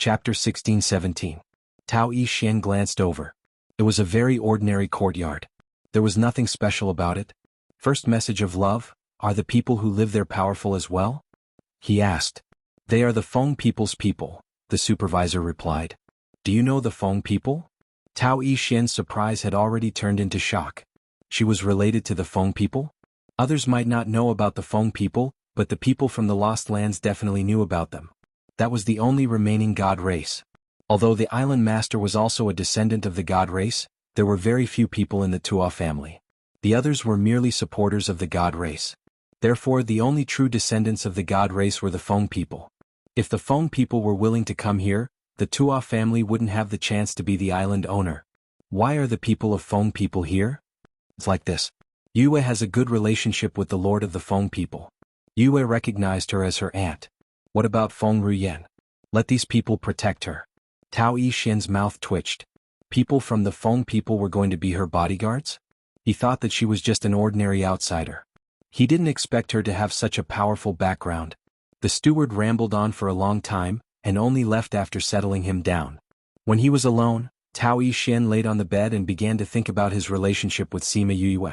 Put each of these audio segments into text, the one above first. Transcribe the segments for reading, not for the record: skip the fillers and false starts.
Chapter 16-17. Tao Yi-Xian glanced over. It was a very ordinary courtyard. There was nothing special about it. First message of love, are the people who live there powerful as well? He asked. They are the Feng people's people, the supervisor replied. Do you know the Feng people? Tao Yi-Xian's surprise had already turned into shock. She was related to the Feng people? Others might not know about the Feng people, but the people from the Lost Lands definitely knew about them. That was the only remaining god race. Although the island master was also a descendant of the god race, there were very few people in the Tua family. The others were merely supporters of the god race. Therefore, the only true descendants of the god race were the Feng people. If the Feng people were willing to come here, the Tua family wouldn't have the chance to be the island owner. Why are the people of Feng people here? It's like this. Yue has a good relationship with the lord of the Feng people. Yue recognized her as her aunt. What about Feng Ruyan? Let these people protect her. Tao Yi-Xian's mouth twitched. People from the Feng people were going to be her bodyguards? He thought that she was just an ordinary outsider. He didn't expect her to have such a powerful background. The steward rambled on for a long time, and only left after settling him down. When he was alone, Tao Yi-Xian laid on the bed and began to think about his relationship with Sima Yue.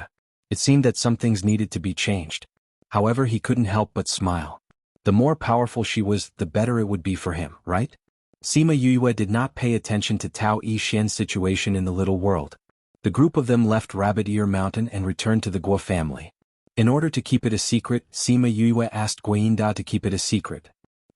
It seemed that some things needed to be changed. However, he couldn't help but smile. The more powerful she was, the better it would be for him, right? Sima Yue did not pay attention to Tao Yi-Xian's situation in the little world. The group of them left Rabbit Ear Mountain and returned to the Guo family. In order to keep it a secret, Sima Yue asked Guinda to keep it a secret.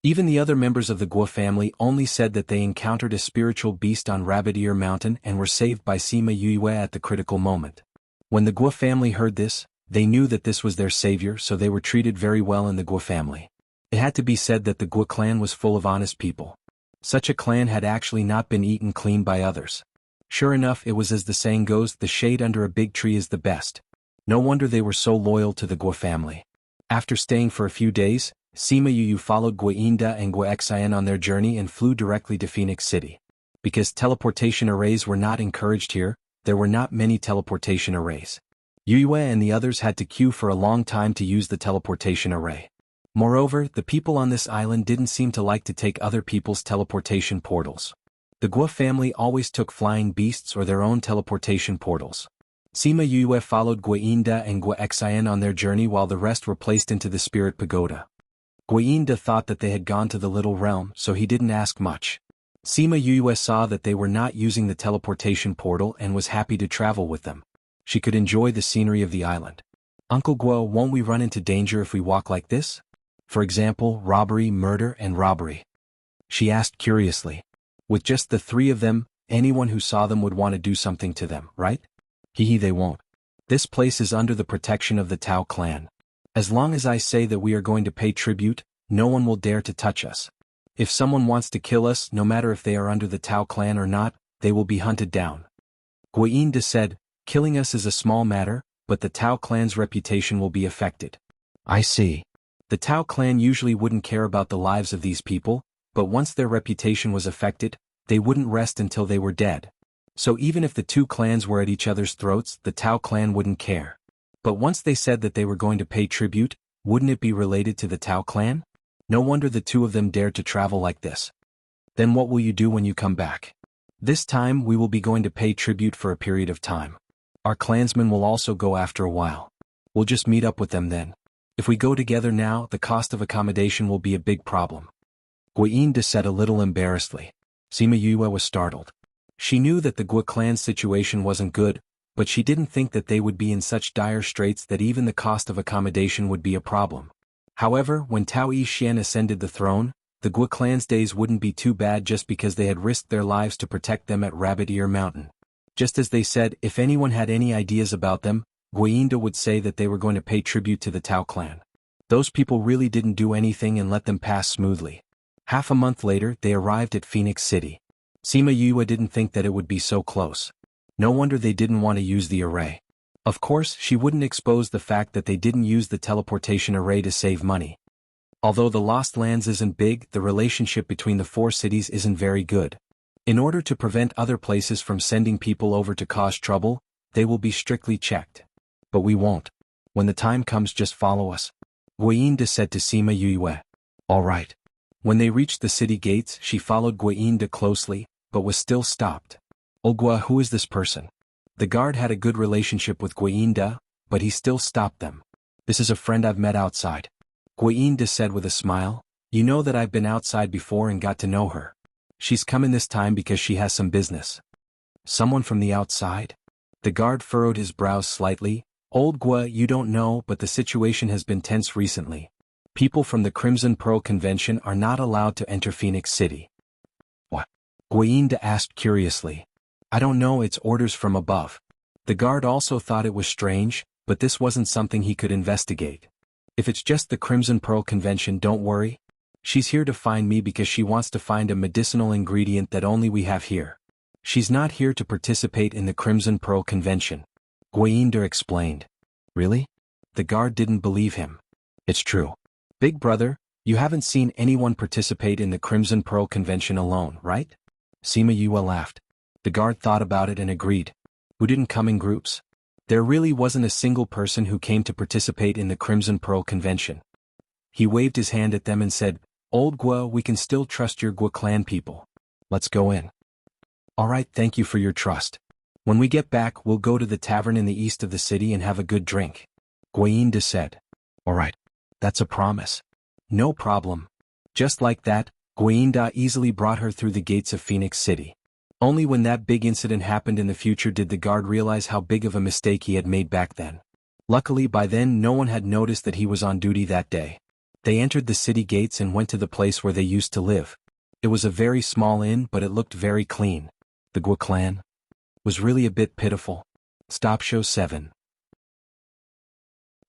Even the other members of the Guo family only said that they encountered a spiritual beast on Rabbit Ear Mountain and were saved by Sima Yue at the critical moment. When the Guo family heard this, they knew that this was their savior, so they were treated very well in the Guo family. It had to be said that the Guo clan was full of honest people. Such a clan had actually not been eaten clean by others. Sure enough, it was as the saying goes, the shade under a big tree is the best. No wonder they were so loyal to the Guo family. After staying for a few days, Sima Yue followed Guinda and Guo Xian on their journey and flew directly to Phoenix City. Because teleportation arrays were not encouraged here, there were not many teleportation arrays. Yue and the others had to queue for a long time to use the teleportation array. Moreover, the people on this island didn't seem to like to take other people's teleportation portals. The Guo family always took flying beasts or their own teleportation portals. Sima Yue followed Guinda and Guo Xian on their journey while the rest were placed into the spirit pagoda. Guinda thought that they had gone to the little realm, so he didn't ask much. Sima Yue saw that they were not using the teleportation portal and was happy to travel with them. She could enjoy the scenery of the island. Uncle Guo, won't we run into danger if we walk like this? For example, robbery, murder, and robbery? She asked curiously. With just the three of them, anyone who saw them would want to do something to them, right? They won't. This place is under the protection of the Tao clan. As long as I say that we are going to pay tribute, no one will dare to touch us. If someone wants to kill us, no matter if they are under the Tao clan or not, they will be hunted down. Guinda said, killing us is a small matter, but the Tao clan's reputation will be affected. I see. The Tao clan usually wouldn't care about the lives of these people, but once their reputation was affected, they wouldn't rest until they were dead. So even if the two clans were at each other's throats, the Tao clan wouldn't care. But once they said that they were going to pay tribute, wouldn't it be related to the Tao clan? No wonder the two of them dared to travel like this. Then what will you do when you come back? This time we will be going to pay tribute for a period of time. Our clansmen will also go after a while. We'll just meet up with them then. If we go together now, the cost of accommodation will be a big problem. Guinda said a little embarrassedly. Sima Yue was startled. She knew that the Guo clan's situation wasn't good, but she didn't think that they would be in such dire straits that even the cost of accommodation would be a problem. However, when Tao Yi-Xian ascended the throne, the Guo clan's days wouldn't be too bad just because they had risked their lives to protect them at Rabbit Ear Mountain. Just as they said, if anyone had any ideas about them, Guinda would say that they were going to pay tribute to the Tao clan. Those people really didn't do anything and let them pass smoothly. Half a month later, they arrived at Phoenix City. Sima Yue didn't think that it would be so close. No wonder they didn't want to use the array. Of course, she wouldn't expose the fact that they didn't use the teleportation array to save money. Although the Lost Lands isn't big, the relationship between the four cities isn't very good. In order to prevent other places from sending people over to cause trouble, they will be strictly checked. But we won't. When the time comes, just follow us. Guinda said to Sima Yue. All right. When they reached the city gates, she followed Guinda closely, but was still stopped. Ogua, who is this person? The guard had a good relationship with Guinda, but he still stopped them. This is a friend I've met outside. Guinda said with a smile. You know that I've been outside before and got to know her. She's come in this time because she has some business. Someone from the outside? The guard furrowed his brows slightly. Old Gua, you don't know, but the situation has been tense recently. People from the Crimson Pearl Convention are not allowed to enter Phoenix City. What? Guinda asked curiously. I don't know, it's orders from above. The guard also thought it was strange, but this wasn't something he could investigate. If it's just the Crimson Pearl Convention, don't worry. She's here to find me because she wants to find a medicinal ingredient that only we have here. She's not here to participate in the Crimson Pearl Convention. Guinda explained. Really? The guard didn't believe him. It's true. Big brother, you haven't seen anyone participate in the Crimson Pearl Convention alone, right? Sima Yue laughed. The guard thought about it and agreed. Who didn't come in groups? There really wasn't a single person who came to participate in the Crimson Pearl Convention. He waved his hand at them and said, Old Gua, we can still trust your Gua clan people. Let's go in. Alright, thank you for your trust. When we get back, we'll go to the tavern in the east of the city and have a good drink. Guinda said. Alright. That's a promise. No problem. Just like that, Guinda easily brought her through the gates of Phoenix City. Only when that big incident happened in the future did the guard realize how big of a mistake he had made back then. Luckily by then no one had noticed that he was on duty that day. They entered the city gates and went to the place where they used to live. It was a very small inn, but it looked very clean. The Gua clan was really a bit pitiful. Stop show 7.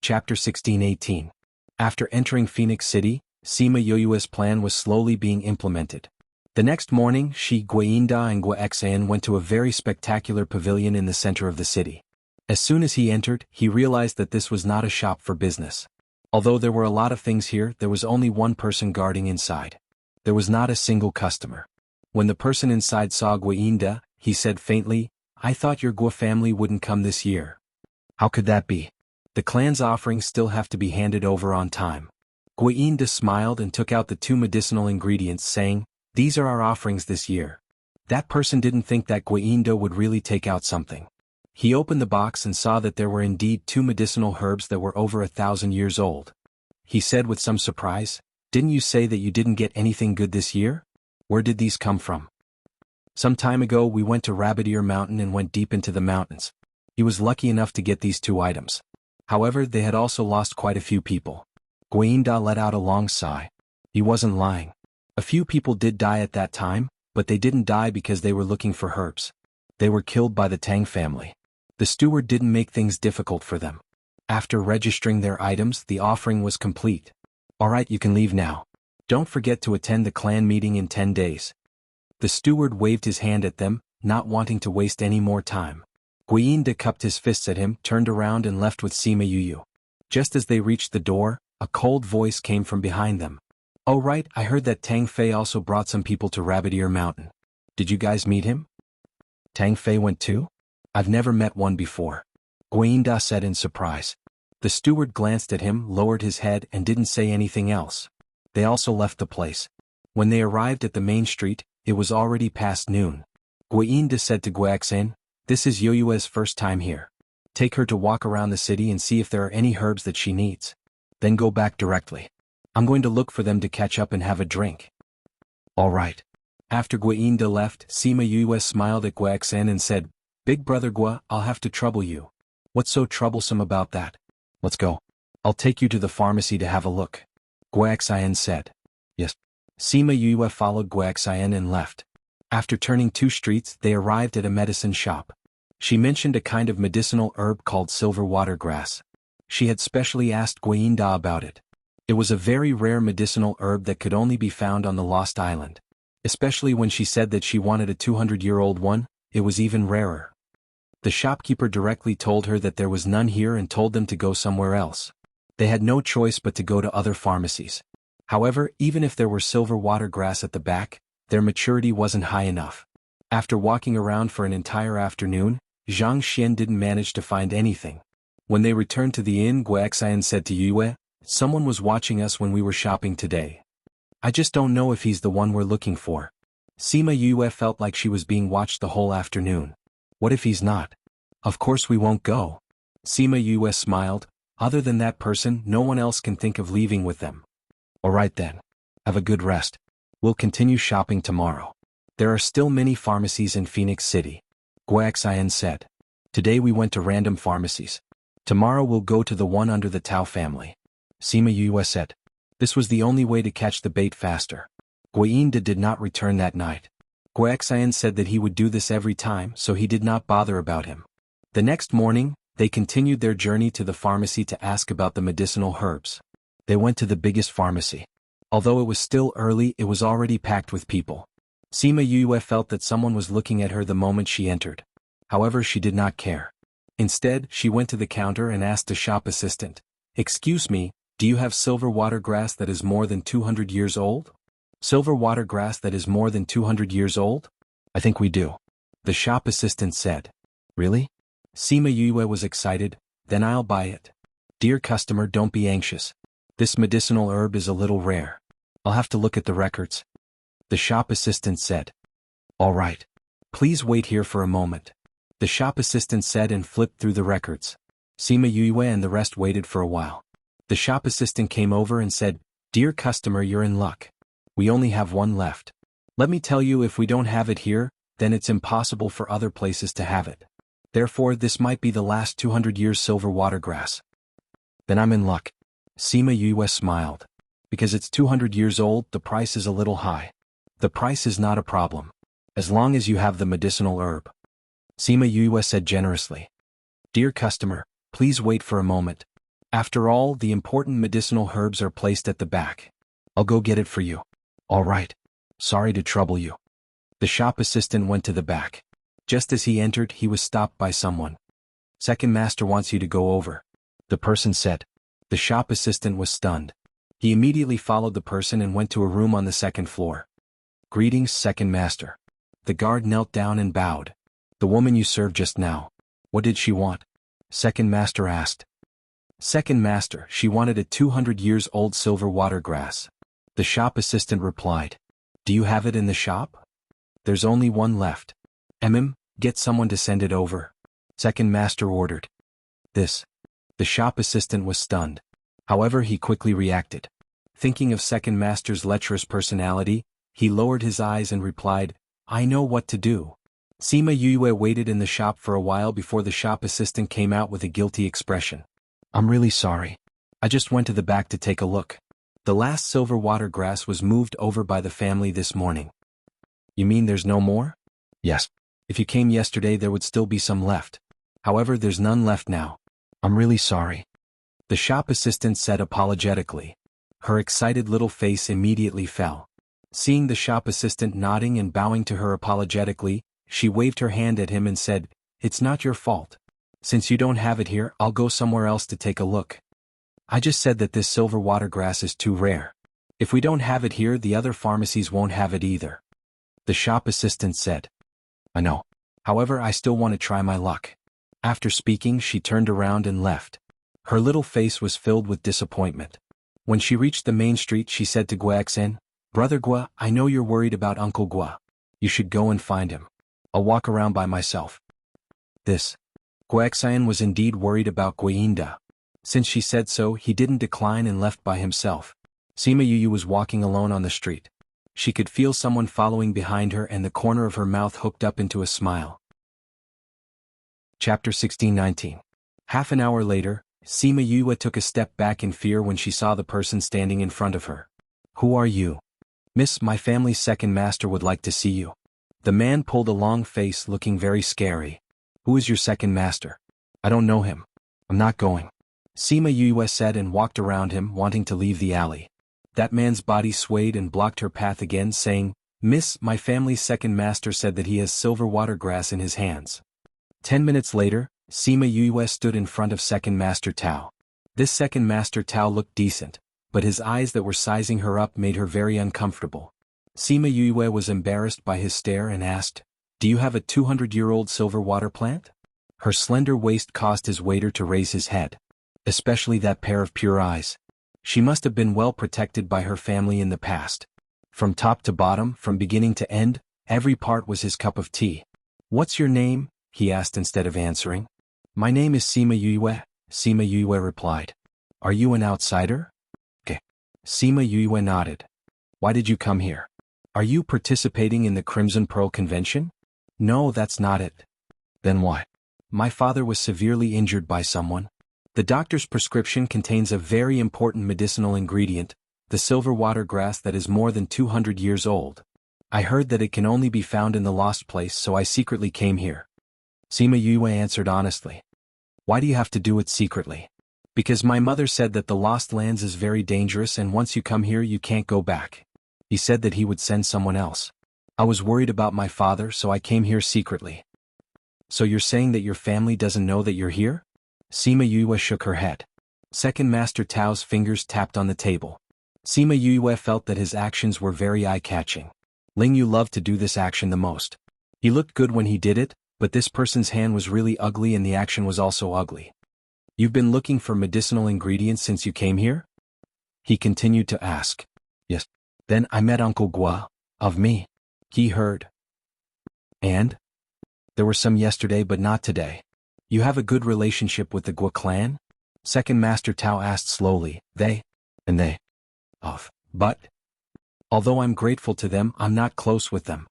Chapter 16-18. After entering Phoenix City, Sima Yue's plan was slowly being implemented. The next morning, she, Guinda and Gua Xan went to a very spectacular pavilion in the center of the city. As soon as he entered, he realized that this was not a shop for business. Although there were a lot of things here, there was only one person guarding inside. There was not a single customer. When the person inside saw Guinda, he said faintly, I thought your Gua family wouldn't come this year. How could that be? The clan's offerings still have to be handed over on time. Guinda smiled and took out the 2 medicinal ingredients, saying, These are our offerings this year. That person didn't think that Guinda would really take out something. He opened the box and saw that there were indeed 2 medicinal herbs that were over 1,000 years old. He said with some surprise, Didn't you say that you didn't get anything good this year? Where did these come from? Some time ago we went to Rabbit Ear Mountain and went deep into the mountains. He was lucky enough to get these 2 items. However, they had also lost quite a few people. Guinda let out a long sigh. He wasn't lying. A few people did die at that time, but they didn't die because they were looking for herbs. They were killed by the Tang family. The steward didn't make things difficult for them. After registering their items, the offering was complete. Alright, you can leave now. Don't forget to attend the clan meeting in 10 days. The steward waved his hand at them, not wanting to waste any more time. Guinda cupped his fists at him, turned around and left with Sima Yue. Just as they reached the door, a cold voice came from behind them. Oh right, I heard that Tang Fei also brought some people to Rabbit Ear Mountain. Did you guys meet him? Tang Fei went too? I've never met one before. Guinda said in surprise. The steward glanced at him, lowered his head and didn't say anything else. They also left the place. When they arrived at the main street, it was already past noon. Guinda said to Guaxin, This is Yue's first time here. Take her to walk around the city and see if there are any herbs that she needs. Then go back directly. I'm going to look for them to catch up and have a drink. All right. After Guinda left, Sima Yue smiled at Guaxin and said, Big brother Gua, I'll have to trouble you. What's so troublesome about that? Let's go. I'll take you to the pharmacy to have a look. Guaxin said. Yes. Sima Yue followed Guaxin and left. After turning 2 streets, they arrived at a medicine shop. She mentioned a kind of medicinal herb called silver water grass. She had specially asked Guinda about it. It was a very rare medicinal herb that could only be found on the Lost Island. Especially when she said that she wanted a 200-year-old one, it was even rarer. The shopkeeper directly told her that there was none here and told them to go somewhere else. They had no choice but to go to other pharmacies. However, even if there were silver water grass at the back, their maturity wasn't high enough. After walking around for an entire afternoon, Zhang Xian didn't manage to find anything. When they returned to the inn, Guaxin said to Yue, Someone was watching us when we were shopping today. I just don't know if he's the one we're looking for. Sima Yue felt like she was being watched the whole afternoon. What if he's not? Of course we won't go. Sima Yue smiled. Other than that person, no one else can think of leaving with them. Alright then. Have a good rest. We'll continue shopping tomorrow. There are still many pharmacies in Phoenix City. Guaxian said. Today we went to random pharmacies. Tomorrow we'll go to the one under the Tao family. Sima Yue said. This was the only way to catch the bait faster. Guinda did not return that night. Guaxian said that he would do this every time, so he did not bother about him. The next morning, they continued their journey to the pharmacy to ask about the medicinal herbs. They went to the biggest pharmacy. Although it was still early, it was already packed with people. Sima Yue felt that someone was looking at her the moment she entered. However, she did not care. Instead, she went to the counter and asked the shop assistant, "Excuse me, do you have silver watergrass that is more than 200 years old?" Silver watergrass that is more than 200 years old? I think we do. The shop assistant said. Really? Sima Yue was excited. Then I'll buy it. Dear customer, don't be anxious. This medicinal herb is a little rare. I'll have to look at the records. The shop assistant said. All right. Please wait here for a moment. The shop assistant said and flipped through the records. Sima Yue and the rest waited for a while. The shop assistant came over and said, Dear customer, you're in luck. We only have one left. Let me tell you, if we don't have it here, then it's impossible for other places to have it. Therefore, this might be the last 200 years silver watergrass. Then I'm in luck. Sima Yue smiled. Because it's 200 years old, the price is a little high. The price is not a problem. As long as you have the medicinal herb. Sima Yue said generously. Dear customer, please wait for a moment. After all, the important medicinal herbs are placed at the back. I'll go get it for you. All right. Sorry to trouble you. The shop assistant went to the back. Just as he entered, he was stopped by someone. Second master wants you to go over. The person said. The shop assistant was stunned. He immediately followed the person and went to a room on the second floor. Greetings, second master. The guard knelt down and bowed. The woman you served just now. What did she want? Second master asked. Second master, she wanted a 200 years old silver watergrass. The shop assistant replied. Do you have it in the shop? There's only one left. Get someone to send it over. Second master ordered. This. The shop assistant was stunned. However, he quickly reacted. Thinking of second master's lecherous personality, he lowered his eyes and replied, I know what to do. Sima Yue waited in the shop for a while before the shop assistant came out with a guilty expression. I'm really sorry. I just went to the back to take a look. The last silver watergrass was moved over by the family this morning. You mean there's no more? Yes. If you came yesterday, there would still be some left. However, there's none left now. I'm really sorry. The shop assistant said apologetically. Her excited little face immediately fell. Seeing the shop assistant nodding and bowing to her apologetically, she waved her hand at him and said, It's not your fault. Since you don't have it here, I'll go somewhere else to take a look. I just said that this silver watergrass is too rare. If we don't have it here, the other pharmacies won't have it either. The shop assistant said. I know. However, I still want to try my luck. After speaking, she turned around and left. Her little face was filled with disappointment. When she reached the main street, she said to Guaxin, Brother Gua, I know you're worried about Uncle Gua. You should go and find him. I'll walk around by myself. Guaxian was indeed worried about Guinda. Since she said so, he didn't decline and left by himself. Sima Yue was walking alone on the street. She could feel someone following behind her and the corner of her mouth hooked up into a smile. Chapter 16-19. Half an hour later, Sima Yue took a step back in fear when she saw the person standing in front of her. Who are you? Miss, my family's second master would like to see you. The man pulled a long face looking very scary. Who is your second master? I don't know him. I'm not going. Sima Yue said and walked around him, wanting to leave the alley. That man's body swayed and blocked her path again, saying, Miss, my family's second master said that he has silver watergrass in his hands. 10 minutes later, Sima Yue stood in front of second master Tao. This second master Tao looked decent, but his eyes that were sizing her up made her very uncomfortable. Sima Yue was embarrassed by his stare and asked, Do you have a 200-year-old silver water plant? Her slender waist caused his waiter to raise his head. Especially that pair of pure eyes. She must have been well protected by her family in the past. From top to bottom, from beginning to end, every part was his cup of tea. "What's your name?" he asked instead of answering. "My name is Sima Yue," Sima Yue replied. "Are you an outsider?" "Okay." Sima Yue nodded. "Why did you come here? Are you participating in the Crimson Pearl Convention?" "No, that's not it." "Then why?" "My father was severely injured by someone. The doctor's prescription contains a very important medicinal ingredient, the silver water grass that is more than 200 years old. I heard that it can only be found in the lost place, so I secretly came here." Sima Yue answered honestly. "Why do you have to do it secretly?" "Because my mother said that the Lost Lands is very dangerous and once you come here you can't go back. He said that he would send someone else. I was worried about my father, so I came here secretly." "So you're saying that your family doesn't know that you're here?" Sima Yue shook her head. Second Master Tao's fingers tapped on the table. Sima Yue felt that his actions were very eye-catching. Ling Yu loved to do this action the most. He looked good when he did it, but this person's hand was really ugly and the action was also ugly. "You've been looking for medicinal ingredients since you came here?" he continued to ask. "Yes. Then I met Uncle Gua, of me. He heard. And? There were some yesterday but not today. You have a good relationship with the Gua clan?" Second Master Tao asked slowly. "They? And they? But? Although I'm grateful to them, I'm not close with them."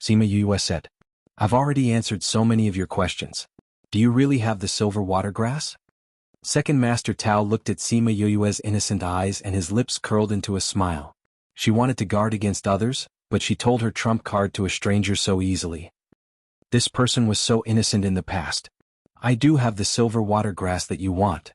Sima Yue said. "I've already answered so many of your questions. Do you really have the silver water grass?" Second Master Tao looked at Sima Yue's innocent eyes and his lips curled into a smile. She wanted to guard against others, but she told her trump card to a stranger so easily. This person was so innocent in the past. "I do have the silver water grass that you want."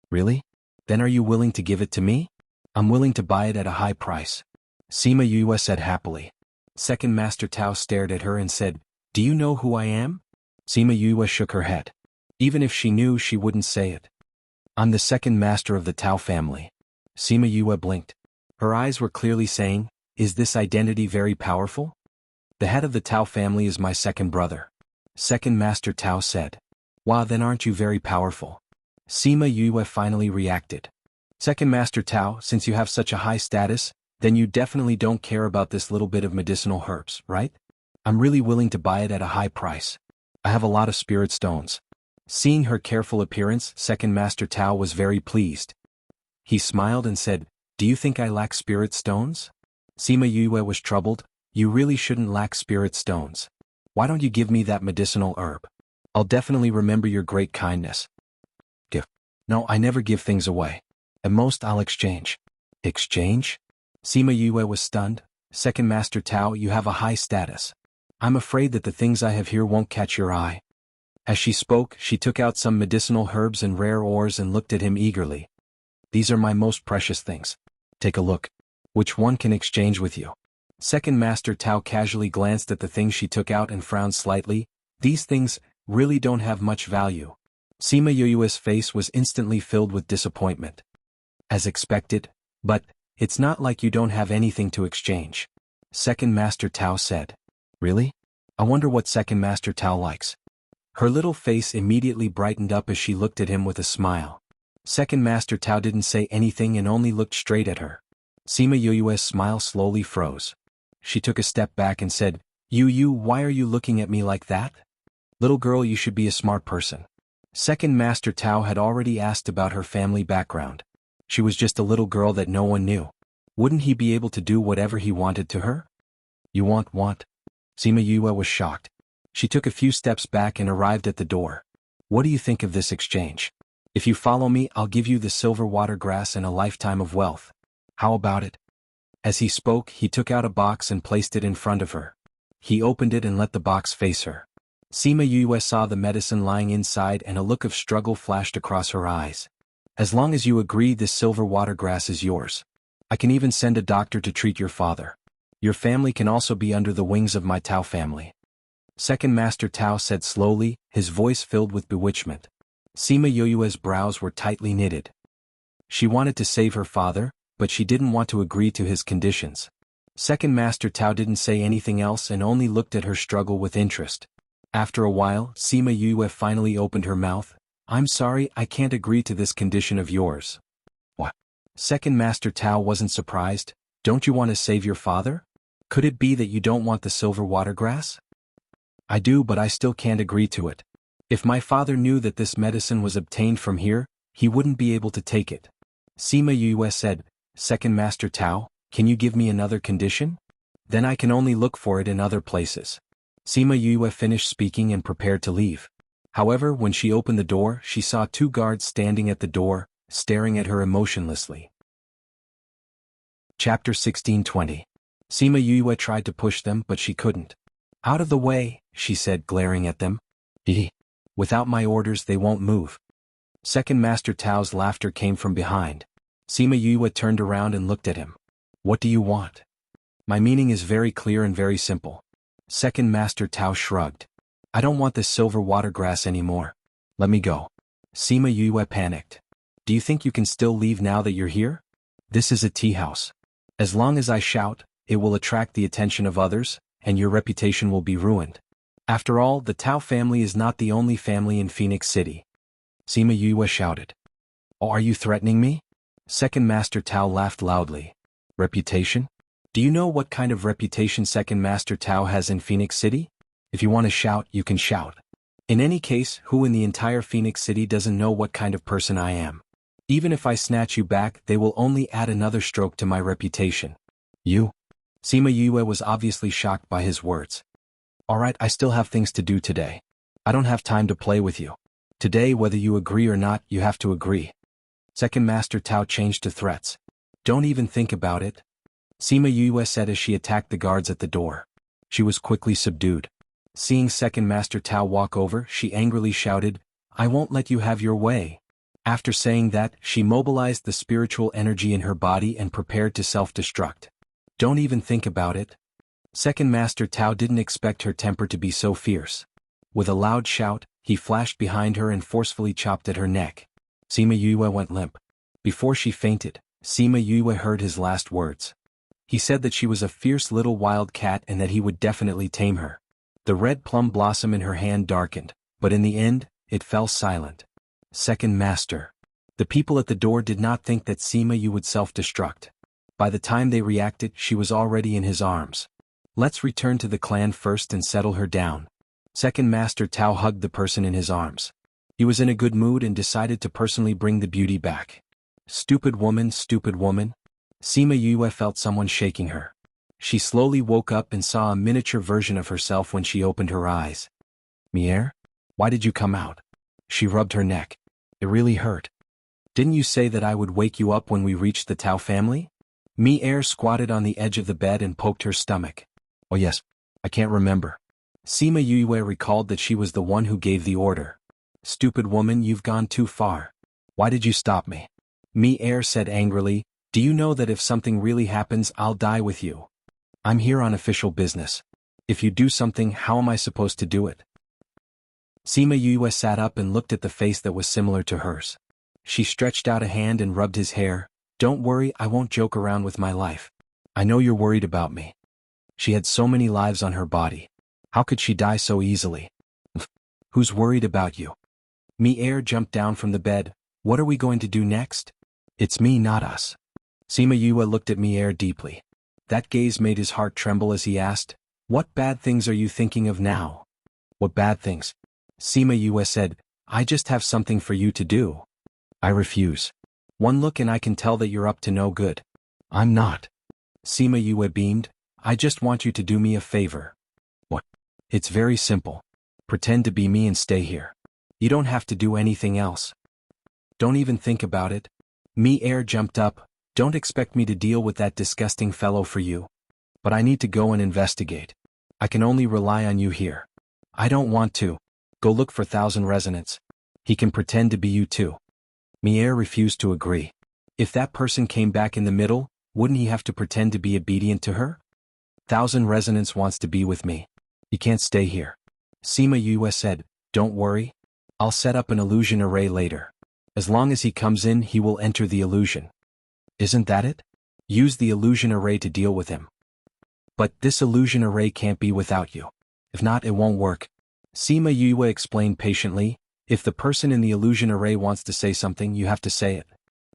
"Really? Then are you willing to give it to me?" "I'm willing to buy it at a high price," Sima Yue said happily. Second Master Tao stared at her and said, "Do you know who I am?" Sima Yue shook her head. Even if she knew, she wouldn't say it. "I'm the second master of the Tao family." Sima Yue blinked. Her eyes were clearly saying, "Is this identity very powerful?" "The head of the Tao family is my second brother," Second Master Tao said. "Wow, then aren't you very powerful?" Sima Yue finally reacted. "Second Master Tao, since you have such a high status, then you definitely don't care about this little bit of medicinal herbs, right? I'm really willing to buy it at a high price. I have a lot of spirit stones." Seeing her careful appearance, Second Master Tao was very pleased. He smiled and said, "Do you think I lack spirit stones?" Sima Yue was troubled. "You really shouldn't lack spirit stones. Why don't you give me that medicinal herb? I'll definitely remember your great kindness." "Give." "No, I never give things away. At most I'll exchange." "Exchange?" Sima Yue was stunned. "Second Master Tao, you have a high status. I'm afraid that the things I have here won't catch your eye." As she spoke, she took out some medicinal herbs and rare ores and looked at him eagerly. "These are my most precious things. Take a look. Which one can exchange with you?" Second Master Tao casually glanced at the things she took out and frowned slightly. "These things really don't have much value." Sima Yue's face was instantly filled with disappointment. "As expected, but it's not like you don't have anything to exchange," Second Master Tao said. "Really? I wonder what Second Master Tao likes." Her little face immediately brightened up as she looked at him with a smile. Second Master Tao didn't say anything and only looked straight at her. Sima Yue's smile slowly froze. She took a step back and said, You, why are you looking at me like that? Little girl, you should be a smart person." Second Master Tao had already asked about her family background. She was just a little girl that no one knew. Wouldn't he be able to do whatever he wanted to her? "You want?" Sima Yue was shocked. She took a few steps back and arrived at the door. "What do you think of this exchange? If you follow me, I'll give you the silver water grass and a lifetime of wealth. How about it?" As he spoke, he took out a box and placed it in front of her. He opened it and let the box face her. Sima Yue saw the medicine lying inside and a look of struggle flashed across her eyes. "As long as you agree, this silver water grass is yours. I can even send a doctor to treat your father. Your family can also be under the wings of my Tao family," Second Master Tao said slowly, his voice filled with bewitchment. Sima Yue's brows were tightly knitted. She wanted to save her father, but she didn't want to agree to his conditions. Second Master Tao didn't say anything else and only looked at her struggle with interest. After a while, Sima Yue finally opened her mouth. "I'm sorry, I can't agree to this condition of yours." "What?" Second Master Tao wasn't surprised. Don't you want to save your father? Could it be that you don't want the silver water grass? I do, but I still can't agree to it. If my father knew that this medicine was obtained from here, he wouldn't be able to take it. Sima Yue said, Second Master Tao, can you give me another condition? Then I can only look for it in other places. Sima Yue finished speaking and prepared to leave. However, when she opened the door, she saw 2 guards standing at the door, staring at her emotionlessly. Chapter 16:20. Sima Yue tried to push them, but she couldn't. Out of the way, she said, glaring at them. Without my orders they won't move. Second Master Tao's laughter came from behind. Sima Yue turned around and looked at him. What do you want? My meaning is very clear and very simple. Second Master Tao shrugged. I don't want this silver water grass anymore. Let me go. Sima Yue panicked. Do you think you can still leave now that you're here? This is a tea house. As long as I shout, it will attract the attention of others, and your reputation will be ruined. After all, the Tao family is not the only family in Phoenix City. Sima Yue shouted. Oh, are you threatening me? Second Master Tao laughed loudly. Reputation? Do you know what kind of reputation Second Master Tao has in Phoenix City? If you want to shout, you can shout. In any case, who in the entire Phoenix City doesn't know what kind of person I am? Even if I snatch you back, they will only add another stroke to my reputation. You? Sima Yue was obviously shocked by his words. Alright, I still have things to do today. I don't have time to play with you. Today, whether you agree or not, you have to agree. Second Master Tao changed to threats. Don't even think about it. Sima Yue said as she attacked the guards at the door. She was quickly subdued. Seeing Second Master Tao walk over, she angrily shouted, I won't let you have your way. After saying that, she mobilized the spiritual energy in her body and prepared to self-destruct. Don't even think about it. Second Master Tao didn't expect her temper to be so fierce. With a loud shout, he flashed behind her and forcefully chopped at her neck. Sima Yue went limp. Before she fainted, Sima Yue heard his last words. He said that she was a fierce little wild cat and that he would definitely tame her. The red plum blossom in her hand darkened, but in the end, it fell silent. Second Master. The people at the door did not think that Sima Yue would self-destruct. By the time they reacted, she was already in his arms. Let's return to the clan first and settle her down. Second Master Tao hugged the person in his arms. He was in a good mood and decided to personally bring the beauty back. Stupid woman, stupid woman. Sima Yue felt someone shaking her. She slowly woke up and saw a miniature version of herself when she opened her eyes. Mier? Why did you come out? She rubbed her neck. It really hurt. Didn't you say that I would wake you up when we reached the Tao family? Mier squatted on the edge of the bed and poked her stomach. Oh yes, I can't remember. Sima Yue recalled that she was the one who gave the order. Stupid woman, you've gone too far. Why did you stop me? Mier said angrily, do you know that if something really happens, I'll die with you? I'm here on official business. If you do something, how am I supposed to do it? Sima Yue sat up and looked at the face that was similar to hers. She stretched out a hand and rubbed his hair. Don't worry, I won't joke around with my life. I know you're worried about me. She had so many lives on her body. How could she die so easily? Who's worried about you? Mier jumped down from the bed. What are we going to do next? It's me, not us. Sima Yue looked at Mier deeply. That gaze made his heart tremble as he asked, what bad things are you thinking of now? What bad things? Sima Yue said, I just have something for you to do. I refuse. One look and I can tell that you're up to no good. I'm not. Sima Yue beamed. I just want you to do me a favor. What? It's very simple. Pretend to be me and stay here. You don't have to do anything else. Don't even think about it. Mier jumped up. Don't expect me to deal with that disgusting fellow for you. But I need to go and investigate. I can only rely on you here. I don't want to. Go look for 1,000 resonance. He can pretend to be you too. Mier refused to agree. If that person came back in the middle, wouldn't he have to pretend to be obedient to her? 1,000 resonance wants to be with me. He can't stay here. Sima Yue said, don't worry. I'll set up an illusion array later. As long as he comes in, he will enter the illusion. Isn't that it? Use the illusion array to deal with him. But this illusion array can't be without you. If not, it won't work. Sima Yue explained patiently, if the person in the illusion array wants to say something, you have to say it.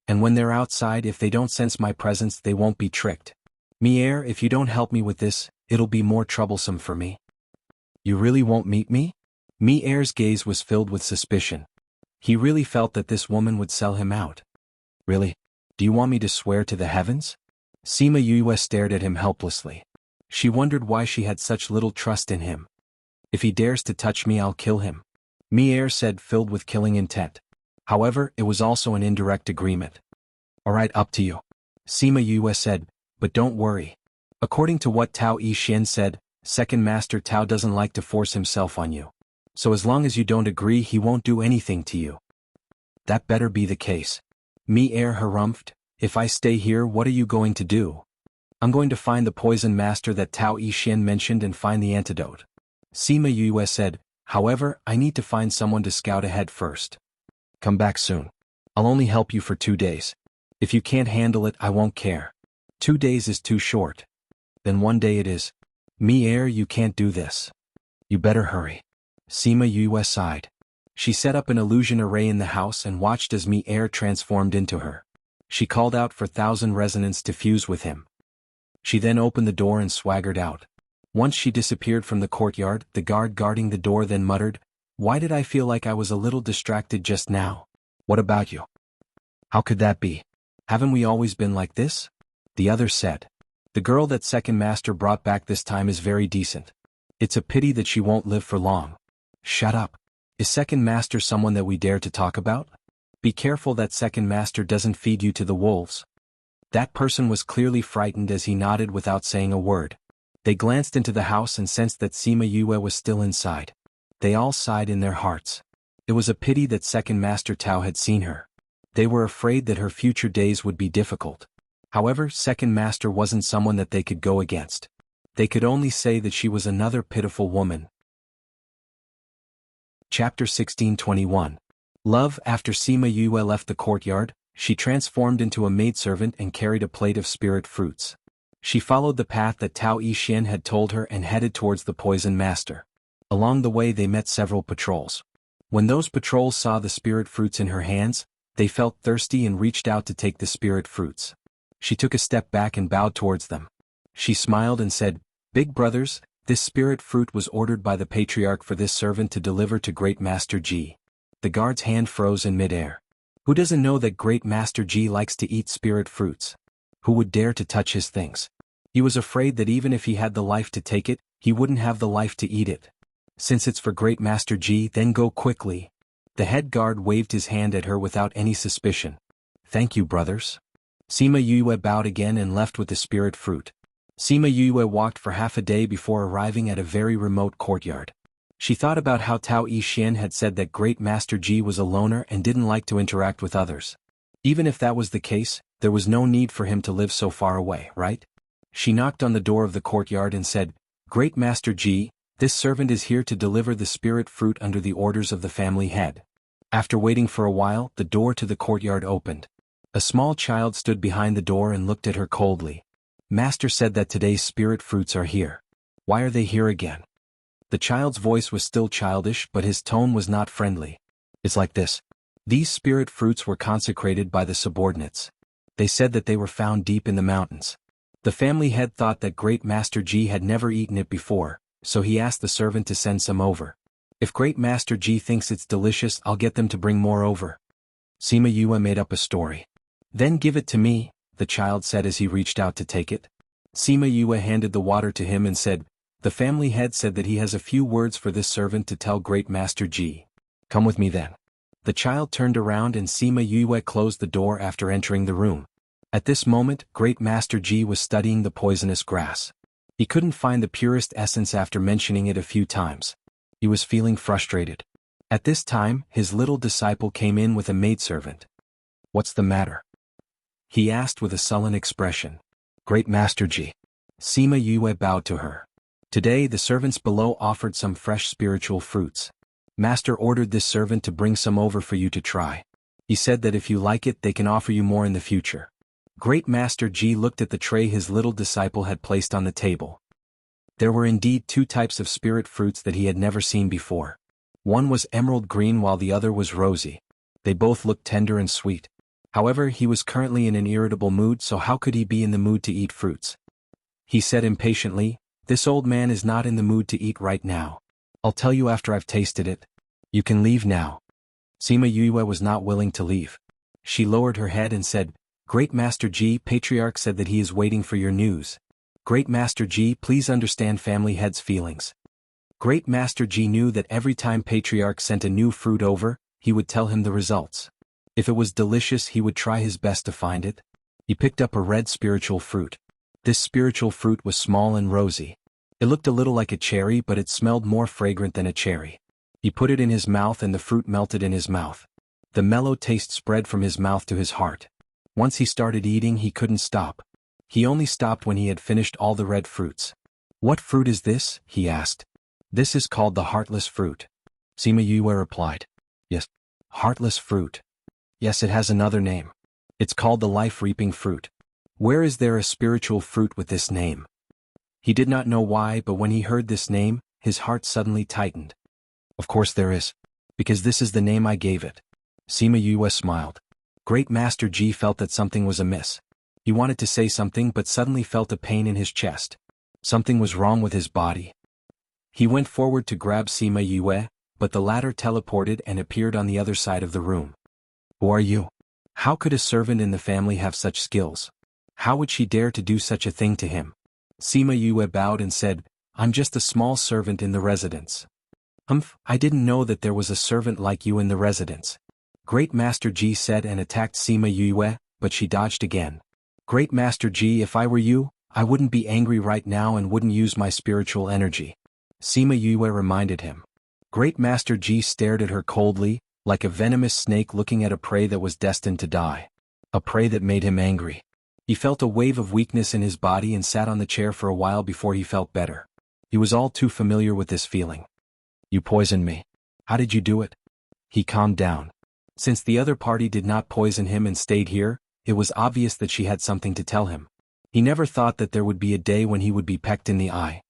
And when they're outside, if they don't sense my presence, they won't be tricked. Mier, if you don't help me with this, it'll be more troublesome for me. You really won't meet me? Mier's gaze was filled with suspicion. He really felt that this woman would sell him out. Really? Do you want me to swear to the heavens? Sima Yue stared at him helplessly. She wondered why she had such little trust in him. If he dares to touch me, I'll kill him, Mier said, filled with killing intent. However, it was also an indirect agreement. Alright, up to you, Sima Yue said, but don't worry. According to what Tao Yixin said, Second Master Tao doesn't like to force himself on you. So as long as you don't agree, he won't do anything to you. That better be the case. Mier harumphed. If I stay here, what are you going to do? I'm going to find the poison master that Tao Yixin mentioned and find the antidote, Sima Yue said. However, I need to find someone to scout ahead first. Come back soon. I'll only help you for 2 days. If you can't handle it, I won't care. 2 days is too short. Then 1 day it is. Mier, you can't do this. You better hurry. Sima Yue sighed. She set up an illusion array in the house and watched as Mier transformed into her. She called out for 1,000 resonance to fuse with him. She then opened the door and swaggered out. Once she disappeared from the courtyard, the guard guarding the door then muttered, "Why did I feel like I was a little distracted just now? What about you? How could that be? Haven't we always been like this?" The other said. "The girl that Second Master brought back this time is very decent. It's a pity that she won't live for long." Shut up. Is Second Master someone that we dare to talk about? Be careful that Second Master doesn't feed you to the wolves. That person was clearly frightened as he nodded without saying a word. They glanced into the house and sensed that Sima Yue was still inside. They all sighed in their hearts. It was a pity that Second Master Tao had seen her. They were afraid that her future days would be difficult. However, Second Master wasn't someone that they could go against. They could only say that she was another pitiful woman. Chapter 1621. Love. After Sima Yue left the courtyard, she transformed into a maidservant and carried a plate of spirit fruits. She followed the path that Tao Yixin had told her and headed towards the poison master. Along the way they met several patrols. When those patrols saw the spirit fruits in her hands, they felt thirsty and reached out to take the spirit fruits. She took a step back and bowed towards them. She smiled and said, "Big brothers, this spirit fruit was ordered by the patriarch for this servant to deliver to Great Master Ji." The guard's hand froze in midair. Who doesn't know that Great Master Ji likes to eat spirit fruits? Who would dare to touch his things? He was afraid that even if he had the life to take it, he wouldn't have the life to eat it. Since it's for Great Master Ji, then go quickly. The head guard waved his hand at her without any suspicion. "Thank you, brothers." Sima Yue bowed again and left with the spirit fruit. Sima Yue walked for half a day before arriving at a very remote courtyard. She thought about how Tao Yixin had said that Great Master Ji was a loner and didn't like to interact with others. Even if that was the case, there was no need for him to live so far away, right? She knocked on the door of the courtyard and said, "Great Master Ji, this servant is here to deliver the spirit fruit under the orders of the family head." After waiting for a while, the door to the courtyard opened. A small child stood behind the door and looked at her coldly. "Master said that today's spirit fruits are here. Why are they here again?" The child's voice was still childish, but his tone was not friendly. "It's like this. These spirit fruits were consecrated by the subordinates. They said that they were found deep in the mountains. The family head thought that Great Master Ji had never eaten it before, so he asked the servant to send some over. If Great Master Ji thinks it's delicious, I'll get them to bring more over." Sima Yue made up a story. "Then give it to me," the child said as he reached out to take it. Sima Yue handed the water to him and said, "The family head said that he has a few words for this servant to tell Great Master Ji. Come with me then." The child turned around and Sima Yue closed the door after entering the room. At this moment, Great Master Ji was studying the poisonous grass. He couldn't find the purest essence after mentioning it a few times. He was feeling frustrated. At this time, his little disciple came in with a maidservant. "What's the matter?" he asked with a sullen expression. "Great Master Ji." Sima Yue bowed to her. Today the servants below offered some fresh spiritual fruits. Master ordered this servant to bring some over for you to try. He said that if you like it they can offer you more in the future. Great Master Ji looked at the tray his little disciple had placed on the table. There were indeed 2 types of spirit fruits that he had never seen before. One was emerald green while the other was rosy. They both looked tender and sweet. However, he was currently in an irritable mood, so how could he be in the mood to eat fruits? He said impatiently, "This old man is not in the mood to eat right now. I'll tell you after I've tasted it. You can leave now." Sima Yue was not willing to leave. She lowered her head and said, "Great Master Ji, Patriarch said that he is waiting for your news. Great Master Ji, please understand family head's feelings." Great Master Ji knew that every time Patriarch sent a new fruit over, he would tell him the results. If it was delicious, he would try his best to find it. He picked up a red spiritual fruit. This spiritual fruit was small and rosy. It looked a little like a cherry, but it smelled more fragrant than a cherry. He put it in his mouth and the fruit melted in his mouth. The mellow taste spread from his mouth to his heart. Once he started eating, he couldn't stop. He only stopped when he had finished all the red fruits. "What fruit is this?" he asked. "This is called the heartless fruit." Sima Yue replied. "Yes, heartless fruit. Yes, it has another name. It's called the life-reaping fruit. Where is there a spiritual fruit with this name?" He did not know why, but when he heard this name, his heart suddenly tightened. "Of course there is. Because this is the name I gave it." Sima Yue smiled. Great Master Ji felt that something was amiss. He wanted to say something but suddenly felt a pain in his chest. Something was wrong with his body. He went forward to grab Sima Yue, but the latter teleported and appeared on the other side of the room. "Who are you? How could a servant in the family have such skills? How would she dare to do such a thing to him?" Sima Yue bowed and said, "I'm just a small servant in the residence." I didn't know that there was a servant like you in the residence." Great Master Ji said and attacked Sima Yue, but she dodged again. "Great Master Ji, if I were you, I wouldn't be angry right now and wouldn't use my spiritual energy." Sima Yue reminded him. Great Master Ji stared at her coldly, like a venomous snake looking at a prey that was destined to die. A prey that made him angry. He felt a wave of weakness in his body and sat on the chair for a while before he felt better. He was all too familiar with this feeling. "You poisoned me. How did you do it?" He calmed down. Since the other party did not poison him and stayed here, it was obvious that she had something to tell him. He never thought that there would be a day when he would be pecked in the eye.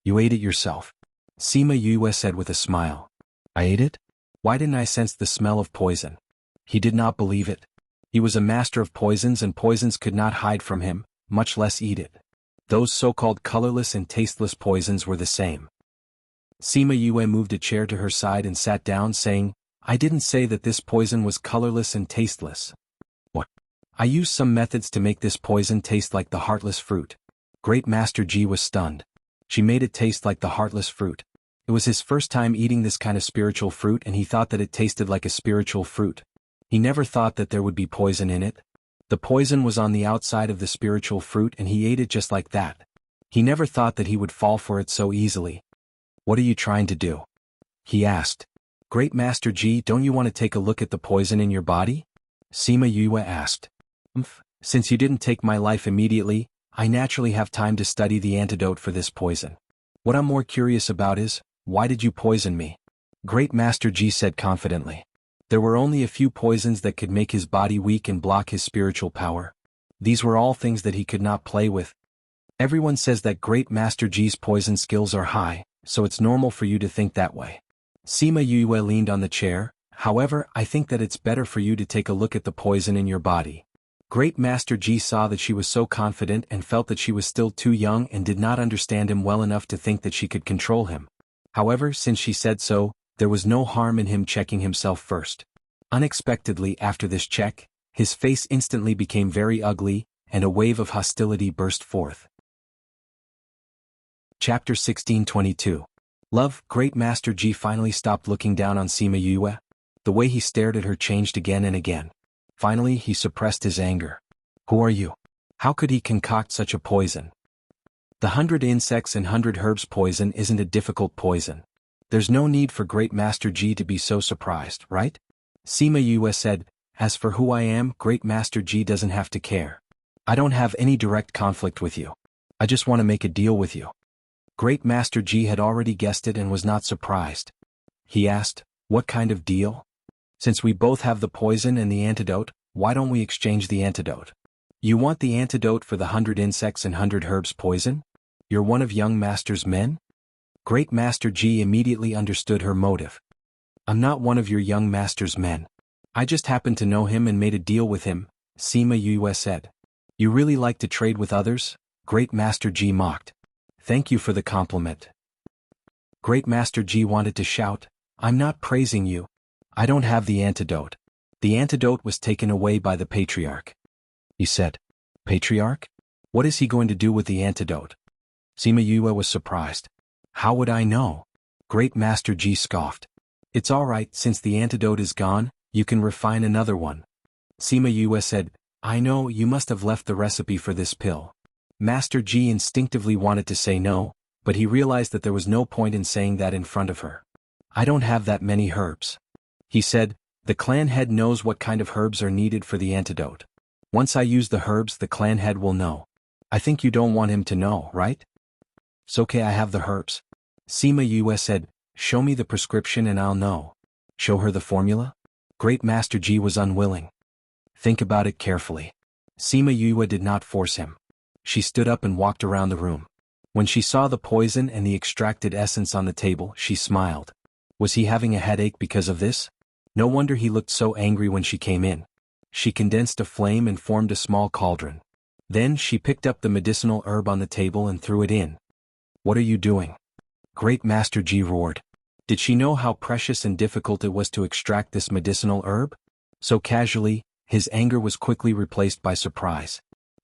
"You ate it yourself," Sima Yue said with a smile. "I ate it? Why didn't I sense the smell of poison?" He did not believe it. He was a master of poisons and poisons could not hide from him, much less eat it. Those so-called colorless and tasteless poisons were the same. Sima Yue moved a chair to her side and sat down saying, "I didn't say that this poison was colorless and tasteless. What? I used some methods to make this poison taste like the heartless fruit." Great Master Ji was stunned. She made it taste like the heartless fruit. It was his first time eating this kind of spiritual fruit and he thought that it tasted like a spiritual fruit. He never thought that there would be poison in it. The poison was on the outside of the spiritual fruit and he ate it just like that. He never thought that he would fall for it so easily. "What are you trying to do?" he asked. "Great Master Ji, don't you want to take a look at the poison in your body?" Sima Yue asked. Since you didn't take my life immediately, I naturally have time to study the antidote for this poison. What I'm more curious about is, why did you poison me?" Great Master Ji said confidently. There were only a few poisons that could make his body weak and block his spiritual power. These were all things that he could not play with. Everyone says that Great Master Ji's poison skills are high, so it's normal for you to think that way. Sima Yue leaned on the chair. "However, I think that it's better for you to take a look at the poison in your body." Great Master Ji saw that she was so confident and felt that she was still too young and did not understand him well enough to think that she could control him. However, since she said so, there was no harm in him checking himself first. Unexpectedly after this check, his face instantly became very ugly, and a wave of hostility burst forth. Chapter 1622. Love. Great Master Ji finally stopped looking down on Sima Yue. The way he stared at her changed again and again. Finally, he suppressed his anger. "Who are you? How could he concoct such a poison?" The 100 insects and 100 herbs poison isn't a difficult poison. There's no need for Great Master Ji to be so surprised, right? Sima Yue said, "As for who I am, Great Master Ji doesn't have to care. I don't have any direct conflict with you. I just want to make a deal with you." Great Master Ji had already guessed it and was not surprised. He asked, "What kind of deal? Since we both have the poison and the antidote, why don't we exchange the antidote? You want the antidote for the 100 insects and 100 herbs poison? You're one of young master's men?" Great Master Ji immediately understood her motive. "I'm not one of your young master's men. I just happened to know him and made a deal with him," Sima Yue said. "You really like to trade with others?" Great Master Ji mocked. Thank you for the compliment. Great Master Ji wanted to shout, I'm not praising you. I don't have the antidote. The antidote was taken away by the Patriarch. He said, Patriarch? What is he going to do with the antidote? Sima Yue was surprised. How would I know? Great Master Ji scoffed. It's all right, since the antidote is gone, you can refine another one. Sima Yue said, I know, you must have left the recipe for this pill. Master Ji instinctively wanted to say no, but he realized that there was no point in saying that in front of her. I don't have that many herbs. He said, the clan head knows what kind of herbs are needed for the antidote. Once I use the herbs, the clan head will know. I think you don't want him to know, right? It's okay, I have the herbs. Sima Yue said, show me the prescription and I'll know. Show her the formula? Great Master Ji was unwilling. Think about it carefully. Sima Yue did not force him. She stood up and walked around the room. When she saw the poison and the extracted essence on the table, she smiled. Was he having a headache because of this? No wonder he looked so angry when she came in. She condensed a flame and formed a small cauldron. Then she picked up the medicinal herb on the table and threw it in. What are you doing? Great Master Ji roared. Did she know how precious and difficult it was to extract this medicinal herb? So casually, his anger was quickly replaced by surprise.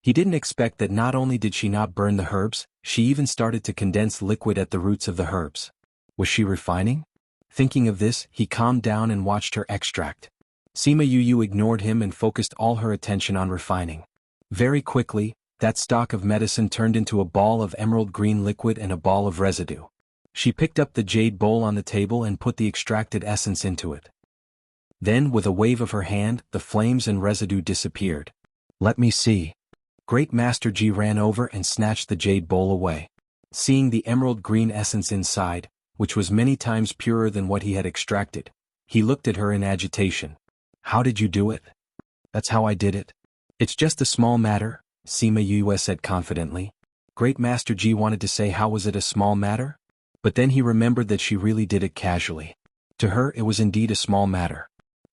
He didn't expect that not only did she not burn the herbs, she even started to condense liquid at the roots of the herbs. Was she refining? Thinking of this, he calmed down and watched her extract. Sima Yue ignored him and focused all her attention on refining. Very quickly, that stock of medicine turned into a ball of emerald green liquid and a ball of residue. She picked up the jade bowl on the table and put the extracted essence into it. Then, with a wave of her hand, the flames and residue disappeared. Let me see. Great Master Ji ran over and snatched the jade bowl away. Seeing the emerald green essence inside, which was many times purer than what he had extracted, he looked at her in agitation. How did you do it? That's how I did it. It's just a small matter, Sima Yue said confidently. Great Master Ji wanted to say how was it a small matter? But then he remembered that she really did it casually. To her it was indeed a small matter.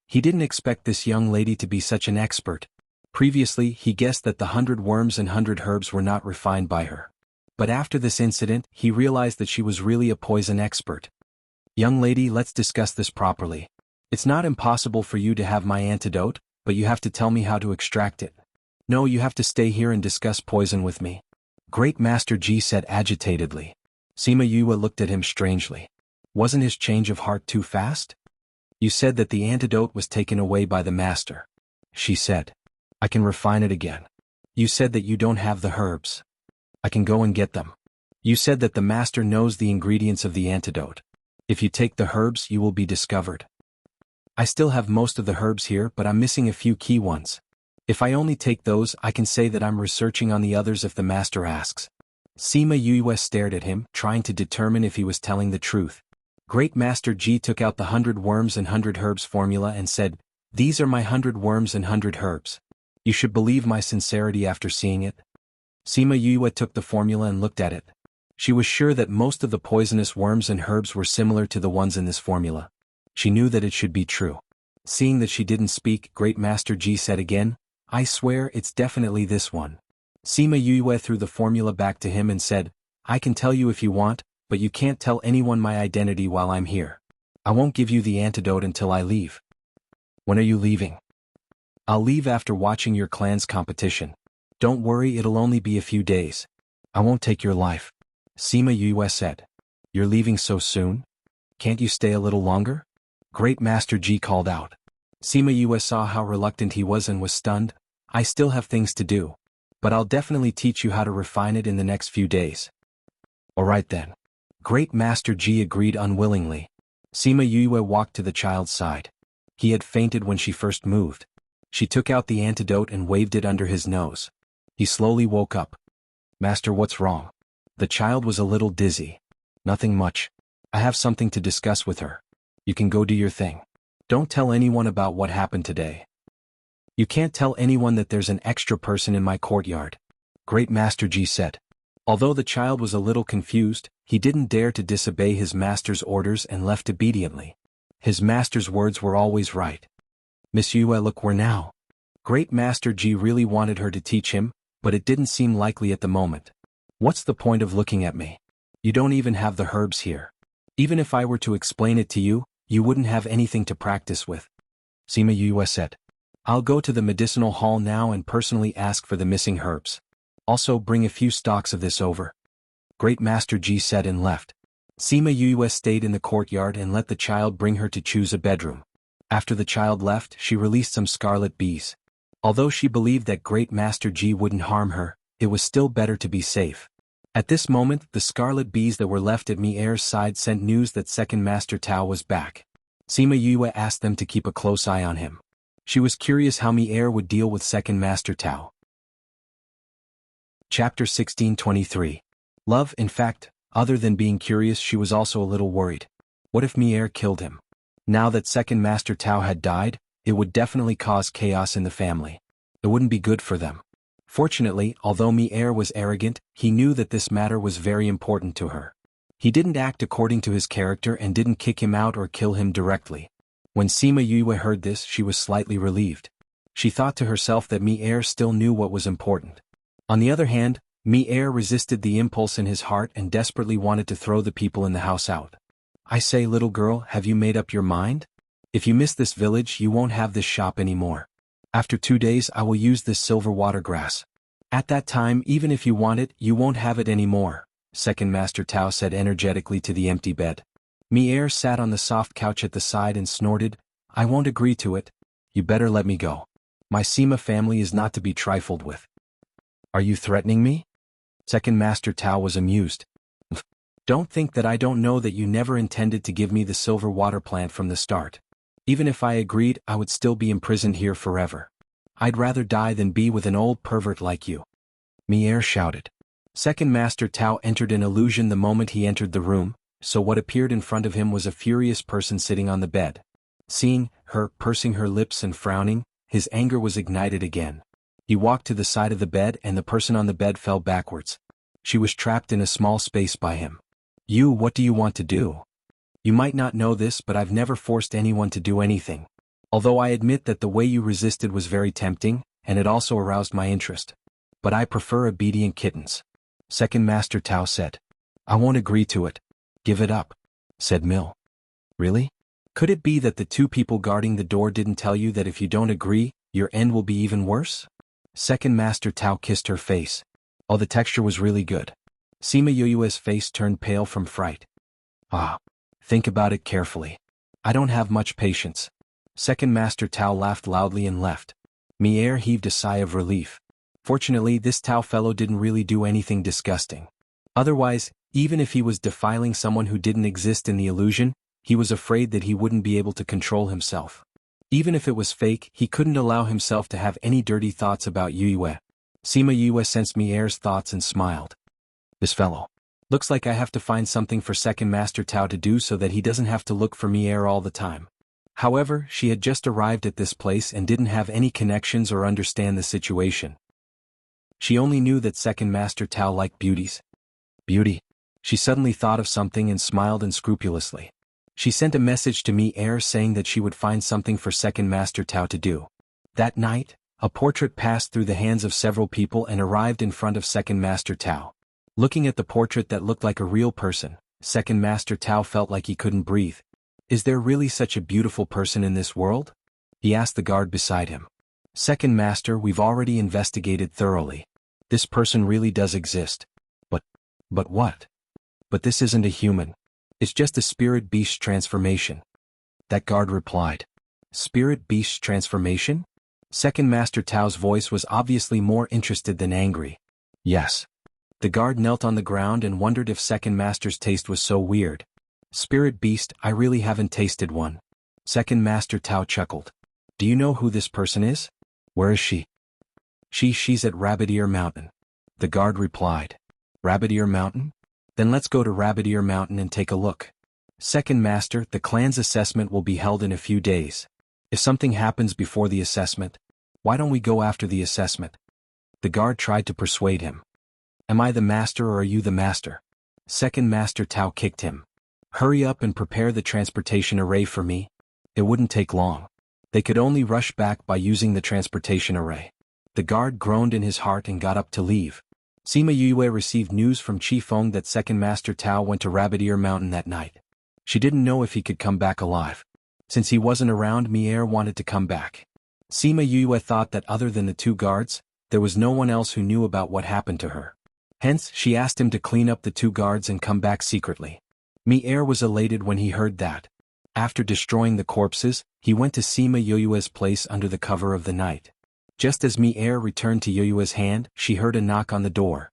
He didn't expect this young lady to be such an expert. Previously he guessed that the 100 worms and 100 herbs were not refined by her. But after this incident, he realized that she was really a poison expert. Young lady, let's discuss this properly. It's not impossible for you to have my antidote, but you have to tell me how to extract it. No, you have to stay here and discuss poison with me. Great Master Ji said agitatedly. Sima Yue looked at him strangely. Wasn't his change of heart too fast? You said that the antidote was taken away by the master. She said. I can refine it again. You said that you don't have the herbs. I can go and get them. You said that the master knows the ingredients of the antidote. If you take the herbs, you will be discovered. I still have most of the herbs here, but I'm missing a few key ones. If I only take those, I can say that I'm researching on the others if the master asks. Sima Yue stared at him, trying to determine if he was telling the truth. Great Master Ji took out the 100 worms and 100 herbs formula and said, These are my 100 worms and 100 herbs. You should believe my sincerity after seeing it. Sima Yue took the formula and looked at it. She was sure that most of the poisonous worms and herbs were similar to the ones in this formula. She knew that it should be true. Seeing that she didn't speak, Great Master Ji said again, I swear it's definitely this one. Sima Yue threw the formula back to him and said, I can tell you if you want, but you can't tell anyone my identity while I'm here. I won't give you the antidote until I leave. When are you leaving? I'll leave after watching your clan's competition. Don't worry, it'll only be a few days. I won't take your life. Sima Yue said. You're leaving so soon? Can't you stay a little longer? Great Master Ji called out. Sima Yue saw how reluctant he was and was stunned. I still have things to do. But I'll definitely teach you how to refine it in the next few days. All right then. Great Master Ji agreed unwillingly. Sima Yue walked to the child's side. He had fainted when she first moved. She took out the antidote and waved it under his nose. He slowly woke up. Master, what's wrong? The child was a little dizzy. Nothing much. I have something to discuss with her. You can go do your thing. Don't tell anyone about what happened today. You can't tell anyone that there's an extra person in my courtyard. Great Master Ji said. Although the child was a little confused, he didn't dare to disobey his master's orders and left obediently. His master's words were always right. Miss Yue, look where now. Great Master Ji really wanted her to teach him, but it didn't seem likely at the moment. What's the point of looking at me? You don't even have the herbs here. Even if I were to explain it to you, you wouldn't have anything to practice with. Sima Yue said. I'll go to the medicinal hall now and personally ask for the missing herbs. Also bring a few stalks of this over. Great Master Ji said and left. Sima Yue stayed in the courtyard and let the child bring her to choose a bedroom. After the child left, she released some scarlet bees. Although she believed that Great Master Ji wouldn't harm her, it was still better to be safe. At this moment, the scarlet bees that were left at Mi-Er's side sent news that Second Master Tao was back. Sima Yue asked them to keep a close eye on him. She was curious how Mi-Er would deal with Second Master Tao. Chapter 1623. Love. In fact, other than being curious, she was also a little worried. What if Mi-Er killed him? Now that Second Master Tao had died, it would definitely cause chaos in the family. It wouldn't be good for them. Fortunately, although Mi-Er was arrogant, he knew that this matter was very important to her. He didn't act according to his character and didn't kick him out or kill him directly. When Sima Yue heard this, she was slightly relieved. She thought to herself that Mi-Er still knew what was important. On the other hand, Mi-Er resisted the impulse in his heart and desperately wanted to throw the people in the house out. I say, little girl, have you made up your mind? If you miss this village, you won't have this shop anymore. After 2 days, I will use this silver water grass. At that time, even if you want it, you won't have it anymore, Second Master Tao said energetically to the empty bed. Mi-Er sat on the soft couch at the side and snorted, I won't agree to it. You better let me go. My Sima family is not to be trifled with. Are you threatening me? Second Master Tao was amused. Don't think that I don't know that you never intended to give me the silver water plant from the start. Even if I agreed, I would still be imprisoned here forever. I'd rather die than be with an old pervert like you. Mi-Er shouted. Second Master Tao entered an illusion the moment he entered the room, so what appeared in front of him was a furious person sitting on the bed. Seeing her, pursing her lips and frowning, his anger was ignited again. He walked to the side of the bed and the person on the bed fell backwards. She was trapped in a small space by him. You, what do you want to do? You might not know this, but I've never forced anyone to do anything. Although I admit that the way you resisted was very tempting, and it also aroused my interest. But I prefer obedient kittens. Second Master Tao said. I won't agree to it. Give it up, said Mill. Really? Could it be that the 2 people guarding the door didn't tell you that if you don't agree, your end will be even worse? Second Master Tao kissed her face. Oh, the texture was really good. Sima Yue's face turned pale from fright. Ah. Think about it carefully. I don't have much patience. Second Master Tao laughed loudly and left. Mi-Er heaved a sigh of relief. Fortunately, this Tao fellow didn't really do anything disgusting. Otherwise, even if he was defiling someone who didn't exist in the illusion, he was afraid that he wouldn't be able to control himself. Even if it was fake, he couldn't allow himself to have any dirty thoughts about Yue. Sima Yue sensed Mi-Er's thoughts and smiled. This fellow. Looks like I have to find something for Second Master Tao to do so that he doesn't have to look for Mi-Er all the time. However, she had just arrived at this place and didn't have any connections or understand the situation. She only knew that Second Master Tao liked beauties. Beauty. She suddenly thought of something and smiled unscrupulously. She sent a message to Mi-Er saying that she would find something for Second Master Tao to do. That night, a portrait passed through the hands of several people and arrived in front of Second Master Tao. Looking at the portrait that looked like a real person, Second Master Tao felt like he couldn't breathe. Is there really such a beautiful person in this world? He asked the guard beside him. Second Master, we've already investigated thoroughly. This person really does exist. But what? But this isn't a human. It's just a spirit beast transformation. That guard replied. Spirit beast transformation? Second Master Tao's voice was obviously more interested than angry. Yes. The guard knelt on the ground and wondered if Second Master's taste was so weird. Spirit beast, I really haven't tasted one. Second Master Tao chuckled. Do you know who this person is? Where is she? She's at Rabbit Ear Mountain. The guard replied. Rabbit Ear Mountain? Then let's go to Rabbit Ear Mountain and take a look. Second Master, the clan's assessment will be held in a few days. If something happens before the assessment, why don't we go after the assessment? The guard tried to persuade him. Am I the master or are you the master? Second Master Tao kicked him. Hurry up and prepare the transportation array for me. It wouldn't take long. They could only rush back by using the transportation array. The guard groaned in his heart and got up to leave. Sima Yue received news from Chi Feng that Second Master Tao went to Rabbit Ear Mountain that night. She didn't know if he could come back alive. Since he wasn't around, Mier wanted to come back. Sima Yue thought that other than the two guards, there was no one else who knew about what happened to her. Hence, she asked him to clean up the two guards and come back secretly. Mier was elated when he heard that. After destroying the corpses, he went to Sima Yue's place under the cover of the night. Just as Mier returned to Yue's hand, she heard a knock on the door.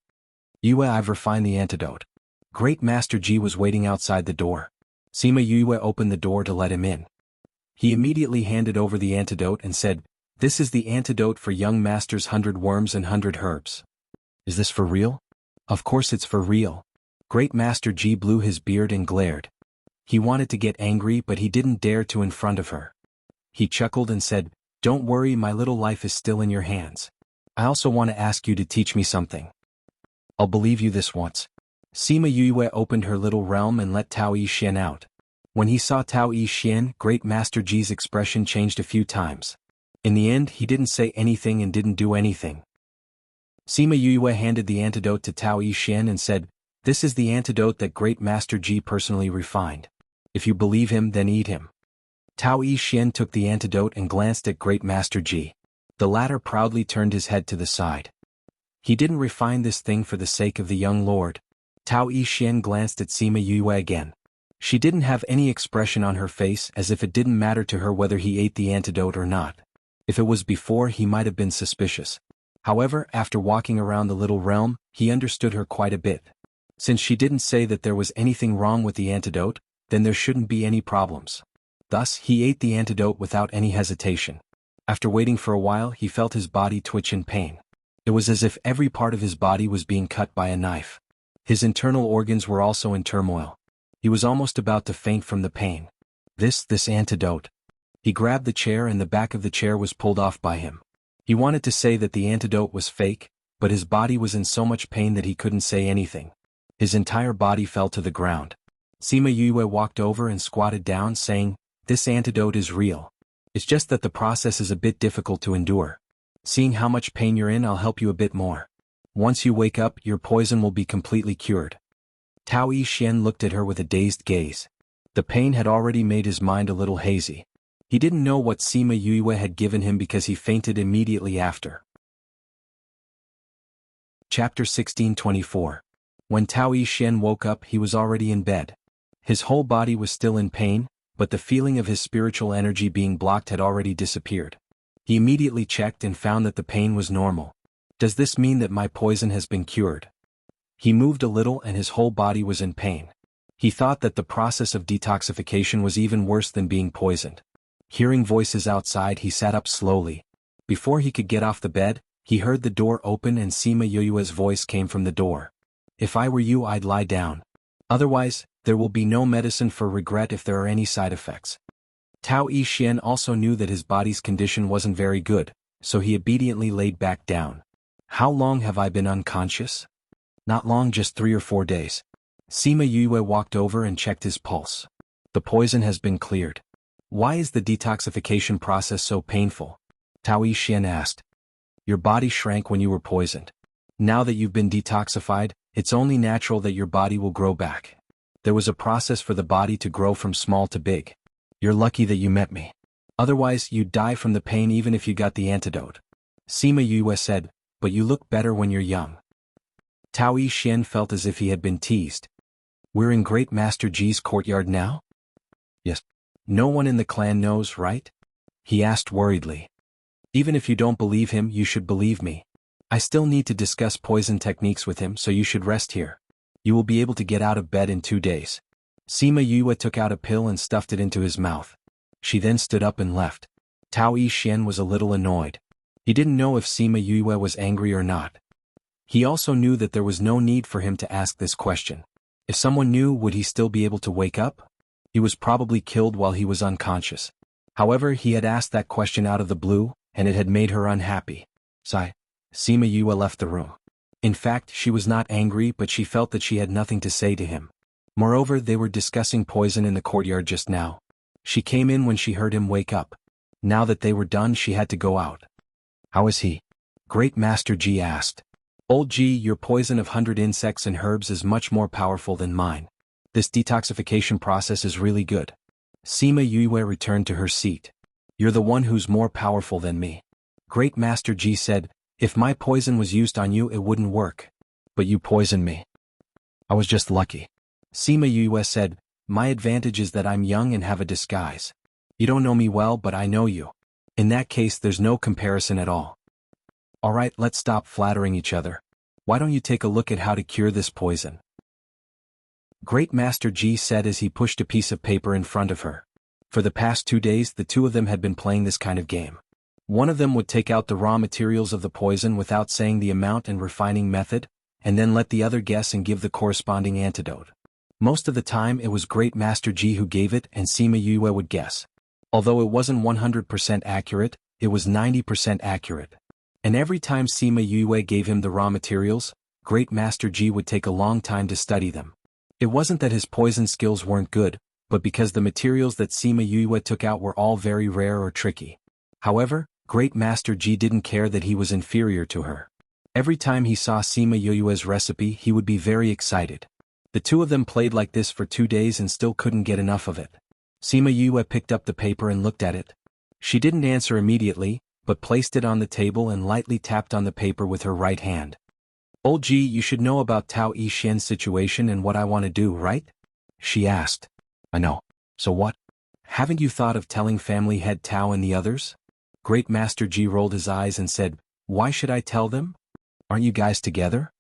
Yue, I've refined the antidote. Great Master Ji was waiting outside the door. Sima Yue opened the door to let him in. He immediately handed over the antidote and said, "This is the antidote for young master's 100 worms and 100 herbs." Is this for real? Of course it's for real. Great Master Ji blew his beard and glared. He wanted to get angry, but he didn't dare to in front of her. He chuckled and said, "Don't worry, my little life is still in your hands. I also want to ask you to teach me something. I'll believe you this once." Sima Yue opened her little realm and let Tao Yixin out. When he saw Tao Yixin, Great Master Ji's expression changed a few times. In the end, he didn't say anything and didn't do anything. Sima Yue handed the antidote to Tao Yixin and said, "This is the antidote that Great Master Ji personally refined. If you believe him, then eat him." Tao Yixin took the antidote and glanced at Great Master Ji. The latter proudly turned his head to the side. He didn't refine this thing for the sake of the young lord. Tao Yixin glanced at Sima Yue again. She didn't have any expression on her face, as if it didn't matter to her whether he ate the antidote or not. If it was before, he might have been suspicious. However, after walking around the little realm, he understood her quite a bit. Since she didn't say that there was anything wrong with the antidote, then there shouldn't be any problems. Thus, he ate the antidote without any hesitation. After waiting for a while, he felt his body twitch in pain. It was as if every part of his body was being cut by a knife. His internal organs were also in turmoil. He was almost about to faint from the pain. This antidote. He grabbed the chair and the back of the chair was pulled off by him. He wanted to say that the antidote was fake, but his body was in so much pain that he couldn't say anything. His entire body fell to the ground. Sima Yue walked over and squatted down, saying, "This antidote is real. It's just that the process is a bit difficult to endure. Seeing how much pain you're in, I'll help you a bit more. Once you wake up, your poison will be completely cured." Tao Yixin looked at her with a dazed gaze. The pain had already made his mind a little hazy. He didn't know what Sima Yue had given him because he fainted immediately after. Chapter 1624. When Tao Yixin woke up, he was already in bed. His whole body was still in pain, but the feeling of his spiritual energy being blocked had already disappeared. He immediately checked and found that the pain was normal. Does this mean that my poison has been cured? He moved a little and his whole body was in pain. He thought that the process of detoxification was even worse than being poisoned. Hearing voices outside, he sat up slowly. Before he could get off the bed, he heard the door open and Sima Yue's voice came from the door. "If I were you, I'd lie down. Otherwise, there will be no medicine for regret if there are any side effects." Tao Yixin also knew that his body's condition wasn't very good, so he obediently laid back down. "How long have I been unconscious?" "Not long, just 3 or 4 days." Sima Yue walked over and checked his pulse. "The poison has been cleared." "Why is the detoxification process so painful?" Tao Yixin asked. "Your body shrank when you were poisoned. Now that you've been detoxified, it's only natural that your body will grow back. There was a process for the body to grow from small to big. You're lucky that you met me. Otherwise, you'd die from the pain even if you got the antidote." Sima Yue said, "But you look better when you're young." Tao Yixin felt as if he had been teased. "We're in Great Master Ji's courtyard now?" "Yes. No one in the clan knows, right?" he asked worriedly. "Even if you don't believe him, you should believe me. I still need to discuss poison techniques with him, so you should rest here. You will be able to get out of bed in 2 days." Sima Yue took out a pill and stuffed it into his mouth. She then stood up and left. Tao Yixin was a little annoyed. He didn't know if Sima Yue was angry or not. He also knew that there was no need for him to ask this question. If someone knew, would he still be able to wake up? He was probably killed while he was unconscious. However, he had asked that question out of the blue, and it had made her unhappy. Sigh. Sima Yue left the room. In fact, she was not angry, but she felt that she had nothing to say to him. Moreover, they were discussing poison in the courtyard just now. She came in when she heard him wake up. Now that they were done, she had to go out. "How is he?" Great Master Ji asked. Old G, your poison of 100 insects and herbs is much more powerful than mine. This detoxification process is really good. Sima Yue returned to her seat. You're the one who's more powerful than me. Great Master Ji said, if my poison was used on you it wouldn't work. But you poisoned me. I was just lucky. Sima Yue said, my advantage is that I'm young and have a disguise. You don't know me well but I know you. In that case there's no comparison at all. Alright, let's stop flattering each other. Why don't you take a look at how to cure this poison? Great Master Ji said as he pushed a piece of paper in front of her. For the past 2 days the two of them had been playing this kind of game. One of them would take out the raw materials of the poison without saying the amount and refining method, and then let the other guess and give the corresponding antidote. Most of the time it was Great Master Ji who gave it and Sima Yue would guess. Although it wasn't 100% accurate, it was 90% accurate. And every time Sima Yue gave him the raw materials, Great Master Ji would take a long time to study them. It wasn't that his poison skills weren't good, but because the materials that Sima Yue took out were all very rare or tricky. However, Great Master Ji didn't care that he was inferior to her. Every time he saw Sima Yue's recipe he would be very excited. The two of them played like this for 2 days and still couldn't get enough of it. Sima Yue picked up the paper and looked at it. She didn't answer immediately, but placed it on the table and lightly tapped on the paper with her right hand. Old Ji, you should know about Tao Yixian's situation and what I want to do, right? She asked. I know. So what? Haven't you thought of telling family head Tao and the others? Great Master Ji rolled his eyes and said, why should I tell them? Aren't you guys together?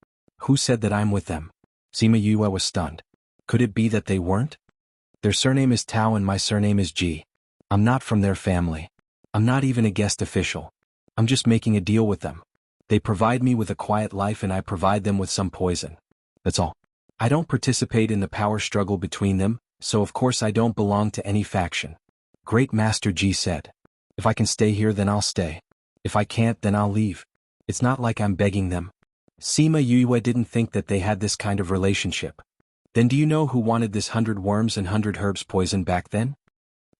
Who said that I'm with them? Sima Yue was stunned. Could it be that they weren't? Their surname is Tao and my surname is Ji. I'm not from their family. I'm not even a guest official. I'm just making a deal with them. They provide me with a quiet life and I provide them with some poison. That's all. I don't participate in the power struggle between them, so of course I don't belong to any faction. Great Master Ji said. If I can stay here then I'll stay. If I can't then I'll leave. It's not like I'm begging them. Sima Yue didn't think that they had this kind of relationship. Then do you know who wanted this 100 worms and 100 herbs poison back then?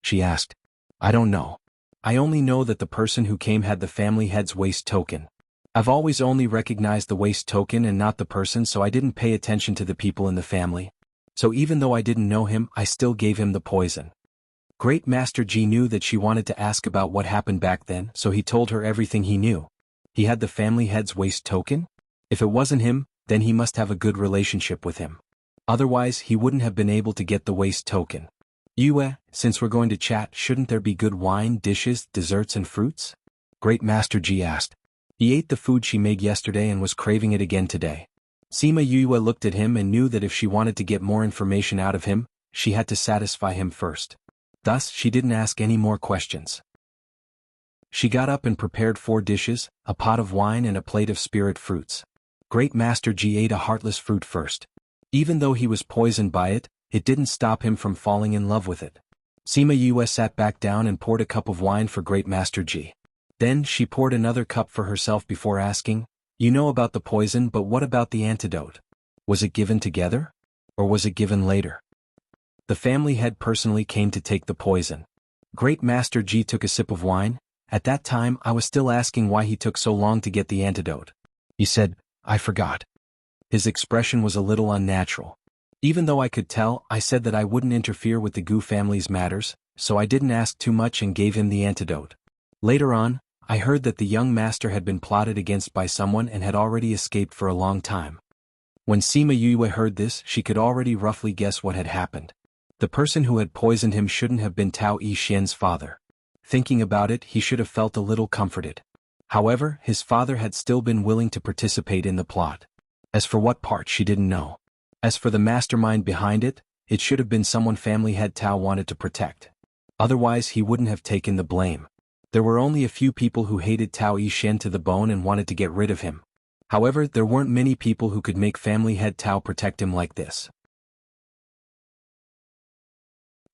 She asked. I don't know. I only know that the person who came had the family head's waist token. I've always only recognized the waist token and not the person, so I didn't pay attention to the people in the family. So even though I didn't know him, I still gave him the poison. Great Master Ji knew that she wanted to ask about what happened back then, so he told her everything he knew. He had the family head's waist token? If it wasn't him, then he must have a good relationship with him. Otherwise, he wouldn't have been able to get the waist token. Yue, since we're going to chat, shouldn't there be good wine, dishes, desserts and fruits? Great Master Ji asked. He ate the food she made yesterday and was craving it again today. Sima Yue looked at him and knew that if she wanted to get more information out of him, she had to satisfy him first. Thus, she didn't ask any more questions. She got up and prepared 4 dishes, a pot of wine and a plate of spirit fruits. Great Master Ji ate a heartless fruit first. Even though he was poisoned by it, it didn't stop him from falling in love with it. Sima Yue sat back down and poured a cup of wine for Great Master Ji. Then she poured another cup for herself before asking, you know about the poison, but what about the antidote? Was it given together? Or was it given later? The family head personally came to take the poison. Great Master Ji took a sip of wine. At that time I was still asking why he took so long to get the antidote. He said, I forgot. His expression was a little unnatural. Even though I could tell, I said that I wouldn't interfere with the Gu family's matters, so I didn't ask too much and gave him the antidote. Later on, I heard that the young master had been plotted against by someone and had already escaped for a long time. When Sima Yue heard this, she could already roughly guess what had happened. The person who had poisoned him shouldn't have been Tao Yixian's father. Thinking about it, he should have felt a little comforted. However, his father had still been willing to participate in the plot. As for what part, she didn't know. As for the mastermind behind it, it should have been someone family head Tao wanted to protect. Otherwise, he wouldn't have taken the blame. There were only a few people who hated Tao Yixian to the bone and wanted to get rid of him. However, there weren't many people who could make family head Tao protect him like this.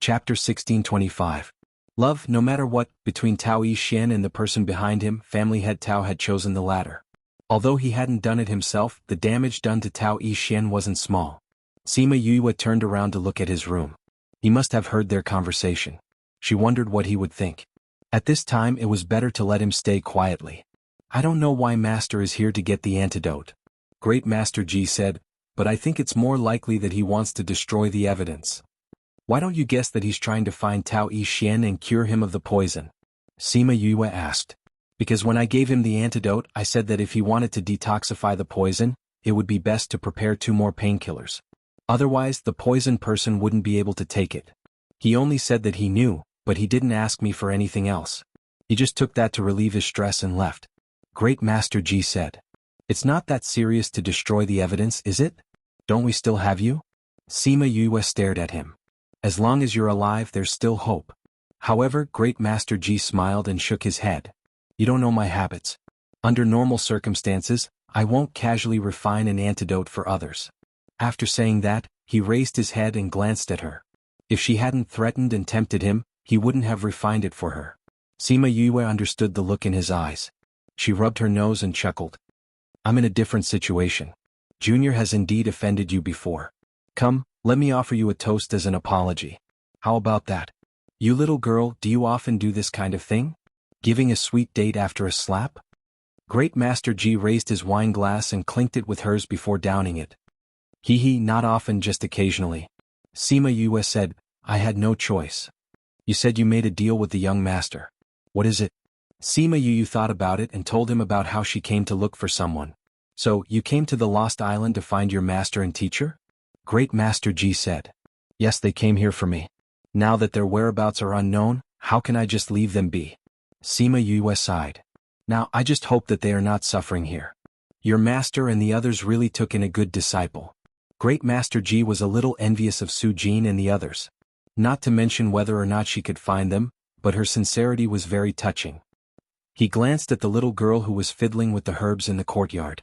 Chapter 1625. Love, no matter what, between Tao Yixian and the person behind him, family head Tao had chosen the latter. Although he hadn't done it himself, the damage done to Tao Yixian wasn't small. Sima Yue turned around to look at his room. He must have heard their conversation. She wondered what he would think. At this time it was better to let him stay quietly. I don't know why Master is here to get the antidote. Great Master Ji said, but I think it's more likely that he wants to destroy the evidence. Why don't you guess that he's trying to find Tao Yi Xian and cure him of the poison? Sima Yue asked. Because when I gave him the antidote, I said that if he wanted to detoxify the poison, it would be best to prepare 2 more painkillers. Otherwise, the poisoned person wouldn't be able to take it. He only said that he knew, but he didn't ask me for anything else. He just took that to relieve his stress and left. Great Master Ji said. It's not that serious to destroy the evidence, is it? Don't we still have you? Sima Yue stared at him. As long as you're alive, there's still hope. However, Great Master Ji smiled and shook his head. You don't know my habits. Under normal circumstances, I won't casually refine an antidote for others. After saying that, he raised his head and glanced at her. If she hadn't threatened and tempted him, he wouldn't have refined it for her. Sima Yue understood the look in his eyes. She rubbed her nose and chuckled. I'm in a different situation. Junior has indeed offended you before. Come, let me offer you a toast as an apology. How about that? You little girl, do you often do this kind of thing? Giving a sweet date after a slap? Great Master Ji raised his wine glass and clinked it with hers before downing it. Hee, not often, just occasionally. Sima Yue said, I had no choice. You said you made a deal with the young master. What is it? Sima Yue thought about it and told him about how she came to look for someone. So, you came to the Lost Island to find your master and teacher? Great Master Ji said. Yes, they came here for me. Now that their whereabouts are unknown, how can I just leave them be? Sima Yue sighed. Now I just hope that they are not suffering here. Your master and the others really took in a good disciple. Great Master Ji was a little envious of Su Jin and the others. Not to mention whether or not she could find them, but her sincerity was very touching. He glanced at the little girl who was fiddling with the herbs in the courtyard.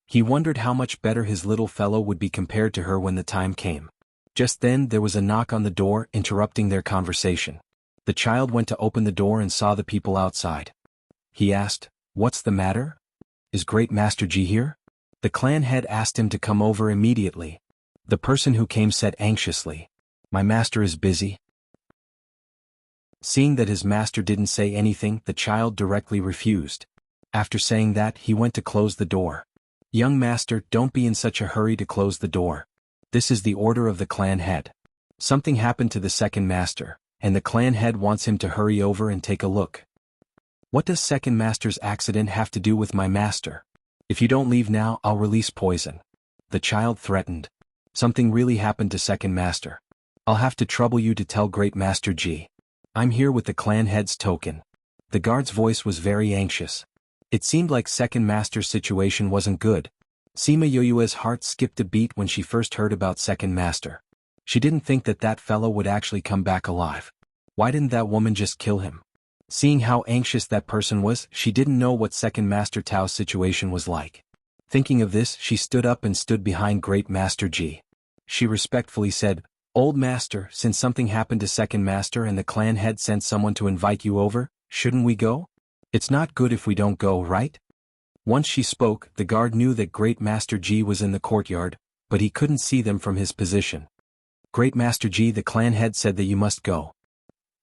He wondered how much better his little fellow would be compared to her when the time came. Just then there was a knock on the door, interrupting their conversation. The child went to open the door and saw the people outside. He asked, What's the matter? Is Great Master Ji here? The clan head asked him to come over immediately. The person who came said anxiously, My master is busy. Seeing that his master didn't say anything, the child directly refused. After saying that, he went to close the door. Young master, don't be in such a hurry to close the door. This is the order of the clan head. Something happened to the second master, and the clan head wants him to hurry over and take a look. What does second master's accident have to do with my master? If you don't leave now, I'll release poison. The child threatened. Something really happened to second master. I'll have to trouble you to tell Great Master Ji. I'm here with the clan head's token. The guard's voice was very anxious. It seemed like second master's situation wasn't good. Sima Yue's heart skipped a beat when she first heard about second master. She didn't think that that fellow would actually come back alive. Why didn't that woman just kill him? Seeing how anxious that person was, she didn't know what second master Tao's situation was like. Thinking of this, she stood up and stood behind Great Master Ji. She respectfully said, Old master, since something happened to second master and the clan head sent someone to invite you over, shouldn't we go? It's not good if we don't go, right? Once she spoke, the guard knew that Great Master Ji was in the courtyard, but he couldn't see them from his position. Great Master Ji, the clan head said that you must go.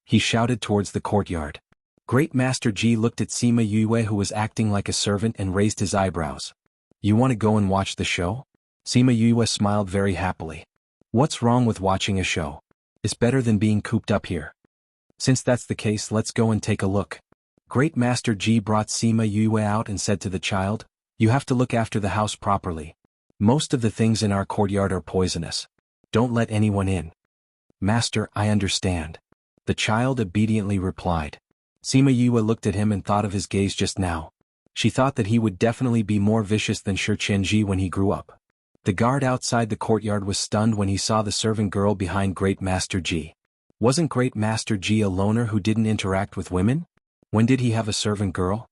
He shouted towards the courtyard. Great Master Ji looked at Sima Yue, who was acting like a servant, and raised his eyebrows. You want to go and watch the show? Sima Yue smiled very happily. What's wrong with watching a show? It's better than being cooped up here. Since that's the case, let's go and take a look. Great Master Ji brought Sima Yue out and said to the child, You have to look after the house properly. Most of the things in our courtyard are poisonous. Don't let anyone in. Master, I understand. The child obediently replied. Sima Yue looked at him and thought of his gaze just now. She thought that he would definitely be more vicious than Shi Qianji when he grew up. The guard outside the courtyard was stunned when he saw the servant girl behind Great Master Ji. Wasn't Great Master Ji a loner who didn't interact with women? When did he have a servant girl?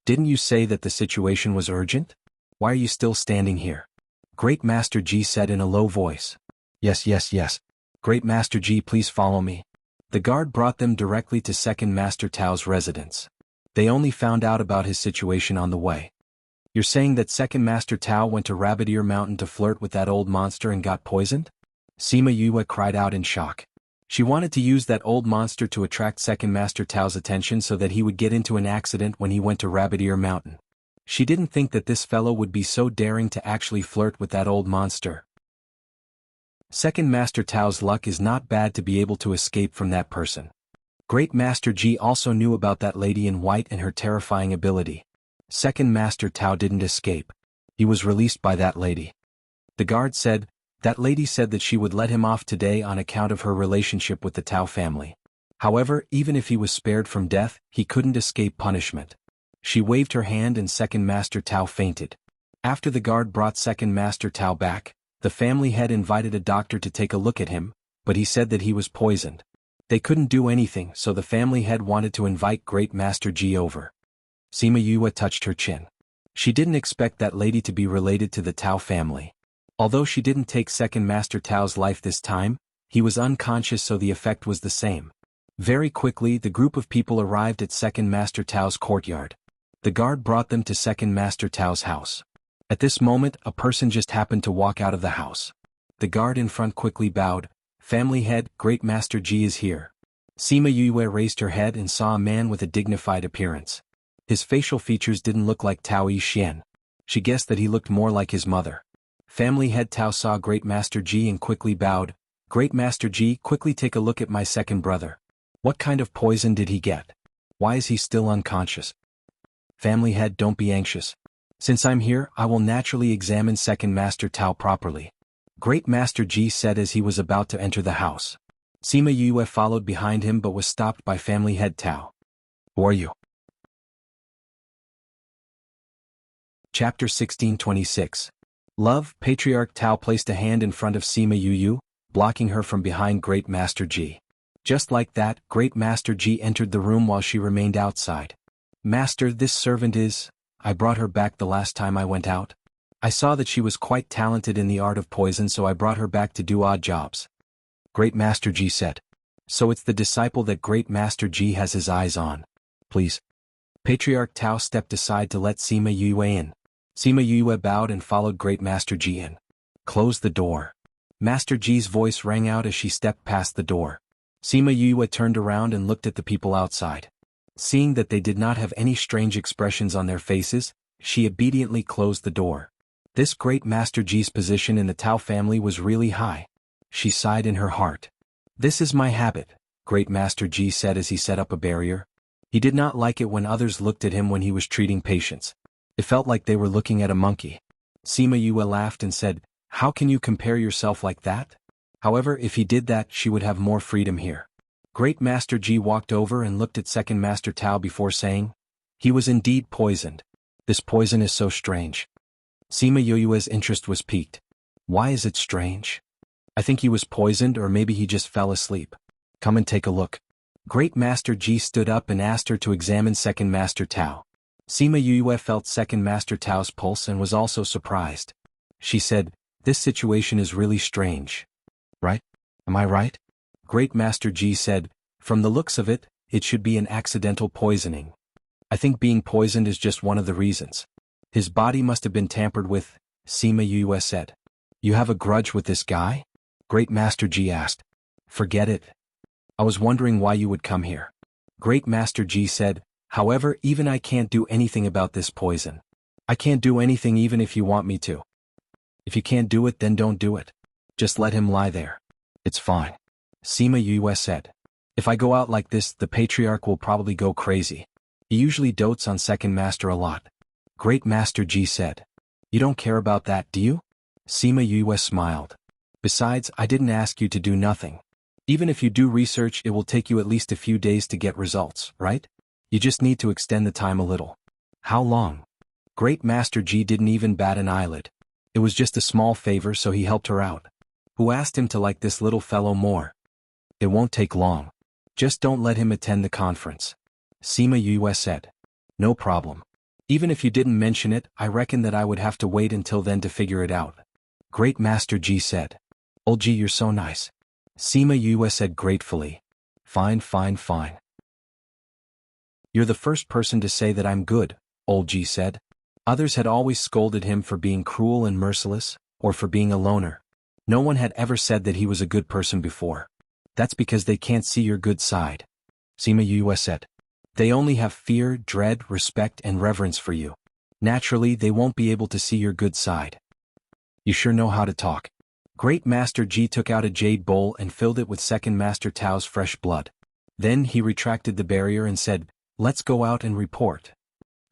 Didn't you say that the situation was urgent? Why are you still standing here? Great Master Ji said in a low voice. Yes. Great Master Ji, please follow me. The guard brought them directly to Second Master Tao's residence. They only found out about his situation on the way. You're saying that Second Master Tao went to Rabbit Ear Mountain to flirt with that old monster and got poisoned? Sima Yue cried out in shock. She wanted to use that old monster to attract Second Master Tao's attention so that he would get into an accident when he went to Rabbit Ear Mountain. She didn't think that this fellow would be so daring to actually flirt with that old monster. Second Master Tao's luck is not bad to be able to escape from that person. Great Master Ji also knew about that lady in white and her terrifying ability. Second Master Tao didn't escape. He was released by that lady. The guard said, that lady said that she would let him off today on account of her relationship with the Tao family. However, even if he was spared from death, he couldn't escape punishment. She waved her hand and Second Master Tao fainted. After the guard brought Second Master Tao back, the family head invited a doctor to take a look at him, but he said that he was poisoned. They couldn't do anything, so the family head wanted to invite Great Master Ji over. Sima Yue touched her chin. She didn't expect that lady to be related to the Tao family. Although she didn't take Second Master Tao's life this time, he was unconscious, so the effect was the same. Very quickly the group of people arrived at Second Master Tao's courtyard. The guard brought them to Second Master Tao's house. At this moment a person just happened to walk out of the house. The guard in front quickly bowed. Family head, Great Master Ji is here. Sima Yue raised her head and saw a man with a dignified appearance. His facial features didn't look like Tao Yixian. She guessed that he looked more like his mother. Family head Tao saw Great Master Ji and quickly bowed. Great Master Ji, quickly take a look at my second brother. What kind of poison did he get? Why is he still unconscious? Family head, don't be anxious. Since I'm here, I will naturally examine Second Master Tao properly. Great Master Ji said as he was about to enter the house. Sima Yue followed behind him but was stopped by family head Tao. Who are you? Chapter 1626. Love. Patriarch Tao placed a hand in front of Sima Yue, blocking her from behind Great Master Ji. Just like that, Great Master Ji entered the room while she remained outside. Master, this servant is... I brought her back the last time I went out. I saw that she was quite talented in the art of poison, so I brought her back to do odd jobs. Great Master Ji said. So it's the disciple that Great Master Ji has his eyes on. Please. Patriarch Tao stepped aside to let Sima Yue in. Sima Yue bowed and followed Great Master Ji in. Close the door. Master Ji's voice rang out as she stepped past the door. Sima Yue turned around and looked at the people outside. Seeing that they did not have any strange expressions on their faces, she obediently closed the door. This Great Master Ji's position in the Tao family was really high. She sighed in her heart. This is my habit, Great Master Ji said as he set up a barrier. He did not like it when others looked at him when he was treating patients. It felt like they were looking at a monkey. Sima Yue laughed and said, how can you compare yourself like that? However, if he did that, she would have more freedom here. Great Master Ji walked over and looked at Second Master Tao before saying, he was indeed poisoned. This poison is so strange. Sima Yue's interest was piqued. Why is it strange? I think he was poisoned, or maybe he just fell asleep. Come and take a look. Great Master Ji stood up and asked her to examine Second Master Tao. Sima Yue felt Second Master Tao's pulse and was also surprised. She said, this situation is really strange. Right? Am I right? Great Master Ji said, from the looks of it, it should be an accidental poisoning. I think being poisoned is just one of the reasons. His body must have been tampered with, Sima Yue said. You have a grudge with this guy? Great Master Ji asked. Forget it. I was wondering why you would come here. Great Master Ji said, however, even I can't do anything about this poison. I can't do anything even if you want me to. If you can't do it, then don't do it. Just let him lie there. It's fine. Sima Yue said. If I go out like this, the Patriarch will probably go crazy. He usually dotes on Second Master a lot. Great Master Ji said. You don't care about that, do you? Sima Yue smiled. Besides, I didn't ask you to do nothing. Even if you do research, it will take you at least a few days to get results, right? You just need to extend the time a little. How long? Great Master Ji didn't even bat an eyelid. It was just a small favor, so he helped her out. Who asked him to like this little fellow more? It won't take long. Just don't let him attend the conference. Sima Yue said. No problem. Even if you didn't mention it, I reckon that I would have to wait until then to figure it out. Great Master Ji said. Old Ji, you're so nice. Sima Yue said gratefully. Fine, fine, fine. You're the first person to say that I'm good, Old Ji said. Others had always scolded him for being cruel and merciless, or for being a loner. No one had ever said that he was a good person before. That's because they can't see your good side. Sima Yue said. They only have fear, dread, respect, and reverence for you. Naturally, they won't be able to see your good side. You sure know how to talk. Great Master Ji took out a jade bowl and filled it with Second Master Tao's fresh blood. Then he retracted the barrier and said, "Let's go out and report."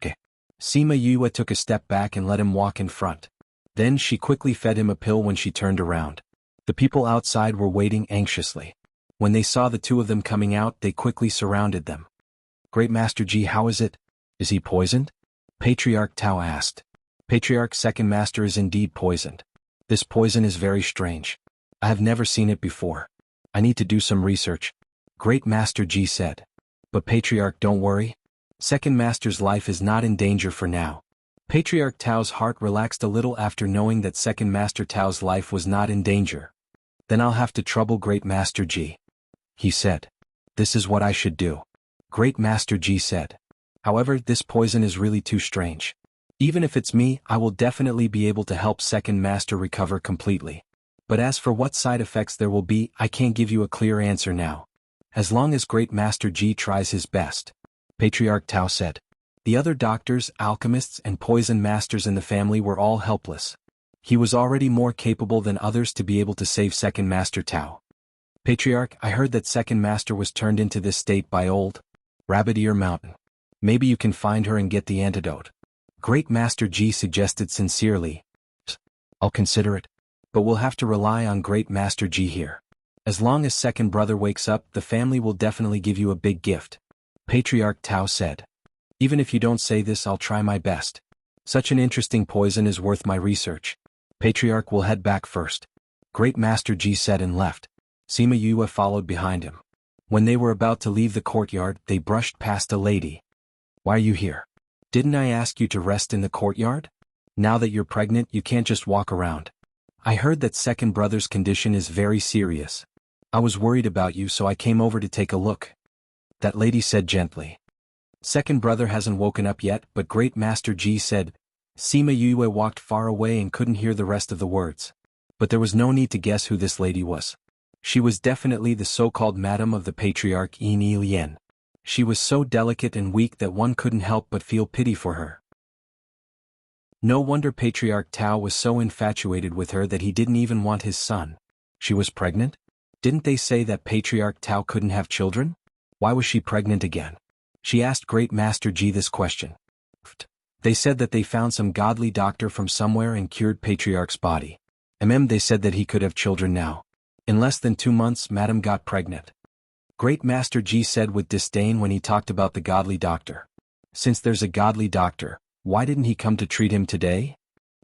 Okay. Sima Yue took a step back and let him walk in front. Then she quickly fed him a pill when she turned around. The people outside were waiting anxiously. When they saw the two of them coming out, they quickly surrounded them. "Great Master Ji, how is it? Is he poisoned?" Patriarch Tao asked. "Patriarch Second Master is indeed poisoned. This poison is very strange. I have never seen it before. I need to do some research," Great Master Ji said. "But Patriarch, don't worry. Second Master's life is not in danger for now." Patriarch Tao's heart relaxed a little after knowing that Second Master Tao's life was not in danger. "Then I'll have to trouble Great Master Ji," he said. "This is what I should do," Great Master Ji said. "However, this poison is really too strange. Even if it's me, I will definitely be able to help Second Master recover completely. But as for what side effects there will be, I can't give you a clear answer now. As long as Great Master Ji tries his best," Patriarch Tao said. The other doctors, alchemists, and poison masters in the family were all helpless. He was already more capable than others to be able to save Second Master Tao. "Patriarch, I heard that Second Master was turned into this state by old Rabbit Ear Mountain. Maybe you can find her and get the antidote," Great Master Ji suggested sincerely. "I'll consider it. But we'll have to rely on Great Master Ji here. As long as Second Brother wakes up, the family will definitely give you a big gift," Patriarch Tao said. "Even if you don't say this, I'll try my best. Such an interesting poison is worth my research. Patriarch will head back first," Great Master Ji said and left. Sima Yue followed behind him. When they were about to leave the courtyard, they brushed past a lady. "Why are you here? Didn't I ask you to rest in the courtyard? Now that you're pregnant, you can't just walk around. I heard that Second Brother's condition is very serious. I was worried about you, so I came over to take a look," that lady said gently. "Second Brother hasn't woken up yet," but Great Master Ji said. Sima Yue walked far away and couldn't hear the rest of the words. But there was no need to guess who this lady was. She was definitely the so-called Madam of the Patriarch Yin Lian. She was so delicate and weak that one couldn't help but feel pity for her. No wonder Patriarch Tao was so infatuated with her that he didn't even want his son. She was pregnant? Didn't they say that Patriarch Tao couldn't have children? Why was she pregnant again? She asked Great Master Ji this question. They said that they found some godly doctor from somewhere and cured Patriarch's body. They said that he could have children now. In less than 2 months, Madam got pregnant. Great Master Ji said with disdain when he talked about the godly doctor. Since there's a godly doctor, why didn't he come to treat him today?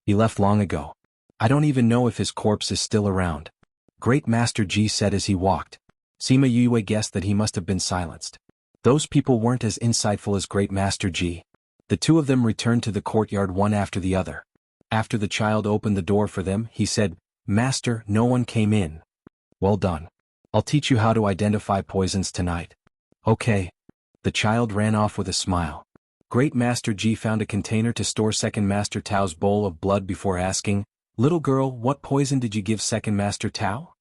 He left long ago. I don't even know if his corpse is still around. Great Master Ji said as he walked. Sima Yue guessed that he must have been silenced. Those people weren't as insightful as Great Master Ji. The two of them returned to the courtyard one after the other. After the child opened the door for them, he said, "Master, no one came in." "Well done. I'll teach you how to identify poisons tonight." "Okay." The child ran off with a smile. Great Master Ji found a container to store Second Master Tao's bowl of blood before asking, "Little girl, what poison did you give Second Master Tao?"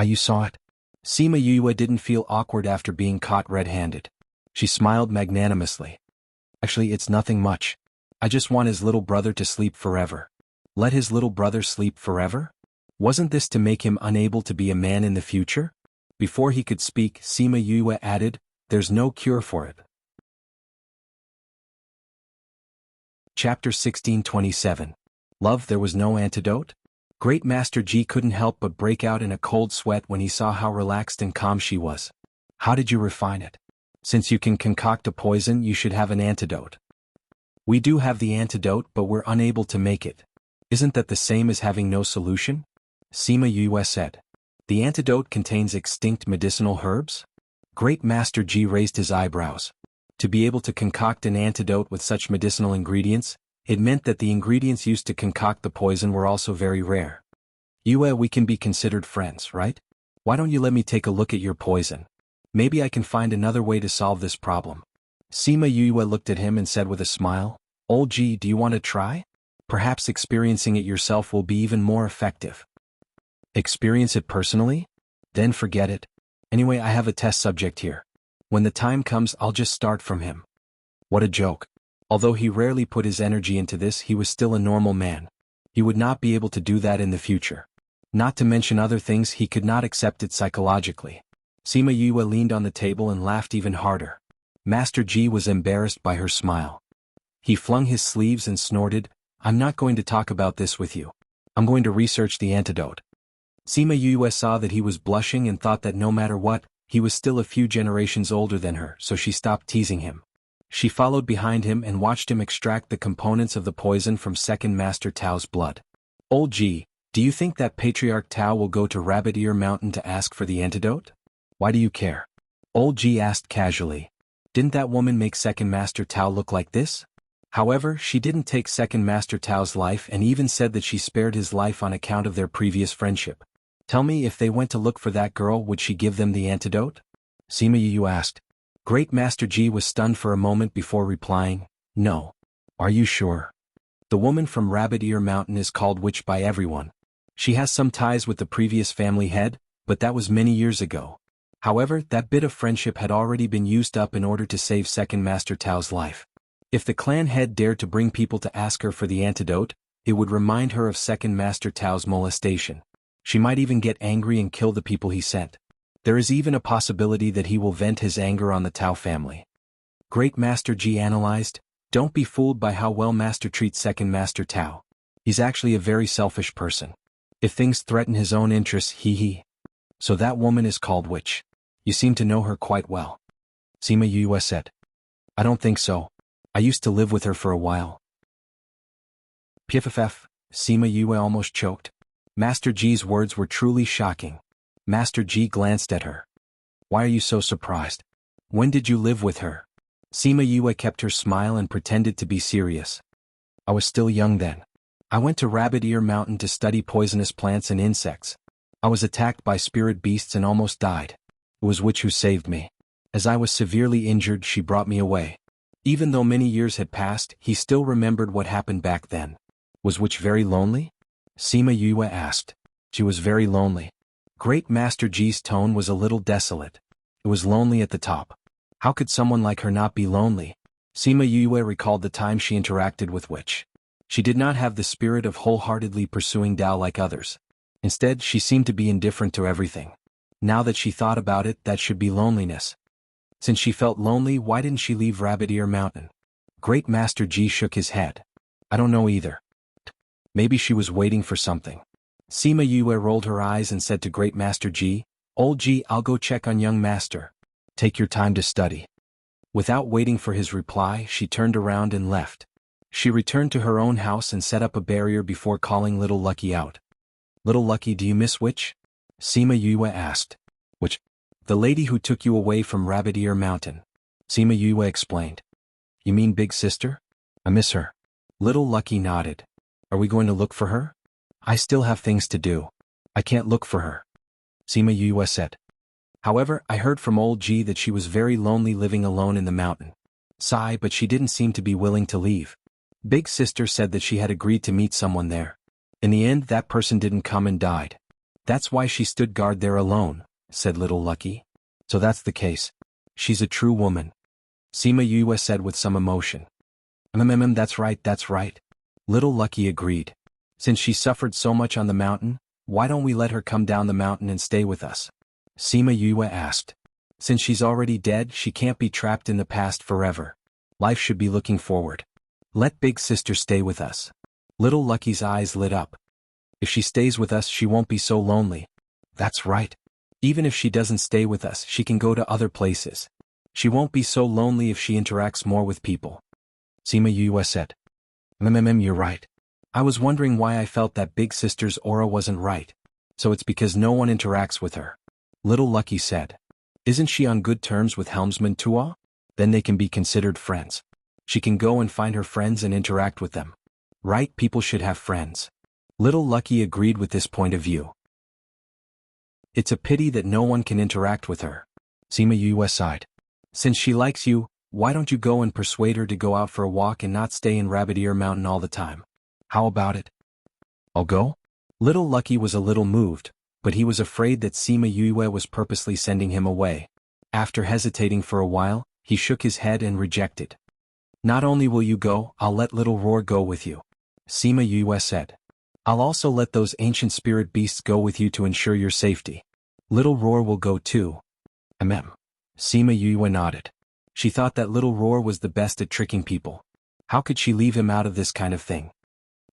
You saw it." Sima Yue didn't feel awkward after being caught red-handed. She smiled magnanimously. "Actually, it's nothing much. I just want his little brother to sleep forever." Let his little brother sleep forever? Wasn't this to make him unable to be a man in the future? Before he could speak, Sima Yue added, "There's no cure for it." Chapter 1627. Love, there was no antidote? Great Master Ji couldn't help but break out in a cold sweat when he saw how relaxed and calm she was. "How did you refine it? Since you can concoct a poison, you should have an antidote." "We do have the antidote, but we're unable to make it. Isn't that the same as having no solution?" Sima Yue said. "The antidote contains extinct medicinal herbs?" Great Master Ji raised his eyebrows. To be able to concoct an antidote with such medicinal ingredients, it meant that the ingredients used to concoct the poison were also very rare. "Yue, we can be considered friends, right? Why don't you let me take a look at your poison? Maybe I can find another way to solve this problem." Sima Yue looked at him and said with a smile, "Old Ji, do you want to try? Perhaps experiencing it yourself will be even more effective." "Experience it personally? Then forget it. Anyway, I have a test subject here. When the time comes, I'll just start from him." What a joke. Although he rarely put his energy into this, he was still a normal man. He would not be able to do that in the future. Not to mention other things, he could not accept it psychologically. Sima Yue leaned on the table and laughed even harder. Master Ji was embarrassed by her smile. He flung his sleeves and snorted, "I'm not going to talk about this with you. I'm going to research the antidote." Sima Yue saw that he was blushing and thought that no matter what, he was still a few generations older than her, so she stopped teasing him. She followed behind him and watched him extract the components of the poison from Second Master Tao's blood. "Old Ji, do you think that Patriarch Tao will go to Rabbit Ear Mountain to ask for the antidote? Why do you care?" Old Ji asked casually. Didn't that woman make Second Master Tao look like this? However, she didn't take Second Master Tao's life and even said that she spared his life on account of their previous friendship. Tell me, if they went to look for that girl, would she give them the antidote? Sima Yu asked. Great Master Ji was stunned for a moment before replying, "No." "Are you sure?" "The woman from Rabbit Ear Mountain is called Witch by everyone. She has some ties with the previous family head, but that was many years ago. However, that bit of friendship had already been used up in order to save Second Master Tao's life. If the clan head dared to bring people to ask her for the antidote, it would remind her of Second Master Tao's molestation. She might even get angry and kill the people he sent. There is even a possibility that he will vent his anger on the Tao family." Great Master Ji analyzed, "Don't be fooled by how well Master treats Second Master Tao. He's actually a very selfish person. If things threaten his own interests, he. So that woman is called Witch. You seem to know her quite well." Sima Yue said. "I don't think so. I used to live with her for a while." Pff, Sima Yue almost choked. Master Ji's words were truly shocking. Master Ji glanced at her. "Why are you so surprised? When did you live with her?" Sima Yue kept her smile and pretended to be serious. "I was still young then. I went to Rabbit Ear Mountain to study poisonous plants and insects. I was attacked by spirit beasts and almost died. It was Witch who saved me. As I was severely injured, she brought me away." Even though many years had passed, he still remembered what happened back then. "Was Witch very lonely?" Sima Yue asked. "She was very lonely." Great Master Ji's tone was a little desolate. It was lonely at the top. How could someone like her not be lonely? Sima Yue recalled the time she interacted with Witch. She did not have the spirit of wholeheartedly pursuing Tao like others. Instead, she seemed to be indifferent to everything. Now that she thought about it, that should be loneliness. Since she felt lonely, why didn't she leave Rabbit Ear Mountain? Great Master Ji shook his head. "I don't know either. Maybe she was waiting for something." Sima Yue rolled her eyes and said to Great Master Ji, "Old Ji, I'll go check on young master. Take your time to study." Without waiting for his reply, she turned around and left. She returned to her own house and set up a barrier before calling Little Lucky out. "Little Lucky, do you miss Witch?" Sima Yue asked. "Which? The lady who took you away from Rabbit Ear Mountain." Sima Yue explained. "You mean Big Sister? I miss her." Little Lucky nodded. "Are we going to look for her?" "I still have things to do. I can't look for her," Sima Yue said. "However, I heard from Old Ji that she was very lonely living alone in the mountain. Sigh, but she didn't seem to be willing to leave. Big Sister said that she had agreed to meet someone there. In the end, that person didn't come and died. That's why she stood guard there alone," said Little Lucky. "So that's the case. She's a true woman," Sima Yue said with some emotion. That's right. Little Lucky agreed. "Since she suffered so much on the mountain, why don't we let her come down the mountain and stay with us?" Sima Yue asked. "Since she's already dead, she can't be trapped in the past forever. Life should be looking forward. Let Big Sister stay with us." Little Lucky's eyes lit up. "If she stays with us, she won't be so lonely." "That's right. Even if she doesn't stay with us, she can go to other places. She won't be so lonely if she interacts more with people," Sima Yue said. You're right. I was wondering why I felt that Big Sister's aura wasn't right. So it's because no one interacts with her," Little Lucky said. "Isn't she on good terms with Helmsman Tua? Then they can be considered friends. She can go and find her friends and interact with them. Right, people should have friends." Little Lucky agreed with this point of view. "It's a pity that no one can interact with her," Sima Yue sighed. "Since she likes you, why don't you go and persuade her to go out for a walk and not stay in Rabbit Ear Mountain all the time? How about it?" "I'll go?" Little Lucky was a little moved, but he was afraid that Sima Yue was purposely sending him away. After hesitating for a while, he shook his head and rejected. Not only will you go, I'll let little Roar go with you. Sima Yue said. I'll also let those ancient spirit beasts go with you to ensure your safety. Little Roar will go too. Sima Yue nodded. She thought that little Roar was the best at tricking people. How could she leave him out of this kind of thing?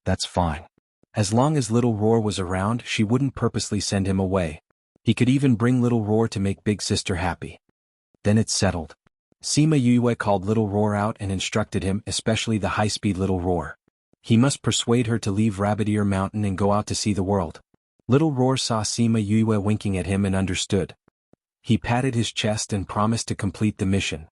That's fine. As long as little Roar was around, she wouldn't purposely send him away. He could even bring little Roar to make Big Sister happy. Then it's settled. Sima Yue called little Roar out and instructed him, especially the high-speed little Roar. He must persuade her to leave Rabbit Ear Mountain and go out to see the world. Little Roar saw Sima Yue winking at him and understood. He patted his chest and promised to complete the mission.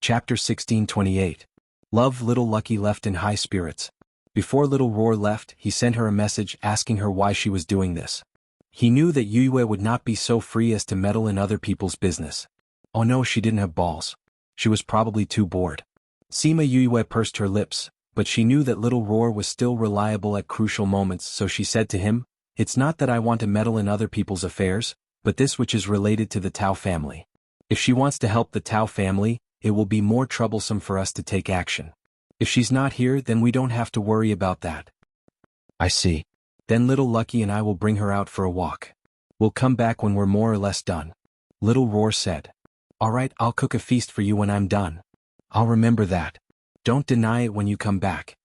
Chapter 1628. Love. Little Lucky left in high spirits. Before little Roar left, he sent her a message asking her why she was doing this. He knew that Yue would not be so free as to meddle in other people's business. Oh no, she didn't have balls. She was probably too bored. Sima Yue pursed her lips, but she knew that little Roar was still reliable at crucial moments, so she said to him, "It's not that I want to meddle in other people's affairs, but this which is related to the Tao family. If she wants to help the Tao family, it will be more troublesome for us to take action. If she's not here, then we don't have to worry about that." I see. Then little Lucky and I will bring her out for a walk. We'll come back when we're more or less done. Little Roar said. All right, I'll cook a feast for you when I'm done. I'll remember that. Don't deny it when you come back.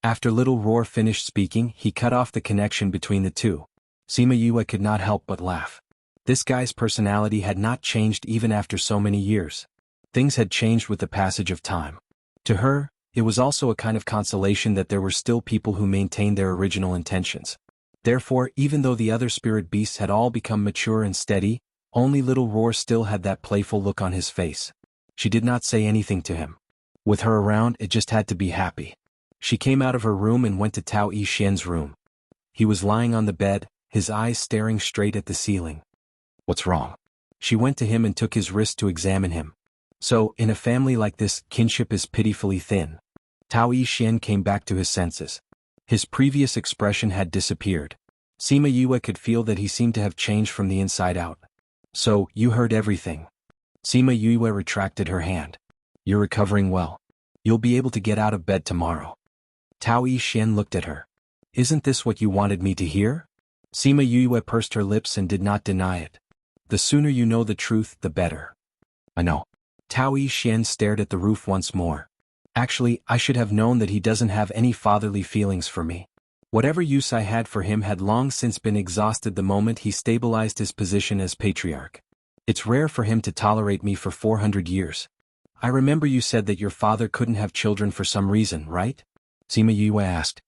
After little Roar finished speaking, he cut off the connection between the two. Sima Yue could not help but laugh. This guy's personality had not changed even after so many years. Things had changed with the passage of time. To her, it was also a kind of consolation that there were still people who maintained their original intentions. Therefore, even though the other spirit beasts had all become mature and steady, only little Roar still had that playful look on his face. She did not say anything to him. With her around, it just had to be happy. She came out of her room and went to Tao Yixian's room. He was lying on the bed, his eyes staring straight at the ceiling. What's wrong? She went to him and took his wrist to examine him. So, in a family like this, kinship is pitifully thin. Tao Yixian came back to his senses. His previous expression had disappeared. Sima Yue could feel that he seemed to have changed from the inside out. So, you heard everything. Sima Yue retracted her hand. You're recovering well. You'll be able to get out of bed tomorrow. Tao Yixian looked at her. Isn't this what you wanted me to hear? Sima Yue pursed her lips and did not deny it. The sooner you know the truth, the better. I know. Tao Yixian stared at the roof once more. Actually, I should have known that he doesn't have any fatherly feelings for me. Whatever use I had for him had long since been exhausted the moment he stabilized his position as patriarch. It's rare for him to tolerate me for 400 years. I remember you said that your father couldn't have children for some reason, right? Sima Yue asked.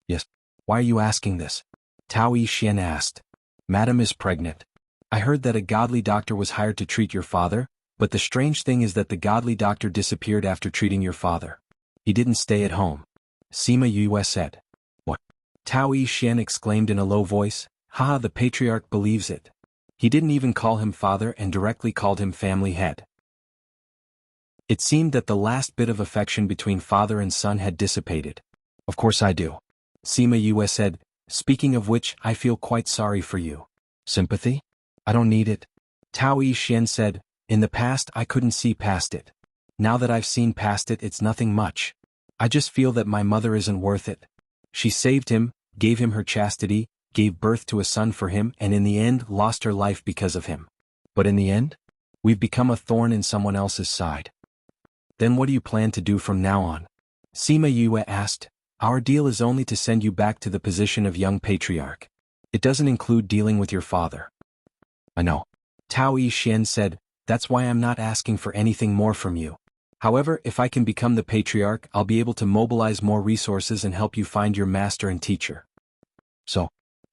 Yes. Why are you asking this? Tao Yixian asked. Madam is pregnant. I heard that a godly doctor was hired to treat your father, but the strange thing is that the godly doctor disappeared after treating your father. He didn't stay at home. Sima Yue said. What? Tao Yixian exclaimed in a low voice. Haha, the patriarch believes it. He didn't even call him father and directly called him family head. It seemed that the last bit of affection between father and son had dissipated. Of course I do. Sima Yue said, speaking of which, I feel quite sorry for you. Sympathy? I don't need it. Tao Yixian said, in the past I couldn't see past it. Now that I've seen past it, it's nothing much. I just feel that my mother isn't worth it. She saved him, gave him her chastity, gave birth to a son for him, and in the end lost her life because of him. But in the end, we've become a thorn in someone else's side. Then what do you plan to do from now on? Sima Yue asked. Our deal is only to send you back to the position of young patriarch. It doesn't include dealing with your father. I know. Tao Yixian said, that's why I'm not asking for anything more from you. However, if I can become the patriarch, I'll be able to mobilize more resources and help you find your master and teacher. So,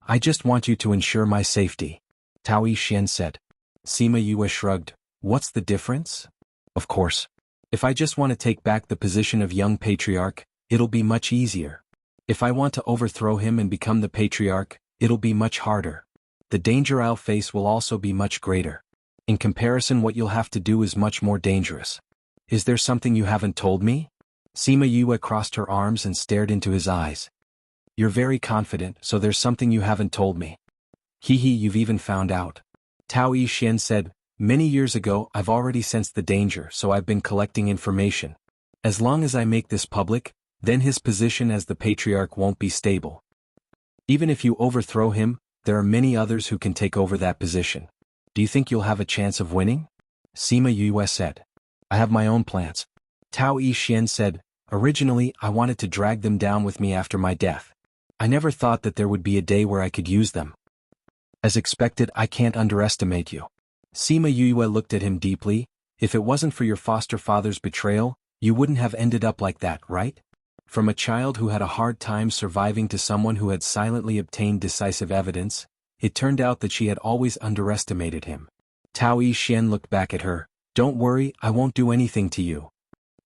I just want you to ensure my safety. Tao Yixian said. Sima Yue shrugged. What's the difference? Of course. If I just want to take back the position of young patriarch, it'll be much easier. If I want to overthrow him and become the patriarch, it'll be much harder. The danger I'll face will also be much greater. In comparison, what you'll have to do is much more dangerous. Is there something you haven't told me? Sima Yue crossed her arms and stared into his eyes. You're very confident, so there's something you haven't told me. Hee hee, you've even found out. Tao Yixian said, Many years ago I've already sensed the danger, so I've been collecting information. As long as I make this public, then his position as the patriarch won't be stable. Even if you overthrow him, there are many others who can take over that position. Do you think you'll have a chance of winning? Sima Yue said. I have my own plans. Tao Yixian said, originally I wanted to drag them down with me after my death. I never thought that there would be a day where I could use them. As expected, I can't underestimate you. Sima Yue looked at him deeply. If it wasn't for your foster father's betrayal, you wouldn't have ended up like that, right? From a child who had a hard time surviving to someone who had silently obtained decisive evidence, it turned out that she had always underestimated him. Tao Yixian looked back at her. Don't worry, I won't do anything to you.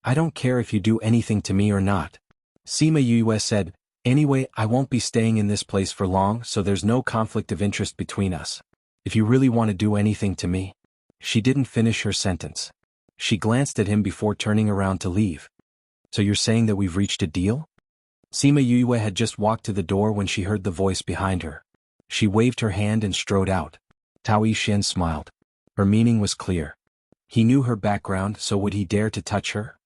I don't care if you do anything to me or not. Sima Yue said, anyway, I won't be staying in this place for long, so there's no conflict of interest between us. If you really want to do anything to me. She didn't finish her sentence. She glanced at him before turning around to leave. So you're saying that we've reached a deal? Sima Yue had just walked to the door when she heard the voice behind her. She waved her hand and strode out. Tao Yixian smiled. Her meaning was clear. He knew her background, so would he dare to touch her?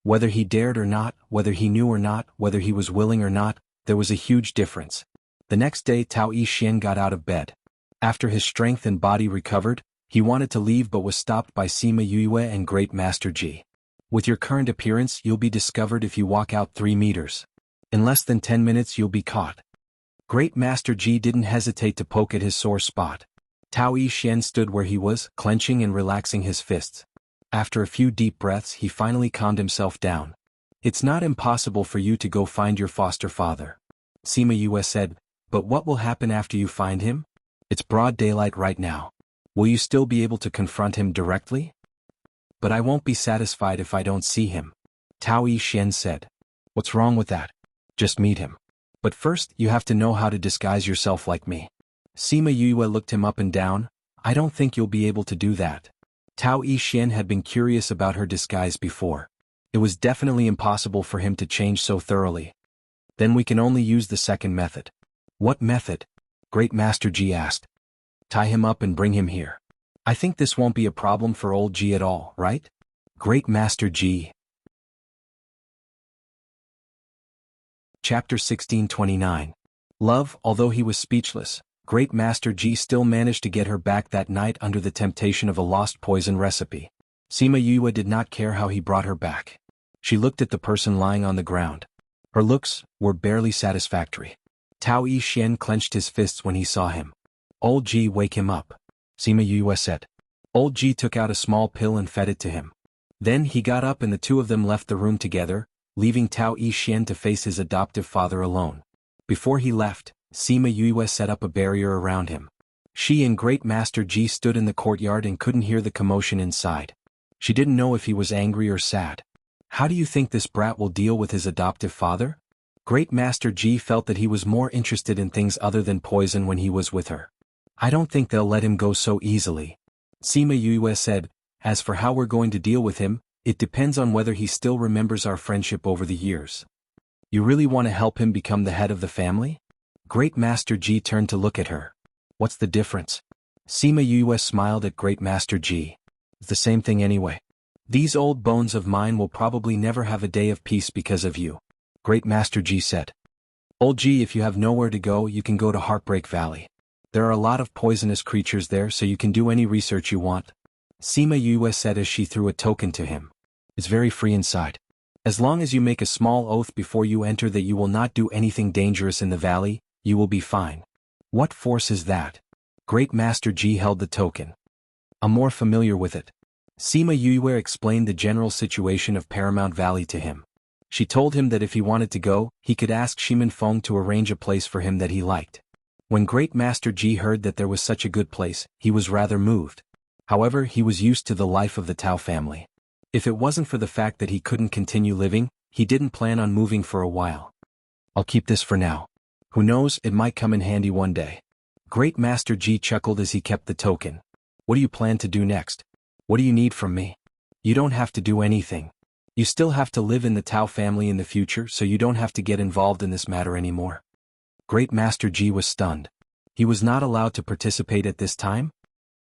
Whether he dared or not, whether he knew or not, whether he was willing or not, there was a huge difference. The next day Tao Yixian got out of bed. After his strength and body recovered, he wanted to leave but was stopped by Sima Yue and Great Master Ji. With your current appearance, you'll be discovered if you walk out 3 meters. In less than 10 minutes you'll be caught. Great Master Ji didn't hesitate to poke at his sore spot. Tao Yixian stood where he was, clenching and relaxing his fists. After a few deep breaths he finally calmed himself down. It's not impossible for you to go find your foster father. Sima Yue said, but what will happen after you find him? It's broad daylight right now. Will you still be able to confront him directly? But I won't be satisfied if I don't see him. Tao Yixian said. What's wrong with that? Just meet him. But first you have to know how to disguise yourself like me. Sima Yue looked him up and down. I don't think you'll be able to do that. Tao Yixian had been curious about her disguise before. It was definitely impossible for him to change so thoroughly. Then we can only use the second method. What method? Great Master Ji asked. Tie him up and bring him here. I think this won't be a problem for old Ji at all, right? Great Master Ji. Chapter 1629. Love. Although he was speechless, Great Master Ji still managed to get her back that night under the temptation of a lost poison recipe. Sima Yue did not care how he brought her back. She looked at the person lying on the ground. Her looks were barely satisfactory. Tao Yixian clenched his fists when he saw him. Old Ji, wake him up. Sima Yue said. Old Ji took out a small pill and fed it to him. Then he got up and the two of them left the room together, leaving Tao Yixian to face his adoptive father alone. Before he left, Sima Yue set up a barrier around him. She and Great Master Ji stood in the courtyard and couldn't hear the commotion inside. She didn't know if he was angry or sad. How do you think this brat will deal with his adoptive father? Great Master Ji felt that he was more interested in things other than poison when he was with her. I don't think they'll let him go so easily. Sima Yue said, as for how we're going to deal with him, it depends on whether he still remembers our friendship over the years. You really want to help him become the head of the family? Great Master Ji turned to look at her. What's the difference? Sima Yue smiled at Great Master Ji. It's the same thing anyway. These old bones of mine will probably never have a day of peace because of you. Great Master Ji said. Old Ji, if you have nowhere to go, you can go to Heartbreak Valley. There are a lot of poisonous creatures there, so you can do any research you want. Sima Yue said as she threw a token to him. It's very free inside. As long as you make a small oath before you enter that you will not do anything dangerous in the valley, you will be fine. What force is that? Great Master Ji held the token. I'm more familiar with it. Sima Yue explained the general situation of Paramount Valley to him. She told him that if he wanted to go, he could ask Shimin Feng to arrange a place for him that he liked. When Great Master Ji heard that there was such a good place, he was rather moved. However, he was used to the life of the Tao family. If it wasn't for the fact that he couldn't continue living, he didn't plan on moving for a while. I'll keep this for now. Who knows, it might come in handy one day. Great Master Ji chuckled as he kept the token. What do you plan to do next? What do you need from me? You don't have to do anything. You still have to live in the Tao family in the future, so you don't have to get involved in this matter anymore. Great Master Ji was stunned. He was not allowed to participate at this time?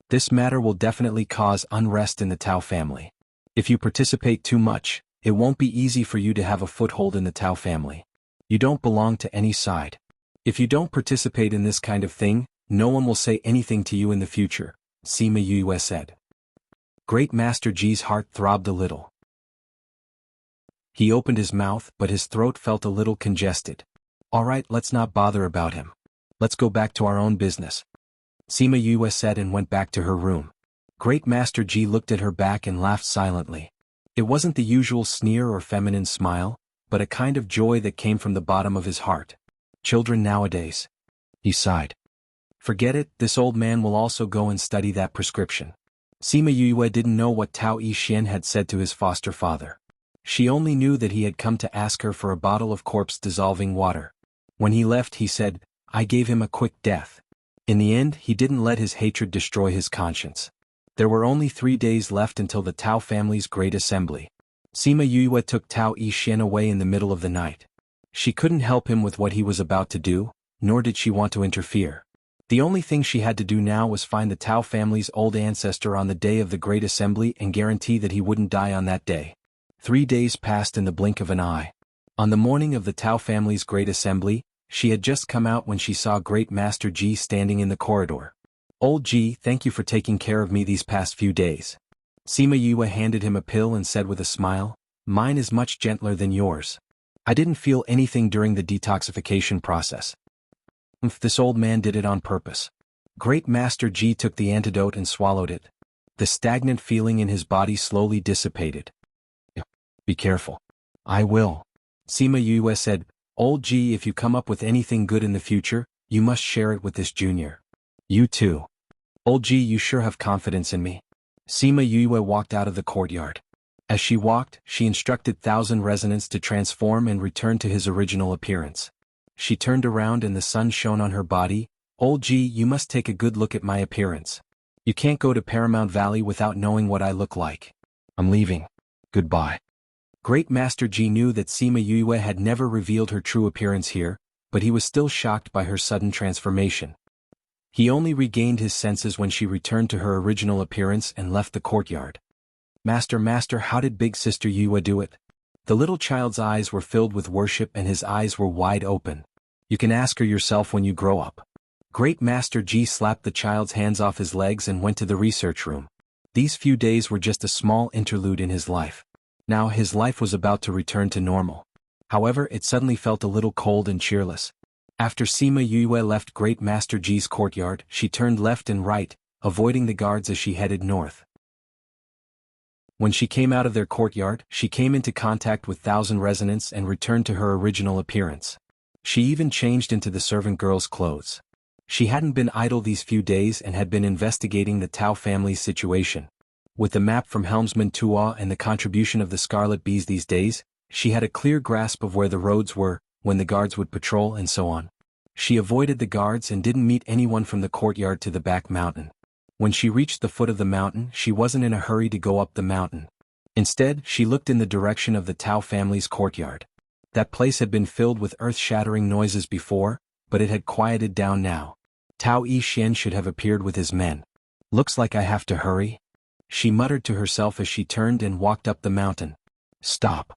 This matter will definitely cause unrest in the Tao family. If you participate too much, it won't be easy for you to have a foothold in the Tao family. You don't belong to any side. If you don't participate in this kind of thing, no one will say anything to you in the future, Sima Yue said. Great Master Ji's heart throbbed a little. He opened his mouth, but his throat felt a little congested. All right, let's not bother about him. Let's go back to our own business, Sima Yue said and went back to her room. Great Master Ji looked at her back and laughed silently. It wasn't the usual sneer or feminine smile, but a kind of joy that came from the bottom of his heart. Children nowadays. He sighed. Forget it, this old man will also go and study that prescription. Sima Yue didn't know what Tao Yixin had said to his foster father. She only knew that he had come to ask her for a bottle of corpse-dissolving water. When he left he said, I gave him a quick death. In the end he didn't let his hatred destroy his conscience. There were only 3 days left until the Tao family's great assembly. Sima Yue took Tao Yixin away in the middle of the night. She couldn't help him with what he was about to do, nor did she want to interfere. The only thing she had to do now was find the Tao family's old ancestor on the day of the Great Assembly and guarantee that he wouldn't die on that day. 3 days passed in the blink of an eye. On the morning of the Tao family's Great Assembly, she had just come out when she saw Great Master Ji standing in the corridor. Old Ji, thank you for taking care of me these past few days. Sima Yue handed him a pill and said with a smile, mine is much gentler than yours. I didn't feel anything during the detoxification process. This old man did it on purpose. Great Master Ji took the antidote and swallowed it. The stagnant feeling in his body slowly dissipated. Be careful. I will. Sima Yue said, Old Ji, if you come up with anything good in the future, you must share it with this junior. You too. Old Ji, you sure have confidence in me. Sima Yue walked out of the courtyard. As she walked, she instructed 1,000 resonance to transform and return to his original appearance. She turned around and the sun shone on her body. Old Ji, you must take a good look at my appearance. You can't go to Paramount Valley without knowing what I look like. I'm leaving. Goodbye. Great Master Ji knew that Sima Yue had never revealed her true appearance here, but he was still shocked by her sudden transformation. He only regained his senses when she returned to her original appearance and left the courtyard. Master, how did Big Sister Yue do it? The little child's eyes were filled with worship and his eyes were wide open. You can ask her yourself when you grow up. Great Master Ji slapped the child's hands off his legs and went to the research room. These few days were just a small interlude in his life. Now his life was about to return to normal. However, it suddenly felt a little cold and cheerless. After Sima Yue left Great Master Ji's courtyard, she turned left and right, avoiding the guards as she headed north. When she came out of their courtyard, she came into contact with 1,000 resonance and returned to her original appearance. She even changed into the servant girl's clothes. She hadn't been idle these few days and had been investigating the Tao family's situation. With the map from Helmsman Tua and the contribution of the Scarlet Bees these days, she had a clear grasp of where the roads were, when the guards would patrol and so on. She avoided the guards and didn't meet anyone from the courtyard to the back mountain. When she reached the foot of the mountain, she wasn't in a hurry to go up the mountain. Instead, she looked in the direction of the Tao family's courtyard. That place had been filled with earth-shattering noises before, but it had quieted down now. Tao Yixin should have appeared with his men. Looks like I have to hurry. She muttered to herself as she turned and walked up the mountain. Stop.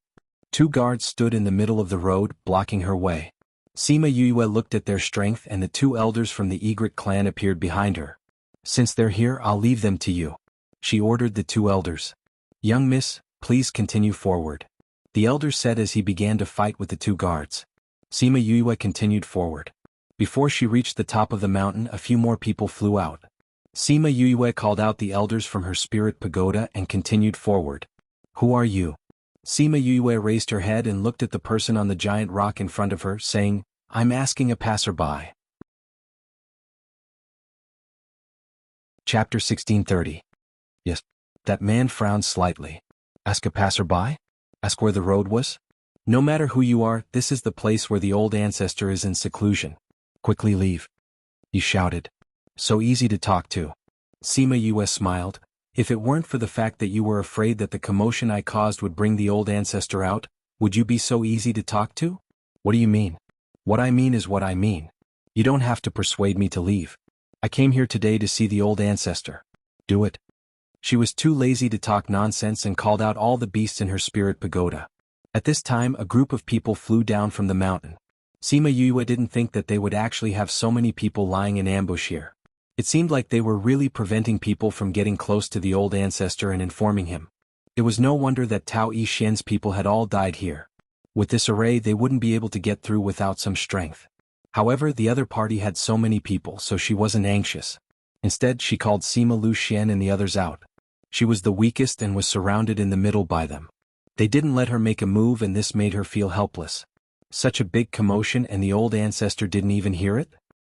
2 guards stood in the middle of the road, blocking her way. Sima Yue looked at their strength and the 2 elders from the Egret clan appeared behind her. Since they're here, I'll leave them to you. She ordered the 2 elders. Young miss, please continue forward. The elder said as he began to fight with the 2 guards. Sima Yue continued forward. Before she reached the top of the mountain, a few more people flew out. Sima Yue called out the elders from her spirit pagoda and continued forward. Who are you? Sima Yue raised her head and looked at the person on the giant rock in front of her, saying, I'm asking a passerby. Chapter 1630. Yes. That man frowned slightly. Ask a passerby? Ask where the road was? No matter who you are, this is the place where the old ancestor is in seclusion. Quickly leave. He shouted. So easy to talk to. Sima Yue smiled. If it weren't for the fact that you were afraid that the commotion I caused would bring the old ancestor out, would you be so easy to talk to? What do you mean? What I mean is what I mean. You don't have to persuade me to leave. I came here today to see the old ancestor. Do it. She was too lazy to talk nonsense and called out all the beasts in her spirit pagoda. At this time a group of people flew down from the mountain. Sima Yue didn't think that they would actually have so many people lying in ambush here. It seemed like they were really preventing people from getting close to the old ancestor and informing him. It was no wonder that Tao Yixian's people had all died here. With this array they wouldn't be able to get through without some strength. However, the other party had so many people, so she wasn't anxious. Instead, she called Sima Lu Xian and the others out. She was the weakest and was surrounded in the middle by them. They didn't let her make a move, and this made her feel helpless. Such a big commotion, and the old ancestor didn't even hear it?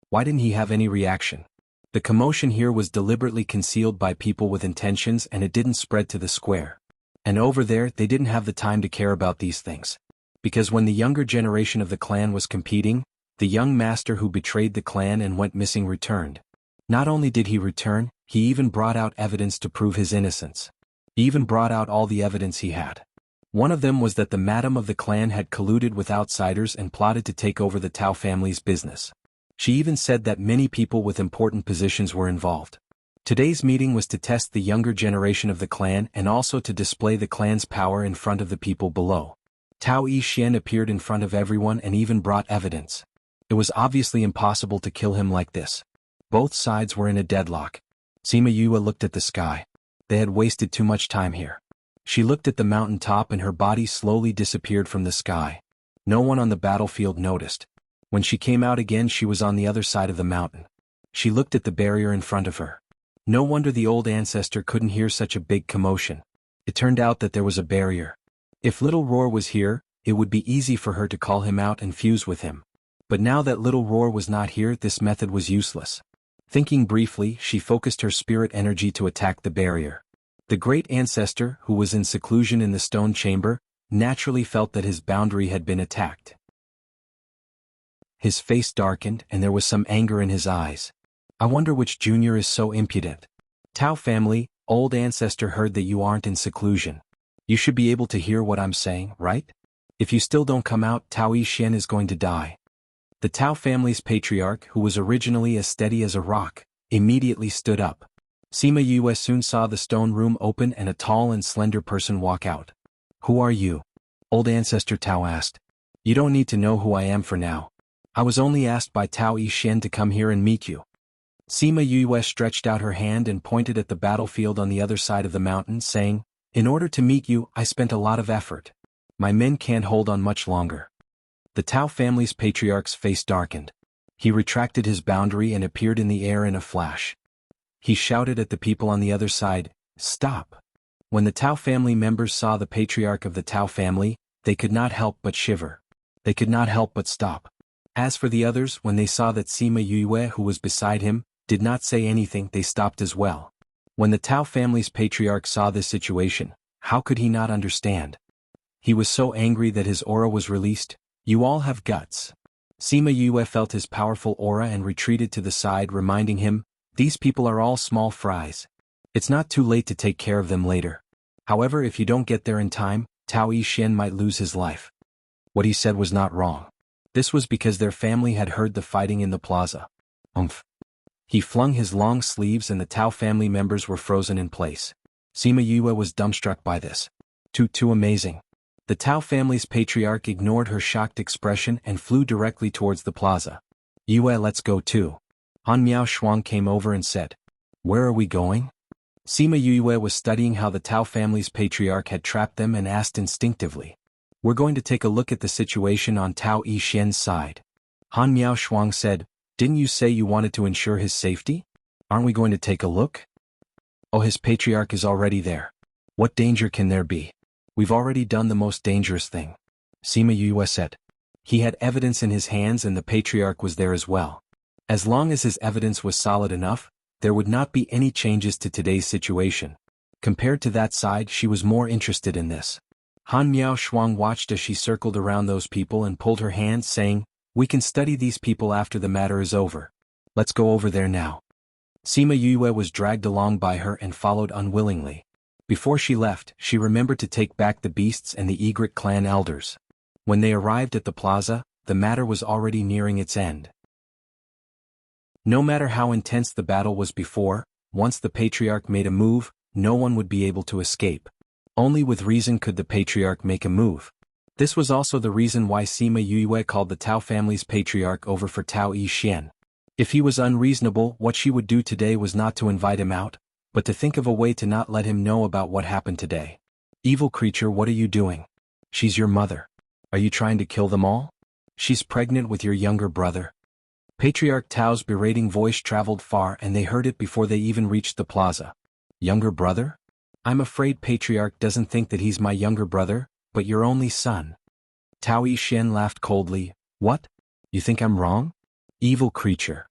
Why didn't he have any reaction? The commotion here was deliberately concealed by people with intentions, and it didn't spread to the square. And over there they didn't have the time to care about these things. Because when the younger generation of the clan was competing, the young master who betrayed the clan and went missing returned. Not only did he return, he even brought out evidence to prove his innocence. He even brought out all the evidence he had. One of them was that the madam of the clan had colluded with outsiders and plotted to take over the Tao family's business. She even said that many people with important positions were involved. Today's meeting was to test the younger generation of the clan and also to display the clan's power in front of the people below. Tao Yixian appeared in front of everyone and even brought evidence. It was obviously impossible to kill him like this. Both sides were in a deadlock. Sima Yue looked at the sky. They had wasted too much time here. She looked at the mountain top and her body slowly disappeared from the sky. No one on the battlefield noticed. When she came out again she was on the other side of the mountain. She looked at the barrier in front of her. No wonder the old ancestor couldn't hear such a big commotion. It turned out that there was a barrier. If Little Roar was here, it would be easy for her to call him out and fuse with him. But now that Little Roar was not here, this method was useless. Thinking briefly, she focused her spirit energy to attack the barrier. The great ancestor, who was in seclusion in the stone chamber, naturally felt that his boundary had been attacked. His face darkened and there was some anger in his eyes. I wonder which junior is so impudent. Tao family, old ancestor heard that you aren't in seclusion. You should be able to hear what I'm saying, right? If you still don't come out, Tao Yixian is going to die. The Tao family's patriarch, who was originally as steady as a rock, immediately stood up. Sima Yue soon saw the stone room open and a tall and slender person walk out. Who are you? Old ancestor Tao asked. You don't need to know who I am for now. I was only asked by Tao Yixian to come here and meet you. Sima Yue stretched out her hand and pointed at the battlefield on the other side of the mountain, saying, In order to meet you, I spent a lot of effort. My men can't hold on much longer. The Tao family's patriarch's face darkened. He retracted his boundary and appeared in the air in a flash. He shouted at the people on the other side, Stop! When the Tao family members saw the patriarch of the Tao family, they could not help but shiver. They could not help but stop. As for the others, when they saw that Sima Yue, who was beside him, did not say anything, they stopped as well. When the Tao family's patriarch saw this situation, how could he not understand? He was so angry that his aura was released. You all have guts. Sima Yue felt his powerful aura and retreated to the side, reminding him, These people are all small fries. It's not too late to take care of them later. However, if you don't get there in time, Tao Yixian might lose his life. What he said was not wrong. This was because their family had heard the fighting in the plaza. He flung his long sleeves and the Tao family members were frozen in place. Sima Yue was dumbstruck by this. Too amazing. The Tao family's patriarch ignored her shocked expression and flew directly towards the plaza. Yue, let's go too. Han Miao Shuang came over and said, Where are we going? Sima Yue was studying how the Tao family's patriarch had trapped them and asked instinctively. We're going to take a look at the situation on Tao Yixian's side. Han Miao Shuang said, Didn't you say you wanted to ensure his safety? Aren't we going to take a look? Oh, his patriarch is already there. What danger can there be? We've already done the most dangerous thing. Sima Yue said. He had evidence in his hands and the patriarch was there as well. As long as his evidence was solid enough, there would not be any changes to today's situation. Compared to that side, she was more interested in this. Han Miao Shuang watched as she circled around those people and pulled her hand, saying, We can study these people after the matter is over. Let's go over there now. Sima Yue was dragged along by her and followed unwillingly. Before she left, she remembered to take back the beasts and the Egret clan elders. When they arrived at the plaza, the matter was already nearing its end. No matter how intense the battle was before, once the patriarch made a move, no one would be able to escape. Only with reason could the patriarch make a move. This was also the reason why Sima Yue called the Tao family's patriarch over for Tao Yixian. If he was unreasonable, what she would do today was not to invite him out, but to think of a way to not let him know about what happened today. Evil creature, what are you doing? She's your mother. Are you trying to kill them all? She's pregnant with your younger brother. Patriarch Tao's berating voice traveled far and they heard it before they even reached the plaza. Younger brother? I'm afraid Patriarch doesn't think that he's my younger brother, but your only son. Tao Yixian laughed coldly. What? You think I'm wrong? Evil creature.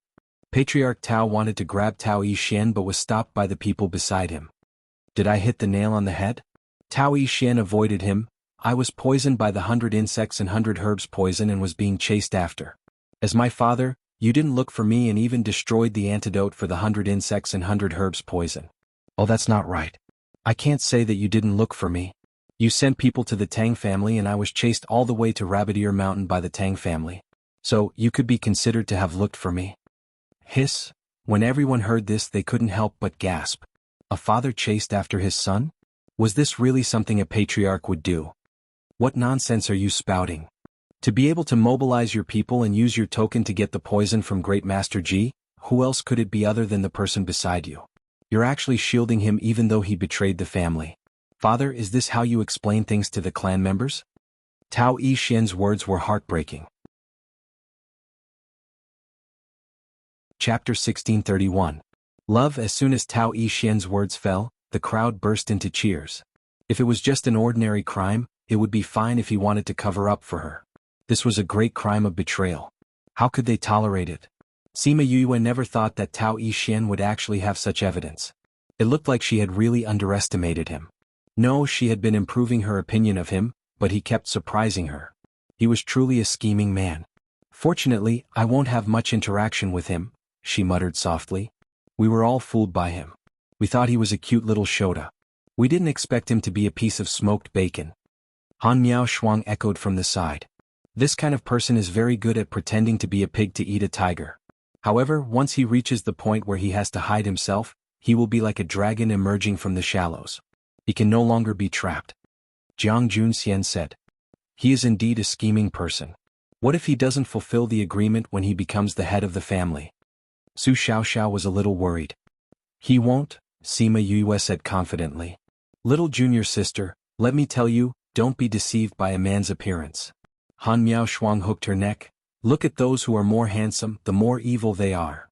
Patriarch Tao wanted to grab Tao Yixian but was stopped by the people beside him. Did I hit the nail on the head? Tao Yixian avoided him. I was poisoned by the 100 insects and 100 herbs poison and was being chased after. As my father, you didn't look for me and even destroyed the antidote for the 100 insects and 100 herbs poison. Oh, that's not right. I can't say that you didn't look for me. You sent people to the Tang family and I was chased all the way to Rabbit Ear Mountain by the Tang family. So, you could be considered to have looked for me. Hiss. When everyone heard this they couldn't help but gasp. A father chased after his son? Was this really something a patriarch would do? What nonsense are you spouting? To be able to mobilize your people and use your token to get the poison from Great Master Ji, who else could it be other than the person beside you? You're actually shielding him even though he betrayed the family. Father, is this how you explain things to the clan members? Tao Yixian's words were heartbreaking. Chapter 1631. Love. As soon as Tao Yixian's words fell, the crowd burst into cheers. If it was just an ordinary crime, it would be fine if he wanted to cover up for her. This was a great crime of betrayal. How could they tolerate it? Sima Yue never thought that Tao Yixian would actually have such evidence. It looked like she had really underestimated him. No, she had been improving her opinion of him, but he kept surprising her. He was truly a scheming man. Fortunately, I won't have much interaction with him, she muttered softly. We were all fooled by him. We thought he was a cute little Shota. We didn't expect him to be a piece of smoked bacon. Han Miao Shuang echoed from the side. This kind of person is very good at pretending to be a pig to eat a tiger. However, once he reaches the point where he has to hide himself, he will be like a dragon emerging from the shallows. He can no longer be trapped. Jiang Junxian said. He is indeed a scheming person. What if he doesn't fulfill the agreement when he becomes the head of the family? Su Xiaoxiao was a little worried. He won't, Sima Yue said confidently. Little junior sister, let me tell you, don't be deceived by a man's appearance. Han Miao Shuang hooked her neck. Look at those who are more handsome, the more evil they are.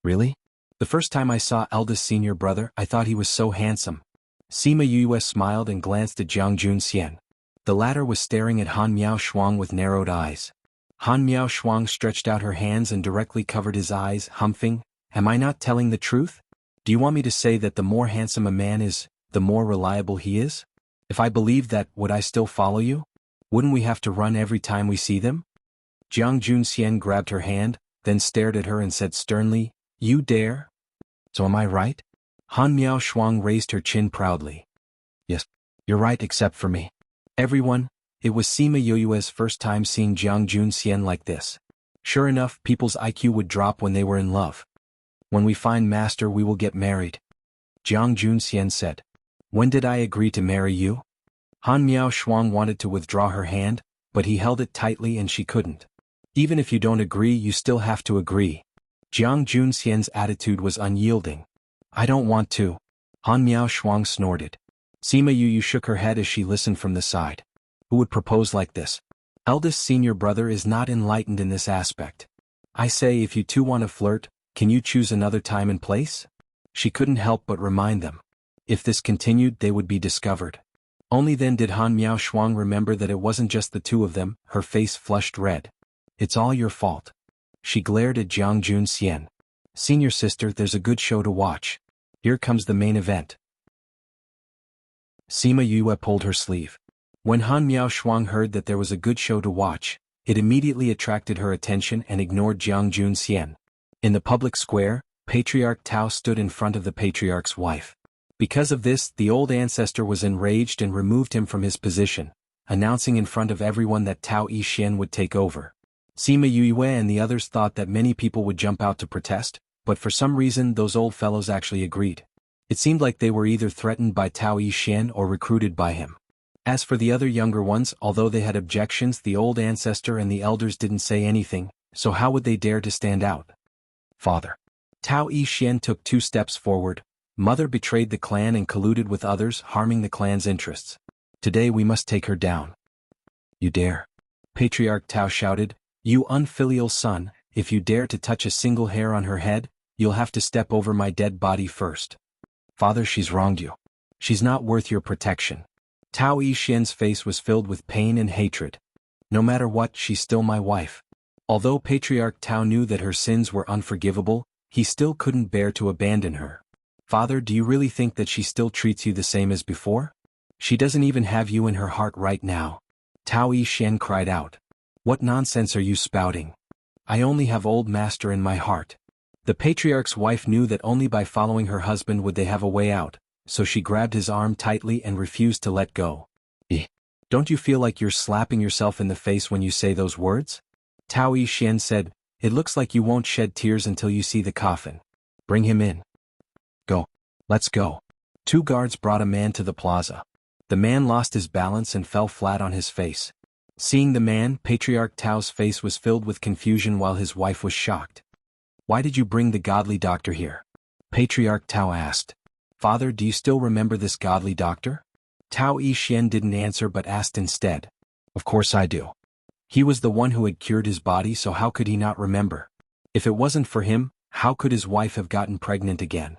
Really? The first time I saw eldest senior brother, I thought he was so handsome. Sima Yue smiled and glanced at Jiang Junxian. The latter was staring at Han Miao Shuang with narrowed eyes. Han Miao Shuang stretched out her hands and directly covered his eyes, humping, Am I not telling the truth? Do you want me to say that the more handsome a man is, the more reliable he is? If I believed that, would I still follow you? Wouldn't we have to run every time we see them? Jiang Junxian grabbed her hand, then stared at her and said sternly, You dare? So am I right? Han Miao Shuang raised her chin proudly. Yes, you're right except for me. Everyone, it was Sima Yue's first time seeing Jiang Junxian like this. Sure enough, people's IQ would drop when they were in love. When we find master we will get married. Jiang Junxian said. When did I agree to marry you? Han Miao Shuang wanted to withdraw her hand, but he held it tightly and she couldn't. Even if you don't agree you still have to agree. Jiang Junxian's attitude was unyielding. I don't want to. Han Miao Shuang snorted. Sima Yu shook her head as she listened from the side. Who would propose like this? Eldest senior brother is not enlightened in this aspect. I say if you two want to flirt, can you choose another time and place? She couldn't help but remind them. If this continued they would be discovered. Only then did Han Miao Shuang remember that it wasn't just the two of them, her face flushed red. It's all your fault. She glared at Jiang Junxian. Senior sister, there's a good show to watch. Here comes the main event. Sima Yue pulled her sleeve. When Han Miao Shuang heard that there was a good show to watch, it immediately attracted her attention and ignored Jiang Junxian. In the public square, Patriarch Tao stood in front of the patriarch's wife. Because of this, the old ancestor was enraged and removed him from his position, announcing in front of everyone that Tao Yixian would take over. Sima Yue and the others thought that many people would jump out to protest, but for some reason those old fellows actually agreed. It seemed like they were either threatened by Tao Yishan or recruited by him. As for the other younger ones, although they had objections, the old ancestor and the elders didn't say anything, so how would they dare to stand out? Father. Tao Yishan took 2 steps forward. Mother betrayed the clan and colluded with others, harming the clan's interests. Today we must take her down. You dare? Patriarch Tao shouted. You unfilial son, if you dare to touch a single hair on her head, you'll have to step over my dead body first. Father, she's wronged you. She's not worth your protection. Tao Yishan's face was filled with pain and hatred. No matter what, she's still my wife. Although Patriarch Tao knew that her sins were unforgivable, he still couldn't bear to abandon her. Father, do you really think that she still treats you the same as before? She doesn't even have you in her heart right now. Tao Yishan cried out. What nonsense are you spouting? I only have old master in my heart. The patriarch's wife knew that only by following her husband would they have a way out, so she grabbed his arm tightly and refused to let go. Don't you feel like you're slapping yourself in the face when you say those words? Tao Yishan said, it looks like you won't shed tears until you see the coffin. Bring him in. Go. Let's go. 2 guards brought a man to the plaza. The man lost his balance and fell flat on his face. Seeing the man, Patriarch Tao's face was filled with confusion while his wife was shocked. Why did you bring the godly doctor here? Patriarch Tao asked. Father, do you still remember this godly doctor? Tao Yishan didn't answer but asked instead. Of course I do. He was the one who had cured his body, so how could he not remember? If it wasn't for him, how could his wife have gotten pregnant again?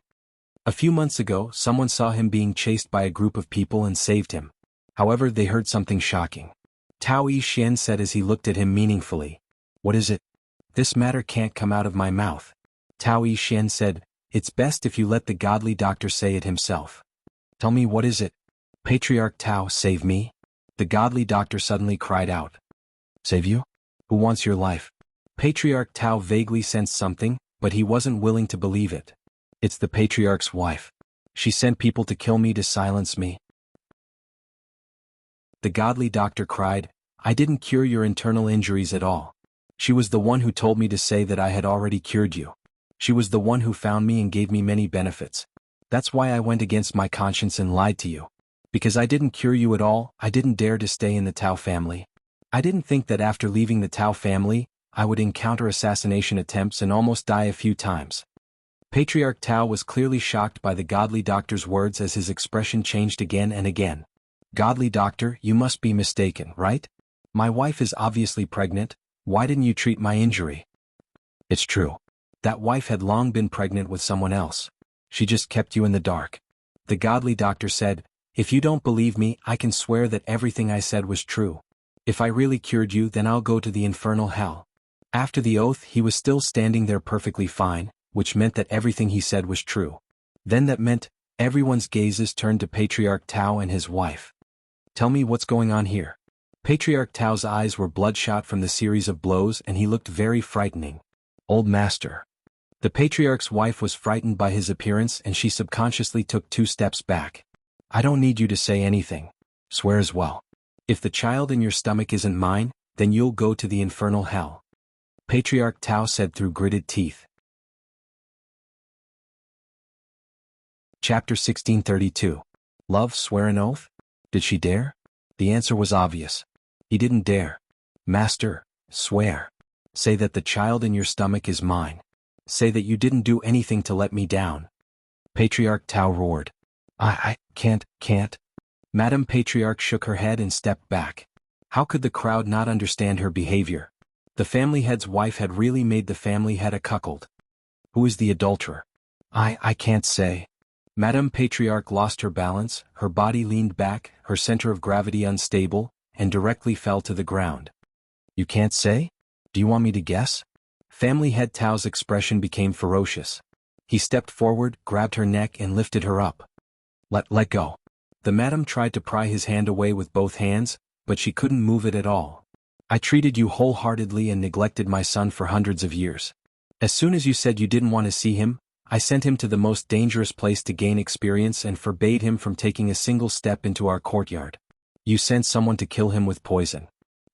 A few months ago, someone saw him being chased by a group of people and saved him. However, they heard something shocking. Tao Yishan said as he looked at him meaningfully. What is it? This matter can't come out of my mouth. Tao Yishan said, it's best if you let the godly doctor say it himself. Tell me, what is it? Patriarch Tao, save me? The godly doctor suddenly cried out. Save you? Who wants your life? Patriarch Tao vaguely sensed something, but he wasn't willing to believe it. It's the patriarch's wife. She sent people to kill me to silence me. The godly doctor cried, I didn't cure your internal injuries at all. She was the one who told me to say that I had already cured you. She was the one who found me and gave me many benefits. That's why I went against my conscience and lied to you. Because I didn't cure you at all, I didn't dare to stay in the Tao family. I didn't think that after leaving the Tao family, I would encounter assassination attempts and almost die a few times. Patriarch Tao was clearly shocked by the godly doctor's words as his expression changed again and again. Godly doctor, you must be mistaken, right? My wife is obviously pregnant. Why didn't you treat my injury? It's true. That wife had long been pregnant with someone else. She just kept you in the dark. The godly doctor said, if you don't believe me, I can swear that everything I said was true. If I really cured you, then I'll go to the infernal hell. After the oath, he was still standing there perfectly fine, which meant that everything he said was true. Then that meant, everyone's gazes turned to Patriarch Tao and his wife. Tell me what's going on here. Patriarch Tao's eyes were bloodshot from the series of blows and he looked very frightening. Old master. The patriarch's wife was frightened by his appearance and she subconsciously took 2 steps back. I don't need you to say anything. Swear as well. If the child in your stomach isn't mine, then you'll go to the infernal hell. Patriarch Tao said through gritted teeth. Chapter 1632. Love, swear an oath? Did she dare? The answer was obvious. He didn't dare. Master, swear. Say that the child in your stomach is mine. Say that you didn't do anything to let me down. Patriarch Tao roared. I can't. Madam Patriarch shook her head and stepped back. How could the crowd not understand her behavior? The family head's wife had really made the family head a cuckold. Who is the adulterer? I can't say. Madam Patriarch lost her balance, her body leaned back, her center of gravity unstable, and directly fell to the ground. You can't say? Do you want me to guess? Family head Tao's expression became ferocious. He stepped forward, grabbed her neck and lifted her up. Let go. The madam tried to pry his hand away with both hands, but she couldn't move it at all. I treated you wholeheartedly and neglected my son for hundreds of years. As soon as you said you didn't want to see him, I sent him to the most dangerous place to gain experience and forbade him from taking a single step into our courtyard. You sent someone to kill him with poison.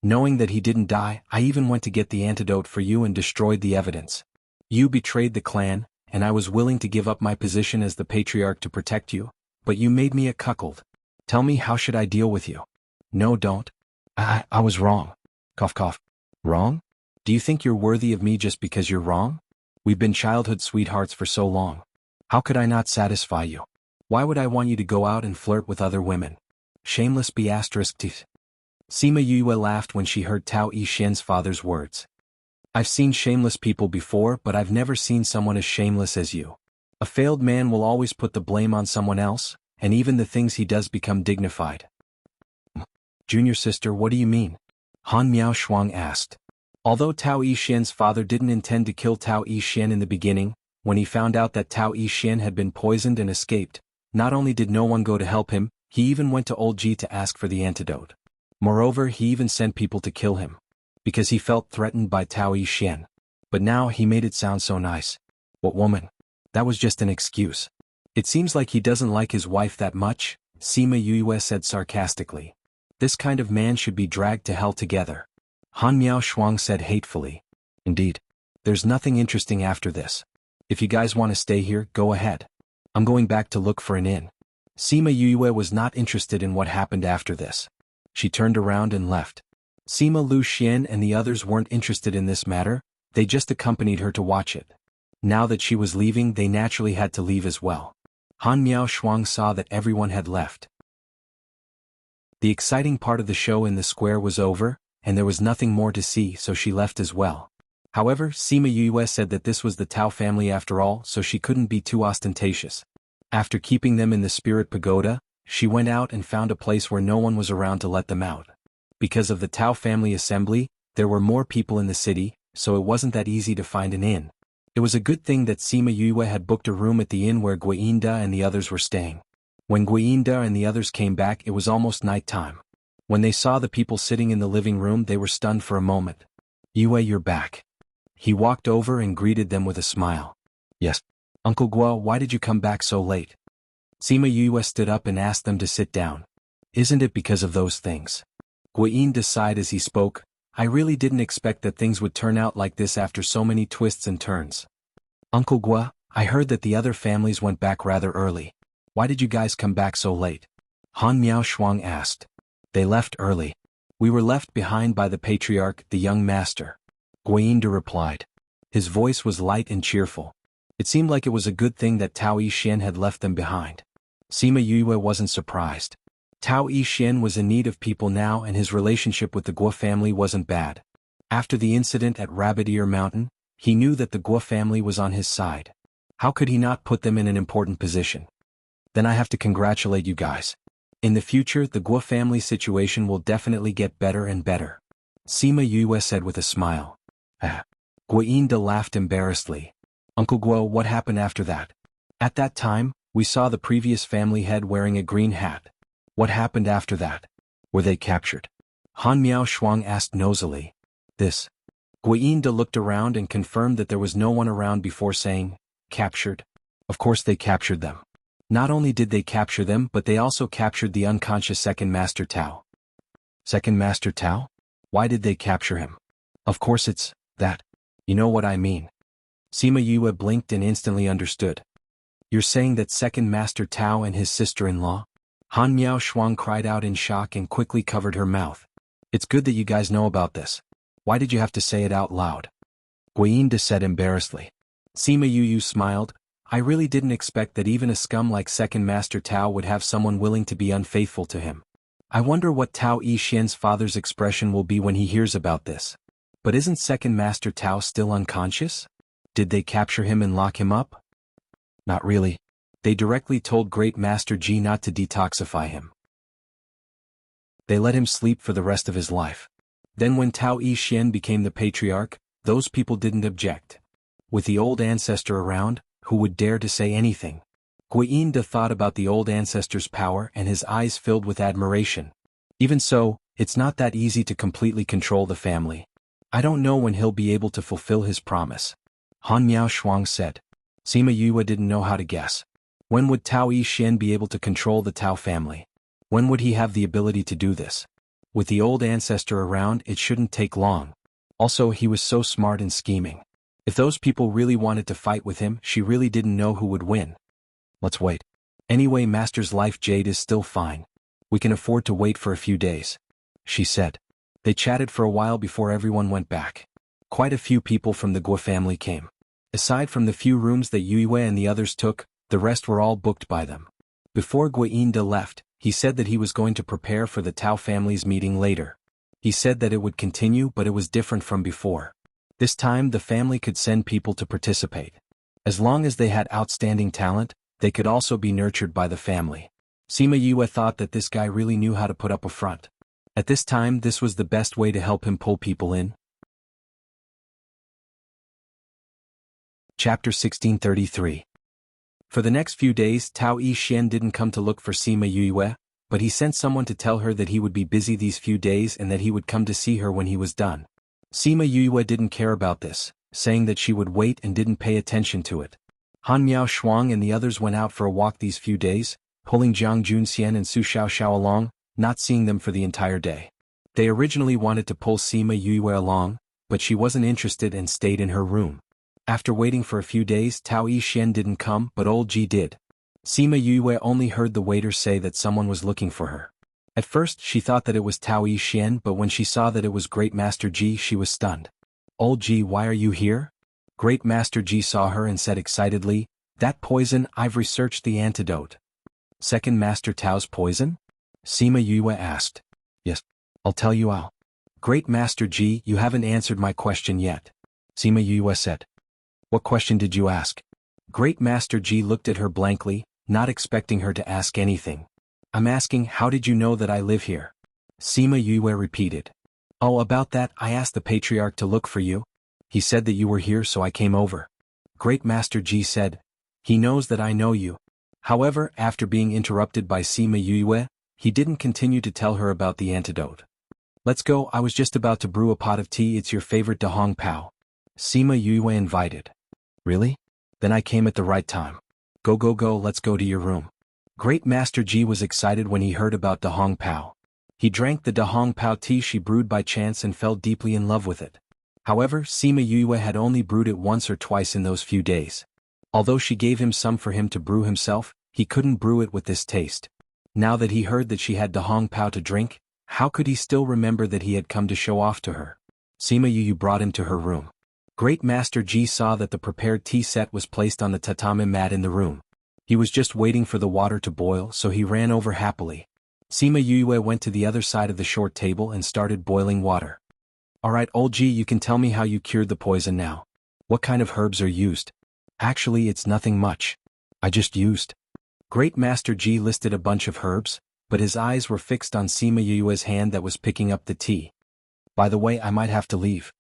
Knowing that he didn't die, I even went to get the antidote for you and destroyed the evidence. You betrayed the clan, and I was willing to give up my position as the patriarch to protect you, but you made me a cuckold. Tell me, how should I deal with you? No, don't. I was wrong. Cough cough. Wrong? Do you think you're worthy of me just because you're wrong? We've been childhood sweethearts for so long. How could I not satisfy you? Why would I want you to go out and flirt with other women? Shameless b****. Sima Yue laughed when she heard Tao Yixuan's father's words. I've seen shameless people before, but I've never seen someone as shameless as you. A failed man will always put the blame on someone else, and even the things he does become dignified. Junior sister, what do you mean? Han Miao Shuang asked. Although Tao Yixuan's father didn't intend to kill Tao Yixuan in the beginning, when he found out that Tao Yixuan had been poisoned and escaped, not only did no one go to help him, he even went to Old Ji to ask for the antidote. Moreover, he even sent people to kill him, because he felt threatened by Tao Yixuan. But now he made it sound so nice. What woman? That was just an excuse. It seems like he doesn't like his wife that much, Sima Yue said sarcastically. This kind of man should be dragged to hell together. Han Miao Shuang said hatefully. Indeed. There's nothing interesting after this. If you guys want to stay here, go ahead. I'm going back to look for an inn. Sima Yue was not interested in what happened after this. She turned around and left. Sima Lu Xian and the others weren't interested in this matter, they just accompanied her to watch it. Now that she was leaving, they naturally had to leave as well. Han Miao Shuang saw that everyone had left. The exciting part of the show in the square was over, and there was nothing more to see, so she left as well. However, Sima Yue said that this was the Tao family after all, so she couldn't be too ostentatious. After keeping them in the spirit pagoda, she went out and found a place where no one was around to let them out. Because of the Tao family assembly, there were more people in the city, so it wasn't that easy to find an inn. It was a good thing that Sima Yue had booked a room at the inn where Guinda and the others were staying. When Guinda and the others came back, it was almost night time. When they saw the people sitting in the living room, they were stunned for a moment. Yue, you're back. He walked over and greeted them with a smile. Yes. Uncle Guo, why did you come back so late? Sima Yue stood up and asked them to sit down. Isn't it because of those things? Guinda sighed as he spoke. I really didn't expect that things would turn out like this after so many twists and turns. Uncle Guo, I heard that the other families went back rather early. Why did you guys come back so late? Han Miao Shuang asked. They left early. We were left behind by the patriarch, the young master. Guinda replied. His voice was light and cheerful. It seemed like it was a good thing that Tao Yixuan had left them behind. Sima Yue wasn't surprised. Tao Yixuan was in need of people now, and his relationship with the Guo family wasn't bad. After the incident at Rabbit Ear Mountain, he knew that the Guo family was on his side. How could he not put them in an important position? Then I have to congratulate you guys. In the future, the Guo family situation will definitely get better and better. Sima Yue said with a smile. Guinda laughed embarrassedly. Uncle Guo, what happened after that? At that time, we saw the previous family head wearing a green hat. What happened after that? Were they captured? Han Miao Shuang asked nosily. This. Guinda looked around and confirmed that there was no one around before saying, captured? Of course they captured them. Not only did they capture them, but they also captured the unconscious Second Master Tao. Second Master Tao? Why did they capture him? Of course it's that. You know what I mean. Sima Yue blinked and instantly understood. You're saying that Second Master Tao and his sister-in-law? Han Miao Shuang cried out in shock and quickly covered her mouth. It's good that you guys know about this. Why did you have to say it out loud? Guinda said embarrassedly. Sima Yue smiled. I really didn't expect that even a scum like Second Master Tao would have someone willing to be unfaithful to him. I wonder what Tao Yixuan's father's expression will be when he hears about this. But isn't Second Master Tao still unconscious? Did they capture him and lock him up? Not really. They directly told Great Master Ji not to detoxify him. They let him sleep for the rest of his life. Then when Tao Yixuan became the patriarch, those people didn't object. With the old ancestor around, who would dare to say anything? Guinda thought about the old ancestor's power and his eyes filled with admiration. Even so, it's not that easy to completely control the family. I don't know when he'll be able to fulfill his promise. Han Miao Shuang said. Sima Yue didn't know how to guess. When would Tao Yixuan be able to control the Tao family? When would he have the ability to do this? With the old ancestor around, it shouldn't take long. Also, he was so smart and scheming. If those people really wanted to fight with him, she really didn't know who would win. Let's wait. Anyway, Master's life jade is still fine. We can afford to wait for a few days, she said. They chatted for a while before everyone went back. Quite a few people from the Guo family came. Aside from the few rooms that Yue and the others took, the rest were all booked by them. Before Guinda left, he said that he was going to prepare for the Tao family's meeting later. He said that it would continue, but it was different from before. This time the family could send people to participate. As long as they had outstanding talent, they could also be nurtured by the family. Sima Yue thought that this guy really knew how to put up a front. At this time, this was the best way to help him pull people in. Chapter 1633. For the next few days, Tao Yixuan didn't come to look for Sima Yue, but he sent someone to tell her that he would be busy these few days and that he would come to see her when he was done. Sima Yue didn't care about this, saying that she would wait and didn't pay attention to it. Han Miao Shuang and the others went out for a walk these few days, pulling Jiang Junxian and Su Xiaoxiao along, not seeing them for the entire day. They originally wanted to pull Sima Yue along, but she wasn't interested and stayed in her room. After waiting for a few days, Tao Yixuan didn't come, but old Ji did. Sima Yue only heard the waiter say that someone was looking for her. At first, she thought that it was Tao Yixuan, but when she saw that it was Great Master Ji, she was stunned. Old Ji, why are you here? Great Master Ji saw her and said excitedly, that poison, I've researched the antidote. Second Master Tao's poison? Sima Yue asked. Yes, I'll tell you all. Great Master Ji, you haven't answered my question yet. Sima Yue said. What question did you ask? Great Master Ji looked at her blankly, not expecting her to ask anything. I'm asking, how did you know that I live here? Sima Yue repeated. Oh, about that, I asked the Patriarch to look for you. He said that you were here, so I came over. Great Master Ji said. He knows that I know you. However, after being interrupted by Sima Yue, he didn't continue to tell her about the antidote. Let's go, I was just about to brew a pot of tea, it's your favorite Dahong Pao. Sima Yue invited. Really? Then I came at the right time. Go, let's go to your room. Great Master Ji was excited when he heard about Dahong Pao. He drank the Dahong Pao tea she brewed by chance and fell deeply in love with it. However, Sima Yue had only brewed it once or twice in those few days. Although she gave him some for him to brew himself, he couldn't brew it with this taste. Now that he heard that she had Dahong Pao to drink, how could he still remember that he had come to show off to her? Sima Yue brought him to her room. Great Master Ji saw that the prepared tea set was placed on the tatami mat in the room. He was just waiting for the water to boil, so he ran over happily. Sima Yue went to the other side of the short table and started boiling water. Alright, old Ji, you can tell me how you cured the poison now. What kind of herbs are used? Actually, it's nothing much. I just used. Great Master Ji listed a bunch of herbs, but his eyes were fixed on Sima Yue's hand that was picking up the tea. By the way, I might have to leave.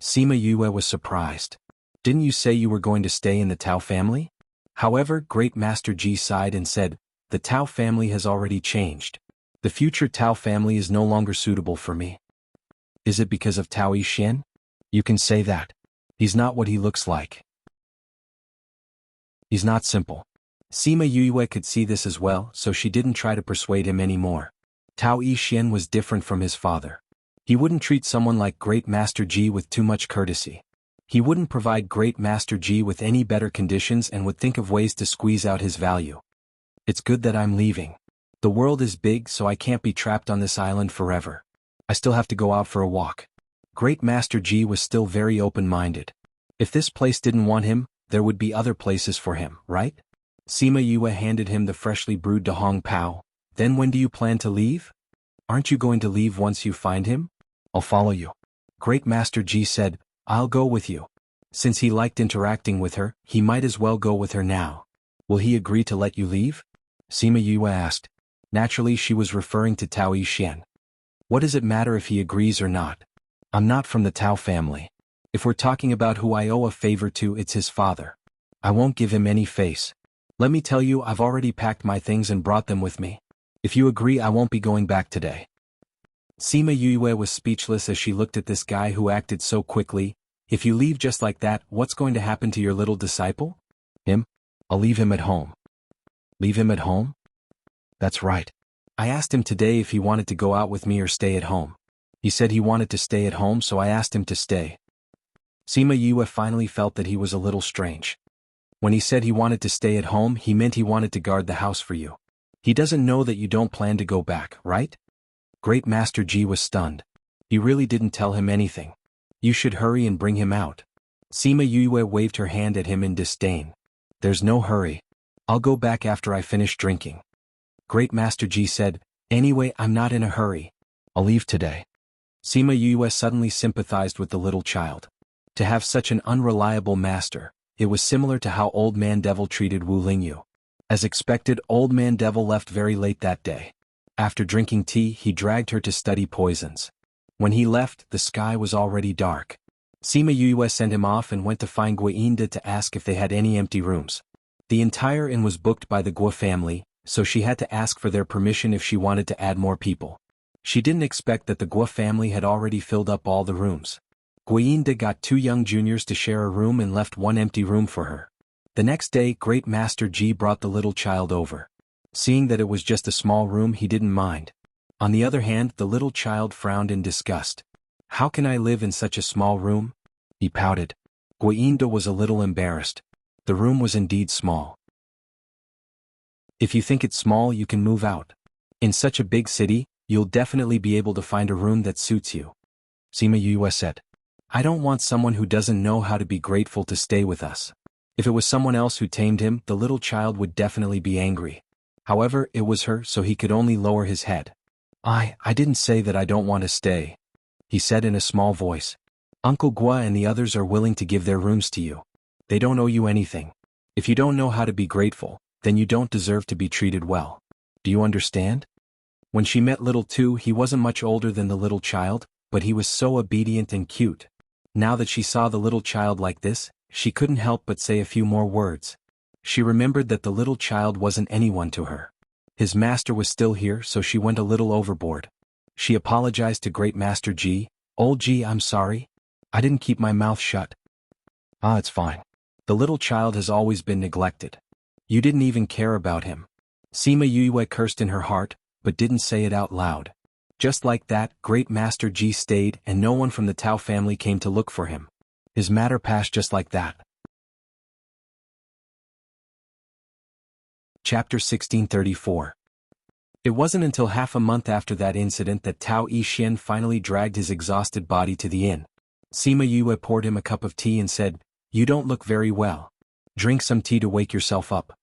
Sima Yue was surprised. Didn't you say you were going to stay in the Tao family? However, Great Master Ji sighed and said, the Tao family has already changed. The future Tao family is no longer suitable for me. Is it because of Tao Yixuan? You can say that. He's not what he looks like. He's not simple. Sima Yue could see this as well, so she didn't try to persuade him anymore. Tao Yixuan was different from his father. He wouldn't treat someone like Great Master Ji with too much courtesy. He wouldn't provide Great Master Ji with any better conditions and would think of ways to squeeze out his value. It's good that I'm leaving. The world is big, so I can't be trapped on this island forever. I still have to go out for a walk. Great Master Ji was still very open-minded. If this place didn't want him, there would be other places for him, right? Sima Yue handed him the freshly brewed Dahong Pao. Then when do you plan to leave? Aren't you going to leave once you find him? I'll follow you. Great Master Ji said, I'll go with you. Since he liked interacting with her, he might as well go with her now. Will he agree to let you leave? Sima Yue asked. Naturally, she was referring to Tao Yixuan. What does it matter if he agrees or not? I'm not from the Tao family. If we're talking about who I owe a favor to, it's his father. I won't give him any face. Let me tell you, I've already packed my things and brought them with me. If you agree, I won't be going back today. Sima Yue was speechless as she looked at this guy who acted so quickly. If you leave just like that, what's going to happen to your little disciple? Him? I'll leave him at home. Leave him at home? That's right. I asked him today if he wanted to go out with me or stay at home. He said he wanted to stay at home, so I asked him to stay. Sima Yue finally felt that he was a little strange. When he said he wanted to stay at home, he meant he wanted to guard the house for you. He doesn't know that you don't plan to go back, right? Great Master Ji was stunned. You really didn't tell him anything. You should hurry and bring him out. Sima Yue waved her hand at him in disdain. There's no hurry. I'll go back after I finish drinking. Great Master Ji said, anyway, I'm not in a hurry. I'll leave today. Sima Yue suddenly sympathized with the little child. To have such an unreliable master, it was similar to how Old Man Devil treated Wu Lingyu. As expected, Old Man Devil left very late that day. After drinking tea, he dragged her to study poisons. When he left, the sky was already dark. Sima Yue sent him off and went to find Guinda to ask if they had any empty rooms. The entire inn was booked by the Guo family, so she had to ask for their permission if she wanted to add more people. She didn't expect that the Guo family had already filled up all the rooms. Guinda got 2 young juniors to share a room and left 1 empty room for her. The next day, Great Master Ji brought the little child over. Seeing that it was just a small room, he didn't mind. On the other hand, the little child frowned in disgust. How can I live in such a small room? He pouted. Guinda was a little embarrassed. The room was indeed small. If you think it's small, you can move out. In such a big city, you'll definitely be able to find a room that suits you. Sima Yue said. I don't want someone who doesn't know how to be grateful to stay with us. If it was someone else who tamed him, the little child would definitely be angry. However, it was her, so he could only lower his head. I didn't say that I don't want to stay, he said in a small voice. Uncle Guo and the others are willing to give their rooms to you. They don't owe you anything. If you don't know how to be grateful, then you don't deserve to be treated well. Do you understand? When she met little Tu, he wasn't much older than the little child, but he was so obedient and cute. Now that she saw the little child like this, she couldn't help but say a few more words. She remembered that the little child wasn't anyone to her. His master was still here, so she went a little overboard. She apologized to Great Master Ji. Old Ji, I'm sorry. I didn't keep my mouth shut. It's fine. The little child has always been neglected. You didn't even care about him. Sima Yue cursed in her heart, but didn't say it out loud. Just like that, Great Master Ji stayed and no one from the Tao family came to look for him. His matter passed just like that. Chapter 1634. It wasn't until half a month after that incident that Tao Yixin finally dragged his exhausted body to the inn. Sima Yue poured him a cup of tea and said, You don't look very well. Drink some tea to wake yourself up.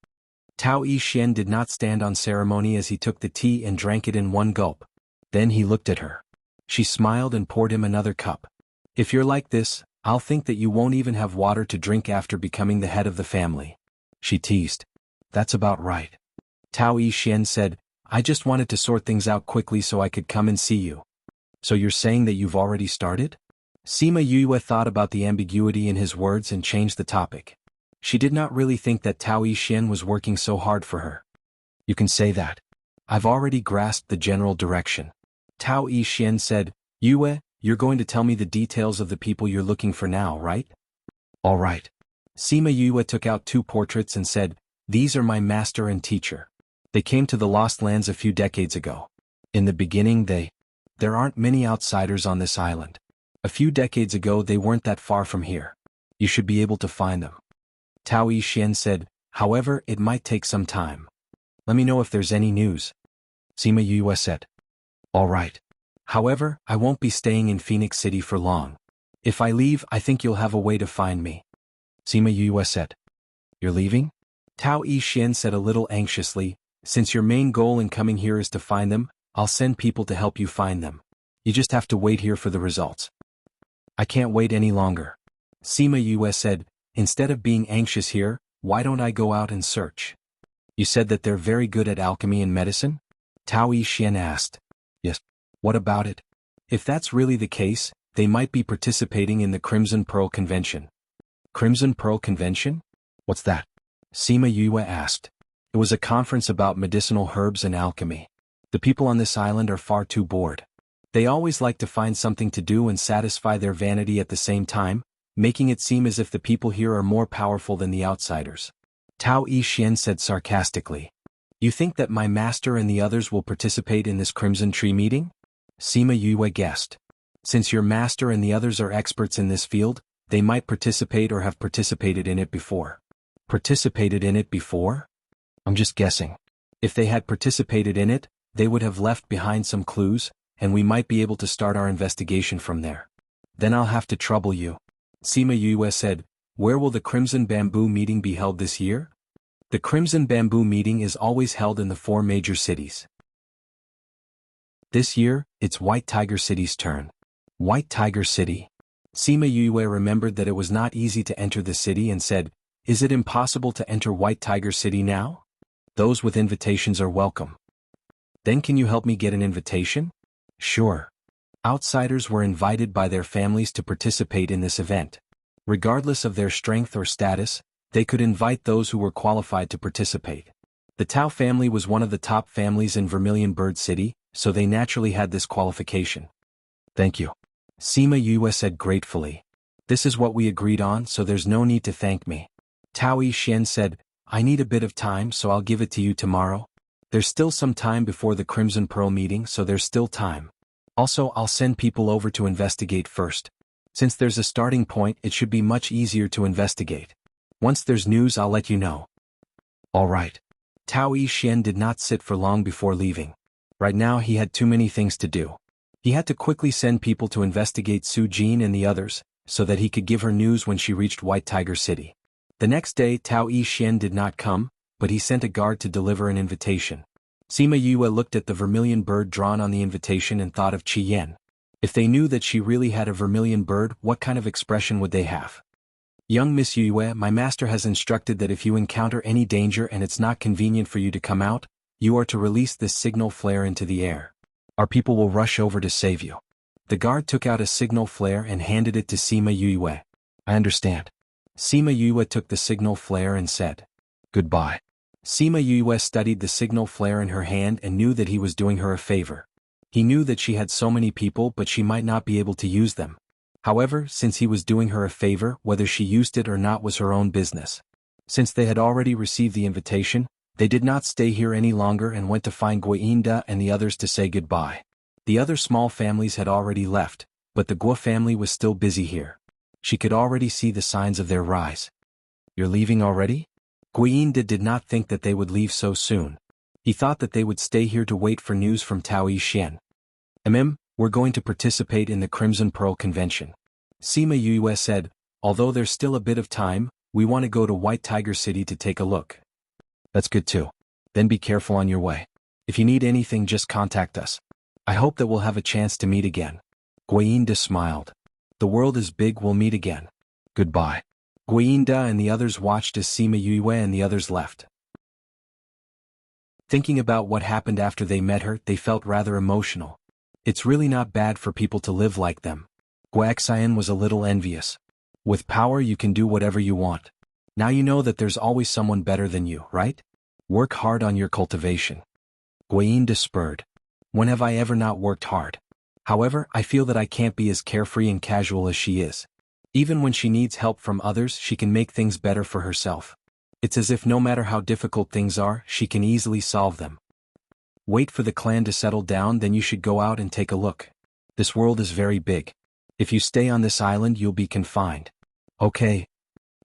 Tao Yixin did not stand on ceremony as he took the tea and drank it in one gulp. Then he looked at her. She smiled and poured him another cup. If you're like this, I'll think that you won't even have water to drink after becoming the head of the family. She teased. That's about right. Tao Yixin said, I just wanted to sort things out quickly so I could come and see you. So you're saying that you've already started? Sima Yue thought about the ambiguity in his words and changed the topic. She did not really think that Tao Yixin was working so hard for her. You can say that. I've already grasped the general direction. Tao Yixin said, Yue, you're going to tell me the details of the people you're looking for now, right? All right. Sima Yue took out 2 portraits and said, These are my master and teacher. They came to the Lost Lands a few decades ago. In the beginning there aren't many outsiders on this island. A few decades ago they weren't that far from here. You should be able to find them. Tao Yixin said, However, it might take some time. Let me know if there's any news. Sima Yue said. All right. However, I won't be staying in Phoenix City for long. If I leave, I think you'll have a way to find me. Sima Yue said. You're leaving? Tao Yixin said a little anxiously, Since your main goal in coming here is to find them, I'll send people to help you find them. You just have to wait here for the results. I can't wait any longer. Sima Yue said, Instead of being anxious here, why don't I go out and search? You said that they're very good at alchemy and medicine? Tao Yixin asked. Yes. What about it? If that's really the case, they might be participating in the Crimson Pearl Convention. Crimson Pearl Convention? What's that? Sima Yue asked. It was a conference about medicinal herbs and alchemy. The people on this island are far too bored. They always like to find something to do and satisfy their vanity at the same time, making it seem as if the people here are more powerful than the outsiders. Tao Yixin said sarcastically. You think that my master and the others will participate in this Crimson Tree meeting? Sima Yue guessed. Since your master and the others are experts in this field, they might participate or have participated in it before. Participated in it before? I'm just guessing. If they had participated in it, they would have left behind some clues, and we might be able to start our investigation from there. Then I'll have to trouble you. Sima Yue said, "Where will the Crimson Bamboo meeting be held this year?" The Crimson Bamboo meeting is always held in the 4 major cities. This year, it's White Tiger City's turn. White Tiger City. Sima Yue remembered that it was not easy to enter the city and said, "Is it impossible to enter White Tiger City now? Those with invitations are welcome." Then can you help me get an invitation? Sure. Outsiders were invited by their families to participate in this event. Regardless of their strength or status, they could invite those who were qualified to participate. The Tao family was one of the top families in Vermilion Bird City, so they naturally had this qualification. Thank you. Sima Yue said gratefully. This is what we agreed on, so there's no need to thank me. Tao Xian said, I need a bit of time, so I'll give it to you tomorrow. There's still some time before the Crimson Pearl meeting, so there's still time. Also, I'll send people over to investigate first. Since there's a starting point, it should be much easier to investigate. Once there's news, I'll let you know. All right. Tao Xian did not sit for long before leaving. Right now he had too many things to do. He had to quickly send people to investigate Su Jin and the others, so that he could give her news when she reached White Tiger City. The next day Tao Xian did not come, but he sent a guard to deliver an invitation. Sima Yue looked at the vermilion bird drawn on the invitation and thought of Qi Yan. If they knew that she really had a vermilion bird, what kind of expression would they have? Young Miss Yue, my master has instructed that if you encounter any danger and it's not convenient for you to come out, you are to release this signal flare into the air. Our people will rush over to save you. The guard took out a signal flare and handed it to Sima Yue. I understand. Sima Yue took the signal flare and said, Goodbye. Sima Yue studied the signal flare in her hand and knew that he was doing her a favor. He knew that she had so many people but she might not be able to use them. However, since he was doing her a favor, whether she used it or not was her own business. Since they had already received the invitation, they did not stay here any longer and went to find Guinda and the others to say goodbye. The other small families had already left, but the Guo family was still busy here. She could already see the signs of their rise. You're leaving already? Guinda did not think that they would leave so soon. He thought that they would stay here to wait for news from Tao Xian. We're going to participate in the Crimson Pearl Convention. Sima Yue said, although there's still a bit of time, we want to go to White Tiger City to take a look. That's good too. Then be careful on your way. If you need anything, just contact us. I hope that we'll have a chance to meet again. Guinda smiled. The world is big, we'll meet again. Goodbye. Guinda and the others watched as Sima Yue and the others left. Thinking about what happened after they met her, they felt rather emotional. It's really not bad for people to live like them. Guaxian was a little envious. With power you can do whatever you want. Now you know that there's always someone better than you, right? Work hard on your cultivation. Guinda spurred. When have I ever not worked hard? However, I feel that I can't be as carefree and casual as she is. Even when she needs help from others, she can make things better for herself. It's as if no matter how difficult things are, she can easily solve them. Wait for the clan to settle down, then you should go out and take a look. This world is very big. If you stay on this island, you'll be confined. Okay.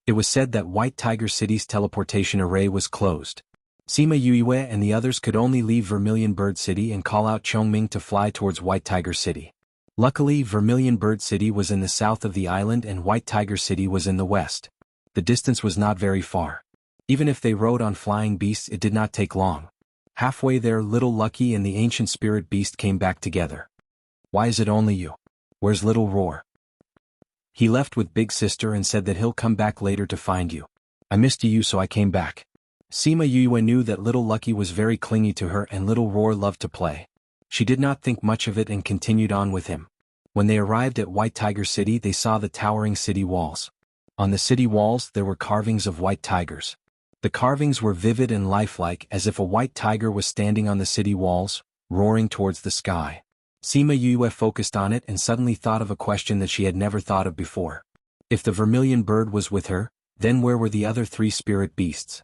It was said that White Tiger City's teleportation array was closed. Sima Yue and the others could only leave Vermilion Bird City and call out Chongming to fly towards White Tiger City. Luckily, Vermilion Bird City was in the south of the island and White Tiger City was in the west. The distance was not very far. Even if they rode on flying beasts, it did not take long. Halfway there, Little Lucky and the ancient spirit beast came back together. Why is it only you? Where's Little Roar? He left with Big Sister and said that he'll come back later to find you. I missed you, so I came back. Sima Yue knew that Little Lucky was very clingy to her and Little Roar loved to play. She did not think much of it and continued on with him. When they arrived at White Tiger City, they saw the towering city walls. On the city walls there were carvings of white tigers. The carvings were vivid and lifelike, as if a white tiger was standing on the city walls, roaring towards the sky. Sima Yue focused on it and suddenly thought of a question that she had never thought of before. If the vermilion bird was with her, then where were the other 3 spirit beasts?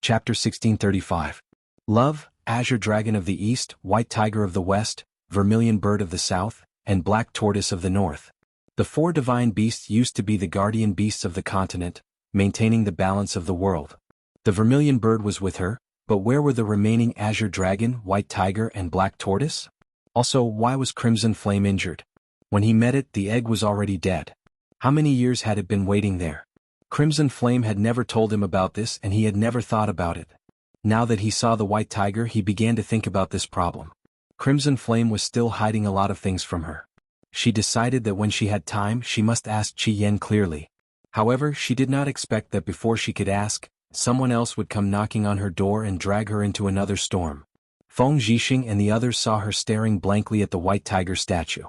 Chapter 1635. Love, Azure Dragon of the East, White Tiger of the West, Vermilion Bird of the South, and black tortoise of the north. The four divine beasts used to be the guardian beasts of the continent, maintaining the balance of the world. The vermilion bird was with her, but where were the remaining azure dragon, white tiger and black tortoise? Also, why was Crimson Flame injured? When he met it, the egg was already dead. How many years had it been waiting there? Crimson Flame had never told him about this and he had never thought about it. Now that he saw the white tiger, he began to think about this problem. Crimson Flame was still hiding a lot of things from her. She decided that when she had time, she must ask Qi Yan clearly. However, she did not expect that before she could ask, someone else would come knocking on her door and drag her into another storm. Feng Zhixing and the others saw her staring blankly at the white tiger statue.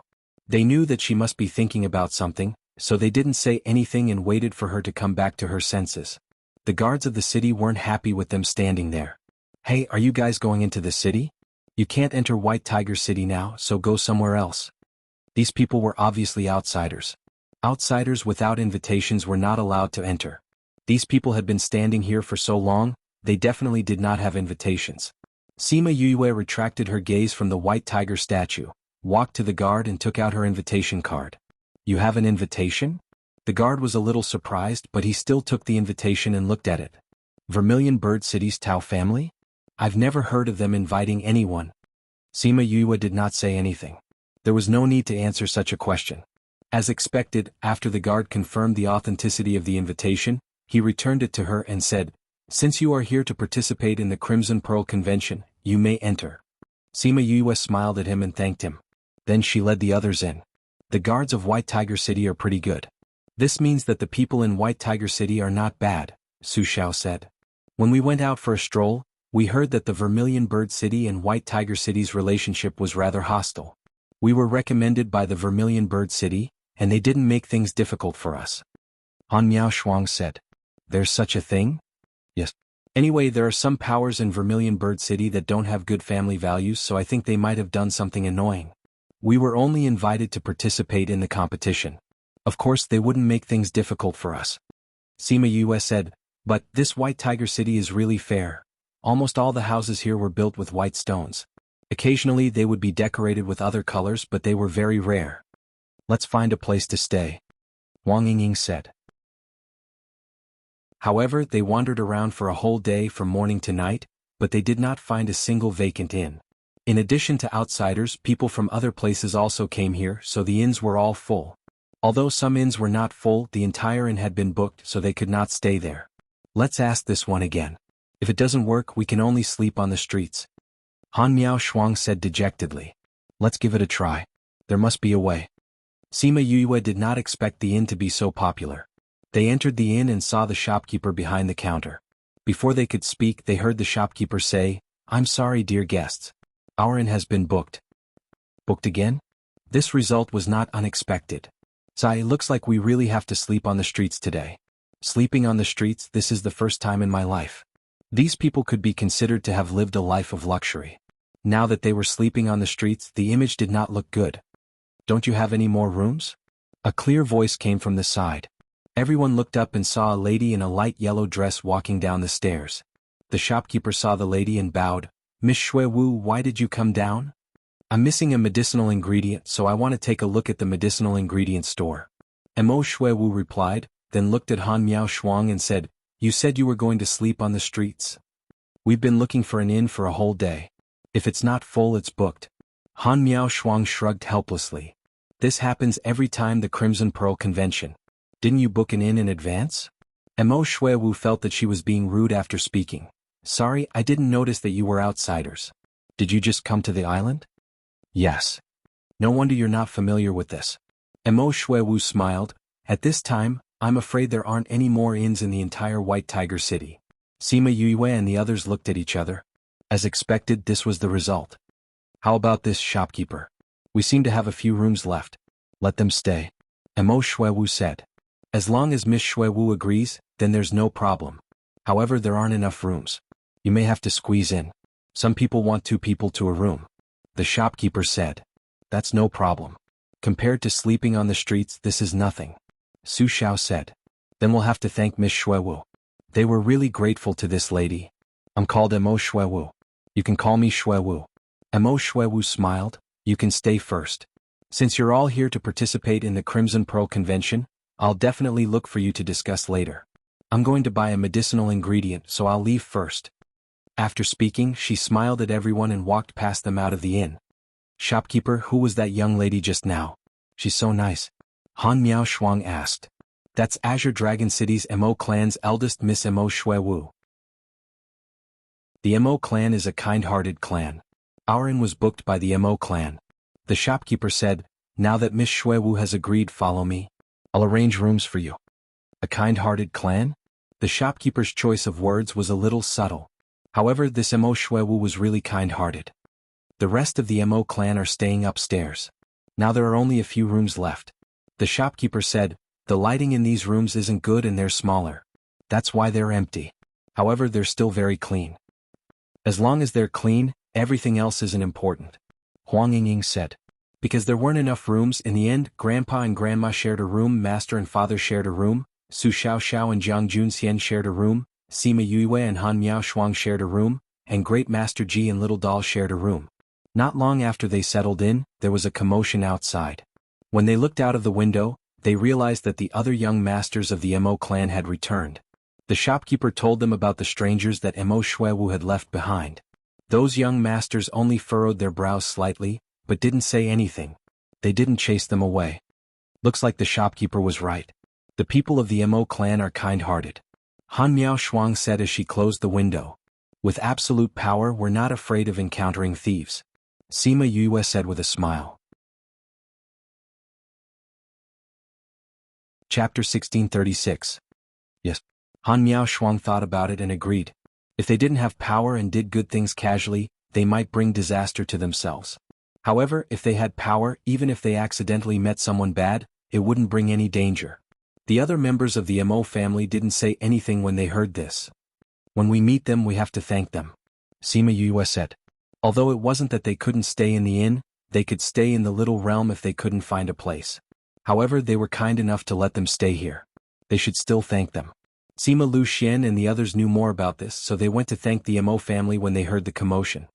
They knew that she must be thinking about something, so they didn't say anything and waited for her to come back to her senses. The guards of the city weren't happy with them standing there. Hey, are you guys going into the city? You can't enter White Tiger City now, so go somewhere else. These people were obviously outsiders. Outsiders without invitations were not allowed to enter. These people had been standing here for so long, they definitely did not have invitations. Sima Yue retracted her gaze from the white tiger statue, walked to the guard and took out her invitation card. You have an invitation? The guard was a little surprised, but he still took the invitation and looked at it. Vermilion Bird City's Tao family? I've never heard of them inviting anyone. Sima Yue did not say anything. There was no need to answer such a question. As expected, after the guard confirmed the authenticity of the invitation, he returned it to her and said, "Since you are here to participate in the Crimson Pearl Convention, you may enter." Sima Yue smiled at him and thanked him. Then she led the others in. The guards of White Tiger City are pretty good. This means that the people in White Tiger City are not bad, Su Xiao said. When we went out for a stroll, we heard that the Vermilion Bird City and White Tiger City's relationship was rather hostile. We were recommended by the Vermilion Bird City, and they didn't make things difficult for us. Han Miao Shuang said. There's such a thing? Yes. Anyway, there are some powers in Vermilion Bird City that don't have good family values, so I think they might have done something annoying. We were only invited to participate in the competition. Of course, they wouldn't make things difficult for us. Sima Yue said, but this White Tiger City is really fair. Almost all the houses here were built with white stones. Occasionally they would be decorated with other colors, but they were very rare. Let's find a place to stay, Wang Yingying said. However, they wandered around for a whole day from morning to night, but they did not find a single vacant inn. In addition to outsiders, people from other places also came here, so the inns were all full. Although some inns were not full, the entire inn had been booked, so they could not stay there. Let's ask this one again. If it doesn't work, we can only sleep on the streets. Han Miao Shuang said dejectedly. Let's give it a try. There must be a way. Sima Yue did not expect the inn to be so popular. They entered the inn and saw the shopkeeper behind the counter. Before they could speak, they heard the shopkeeper say, I'm sorry, dear guests. Our inn has been booked. Booked again? This result was not unexpected. Sai, looks like we really have to sleep on the streets today. Sleeping on the streets, this is the first time in my life. These people could be considered to have lived a life of luxury. Now that they were sleeping on the streets, the image did not look good. Don't you have any more rooms? A clear voice came from the side. Everyone looked up and saw a lady in a light yellow dress walking down the stairs. The shopkeeper saw the lady and bowed. Miss Shui Wu, why did you come down? I'm missing a medicinal ingredient, so I want to take a look at the medicinal ingredient store. Mo Shui Wu replied, then looked at Han Miao Shuang and said, You said you were going to sleep on the streets. We've been looking for an inn for a whole day. If it's not full, it's booked. Han Miao Shuang shrugged helplessly. This happens every time the Crimson Pearl Convention. Didn't you book an inn in advance? Mo Shui Wu felt that she was being rude after speaking. Sorry, I didn't notice that you were outsiders. Did you just come to the island? Yes. No wonder you're not familiar with this. Mo Shui Wu smiled. At this time, I'm afraid there aren't any more inns in the entire White Tiger City. Sima Yue and the others looked at each other. As expected, this was the result. How about this, shopkeeper? We seem to have a few rooms left. Let them stay. Mo Shui Wu said. As long as Miss Shui Wu agrees, then there's no problem. However, there aren't enough rooms. You may have to squeeze in. Some people want 2 people to a room. The shopkeeper said. That's no problem. Compared to sleeping on the streets, this is nothing. Su Xiao said. Then we'll have to thank Miss Shui Wu. They were really grateful to this lady. I'm called Mo Shui Wu. You can call me Shui Wu. Mo Shui Wu smiled. You can stay first. Since you're all here to participate in the Crimson Pearl Convention, I'll definitely look for you to discuss later. I'm going to buy a medicinal ingredient, so I'll leave first." After speaking, she smiled at everyone and walked past them out of the inn. "Shopkeeper, who was that young lady just now? She's so nice." Han Miao Shuang asked. "That's Azure Dragon City's Mo clan's eldest Miss Mo Shui Wu. The Mo clan is a kind-hearted clan. Our inn was booked by the Mo clan." The shopkeeper said, "Now that Miss Shui Wu has agreed, follow me. I'll arrange rooms for you." A kind-hearted clan? The shopkeeper's choice of words was a little subtle. However, this Mo Shui Wu was really kind-hearted. "The rest of the Mo clan are staying upstairs. Now there are only a few rooms left." The shopkeeper said, "The lighting in these rooms isn't good and they're smaller. That's why they're empty. However, they're still very clean." "As long as they're clean, everything else isn't important," Huang Yingying said. Because there weren't enough rooms in the end, Grandpa and Grandma shared a room, Master and Father shared a room, Su Xiaoxiao and Jiang Junxian shared a room, Sima Yue and Han Miao Shuang shared a room, and Great Master Ji and Little Doll shared a room. Not long after they settled in, there was a commotion outside. When they looked out of the window, they realized that the other young masters of the Mo clan had returned. The shopkeeper told them about the strangers that Mo Shui Wu had left behind. Those young masters only furrowed their brows slightly, but didn't say anything. They didn't chase them away. Looks like the shopkeeper was right. The people of the Mo clan are kind-hearted. Han Miao Shuang said as she closed the window. "With absolute power, we're not afraid of encountering thieves," Sima Yue said with a smile. Chapter 1636. Yes. Han Miao Shuang thought about it and agreed. If they didn't have power and did good things casually, they might bring disaster to themselves. However, if they had power, even if they accidentally met someone bad, it wouldn't bring any danger. The other members of the Mo family didn't say anything when they heard this. "When we meet them, we have to thank them," Sima Yue said. Although it wasn't that they couldn't stay in the inn, they could stay in the little realm if they couldn't find a place. However, they were kind enough to let them stay here. They should still thank them. Sima Lu Xian and the others knew more about this, so they went to thank the Mo family when they heard the commotion.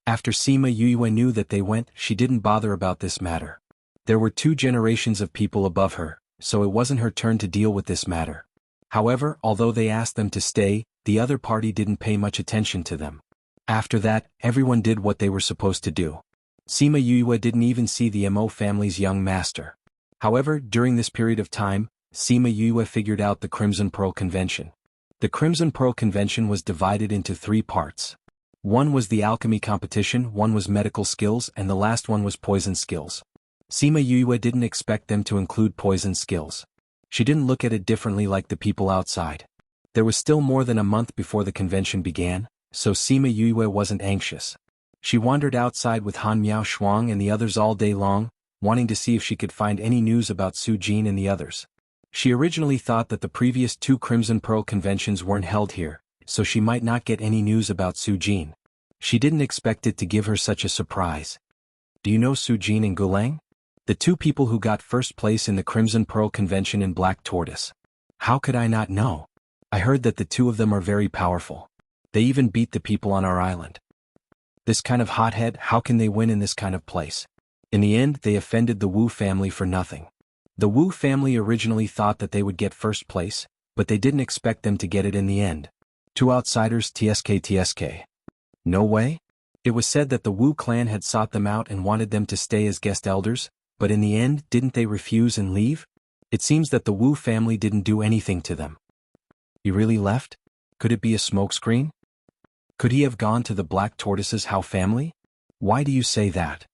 After Sima Yue knew that they went, she didn't bother about this matter. There were 2 generations of people above her, so it wasn't her turn to deal with this matter. However, although they asked them to stay, the other party didn't pay much attention to them. After that, everyone did what they were supposed to do. Sima Yue didn't even see the Mo family's young master. However, during this period of time, Sima Yue figured out the Crimson Pearl Convention. The Crimson Pearl Convention was divided into 3 parts. One was the alchemy competition, one was medical skills, and the last one was poison skills. Sima Yue didn't expect them to include poison skills. She didn't look at it differently like the people outside. There was still more than a month before the convention began, so Sima Yue wasn't anxious. She wandered outside with Han Miao Shuang and the others all day long, wanting to see if she could find any news about Su Jin and the others. She originally thought that the previous 2 Crimson Pearl conventions weren't held here, so she might not get any news about Su Jin. She didn't expect it to give her such a surprise. "Do you know Su Jin and Gulang? The 2 people who got first place in the Crimson Pearl Convention in Black Tortoise." "How could I not know? I heard that the 2 of them are very powerful. They even beat the people on our island. This kind of hothead, how can they win in this kind of place?" In the end, they offended the Wu family for nothing. The Wu family originally thought that they would get first place, but they didn't expect them to get it in the end. 2 outsiders, TSK. No way? It was said that the Wu clan had sought them out and wanted them to stay as guest elders, but in the end, didn't they refuse and leave? It seems that the Wu family didn't do anything to them. He really left? Could it be a smokescreen? Could he have gone to the Black Tortoise's Hao family? Why do you say that?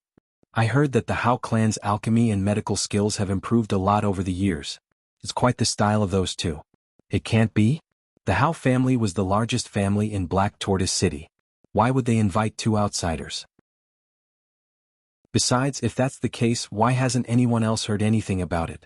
I heard that the Hao clan's alchemy and medical skills have improved a lot over the years. It's quite the style of those 2. It can't be? The Hao family was the largest family in Black Tortoise City. Why would they invite 2 outsiders? Besides, if that's the case, why hasn't anyone else heard anything about it?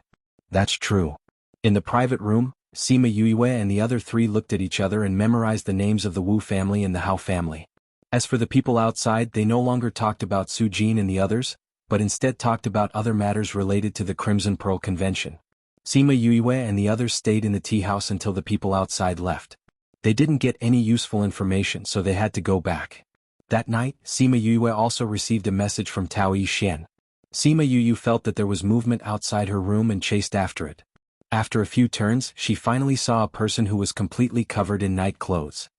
That's true. In the private room, Sima Yue and the other 3 looked at each other and memorized the names of the Wu family and the Hao family. As for the people outside, they no longer talked about Su Jin and the others, but instead talked about other matters related to the Crimson Pearl Convention. Sima Yue and the others stayed in the tea house until the people outside left. They didn't get any useful information, so they had to go back. That night, Sima Yue also received a message from Tao Yi Xian. Sima Yu felt that there was movement outside her room and chased after it. After a few turns, she finally saw a person who was completely covered in night clothes.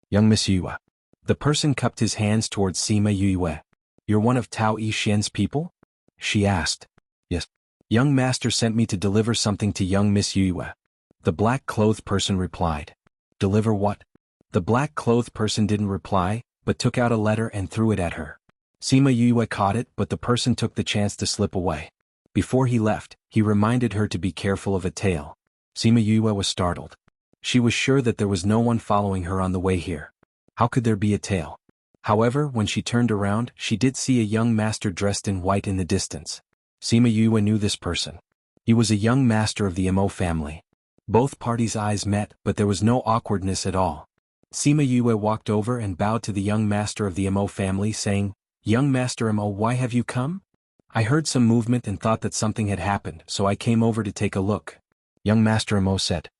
Young Miss Yue. The person cupped his hands towards Sima Yue. You're one of Tao Yixian's people? She asked. Yes. Young master sent me to deliver something to young Miss Yue. The black-clothed person replied. Deliver what? The black-clothed person didn't reply, but took out a letter and threw it at her. Sima Yue caught it, but the person took the chance to slip away. Before he left, he reminded her to be careful of a tail. Sima Yue was startled. She was sure that there was no one following her on the way here. How could there be a tail? However, when she turned around, she did see a young master dressed in white in the distance. Sima Yue knew this person. He was a young master of the Mo family. Both parties' eyes met, but there was no awkwardness at all. Sima Yue walked over and bowed to the young master of the Mo family, saying, Young Master Mo, why have you come? I heard some movement and thought that something had happened, so I came over to take a look. Young Master Mo said.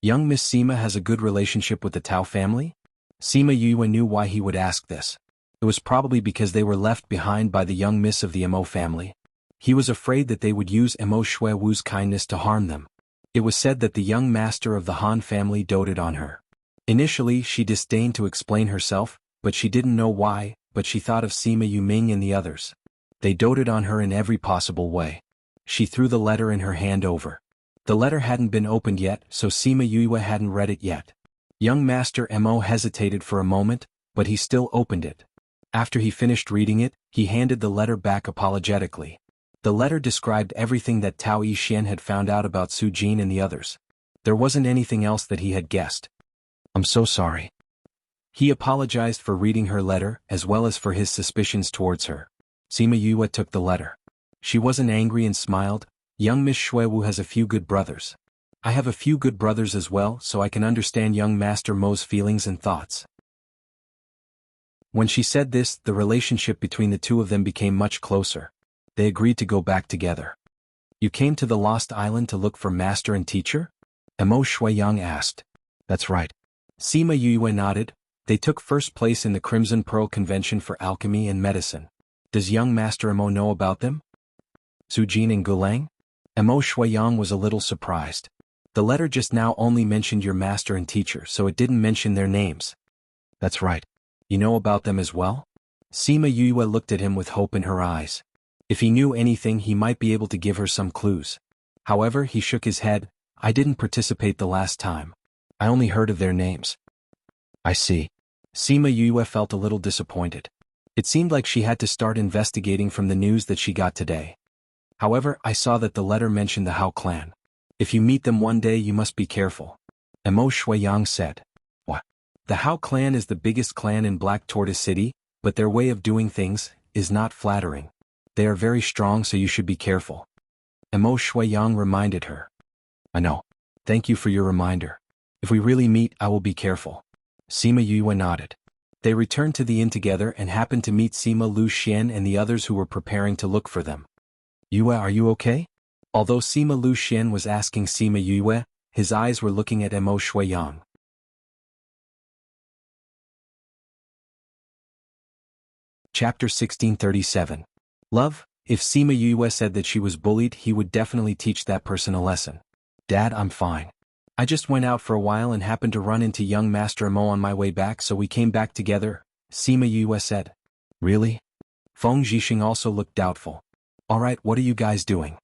Young Miss Sima has a good relationship with the Tao family? Sima Yue knew why he would ask this. It was probably because they were left behind by the young miss of the Mo family. He was afraid that they would use Mo Shui Wu's kindness to harm them. It was said that the young master of the Han family doted on her. Initially, she disdained to explain herself, but she didn't know why, but she thought of Sima Yuming and the others. They doted on her in every possible way. She threw the letter in her hand over. The letter hadn't been opened yet, so Sima Yue hadn't read it yet. Young Master Mo hesitated for a moment, but he still opened it. After he finished reading it, he handed the letter back apologetically. The letter described everything that Tao Yixian had found out about Su Jin and the others. There wasn't anything else that he had guessed. I'm so sorry. He apologized for reading her letter, as well as for his suspicions towards her. Sima Yue took the letter. She wasn't angry and smiled. Young Miss Shui Wu has a few good brothers. I have a few good brothers as well, so I can understand young Master Mo's feelings and thoughts. When she said this, the relationship between the two of them became much closer. They agreed to go back together. You came to the Lost Island to look for master and teacher? Mo Shuiyang asked. That's right. Sima Yue nodded. They took first place in the Crimson Pearl Convention for Alchemy and Medicine. Does young Master Mo know about them? Su Jin and Gulang? Mo Shuiyang was a little surprised. The letter just now only mentioned your master and teacher, so it didn't mention their names. That's right. You know about them as well? Sima Yue looked at him with hope in her eyes. If he knew anything, he might be able to give her some clues. However, he shook his head. I didn't participate the last time. I only heard of their names. I see. Sima Yue felt a little disappointed. It seemed like she had to start investigating from the news that she got today. However, I saw that the letter mentioned the Hao clan. If you meet them one day, you must be careful. Mo Shuiyang said. What? The Hao clan is the biggest clan in Black Tortoise City, but their way of doing things is not flattering. They are very strong, so you should be careful. Mo Shuiyang reminded her. I know. Thank you for your reminder. If we really meet, I will be careful. Sima Yue nodded. They returned to the inn together and happened to meet Sima Lu Xian and the others who were preparing to look for them. Yue, are you okay? Although Sima Lu Xian was asking Sima Yue, his eyes were looking at Mo Shuiyang. Chapter 1637. Love. If Sima Yue said that she was bullied, he would definitely teach that person a lesson. Dad, I'm fine. I just went out for a while and happened to run into young Master Mo on my way back, so we came back together, Sima Yue said. Really? Feng Zhixing also looked doubtful. Alright, what are you guys doing?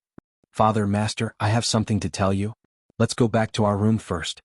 Father, Master, I have something to tell you. Let's go back to our room first.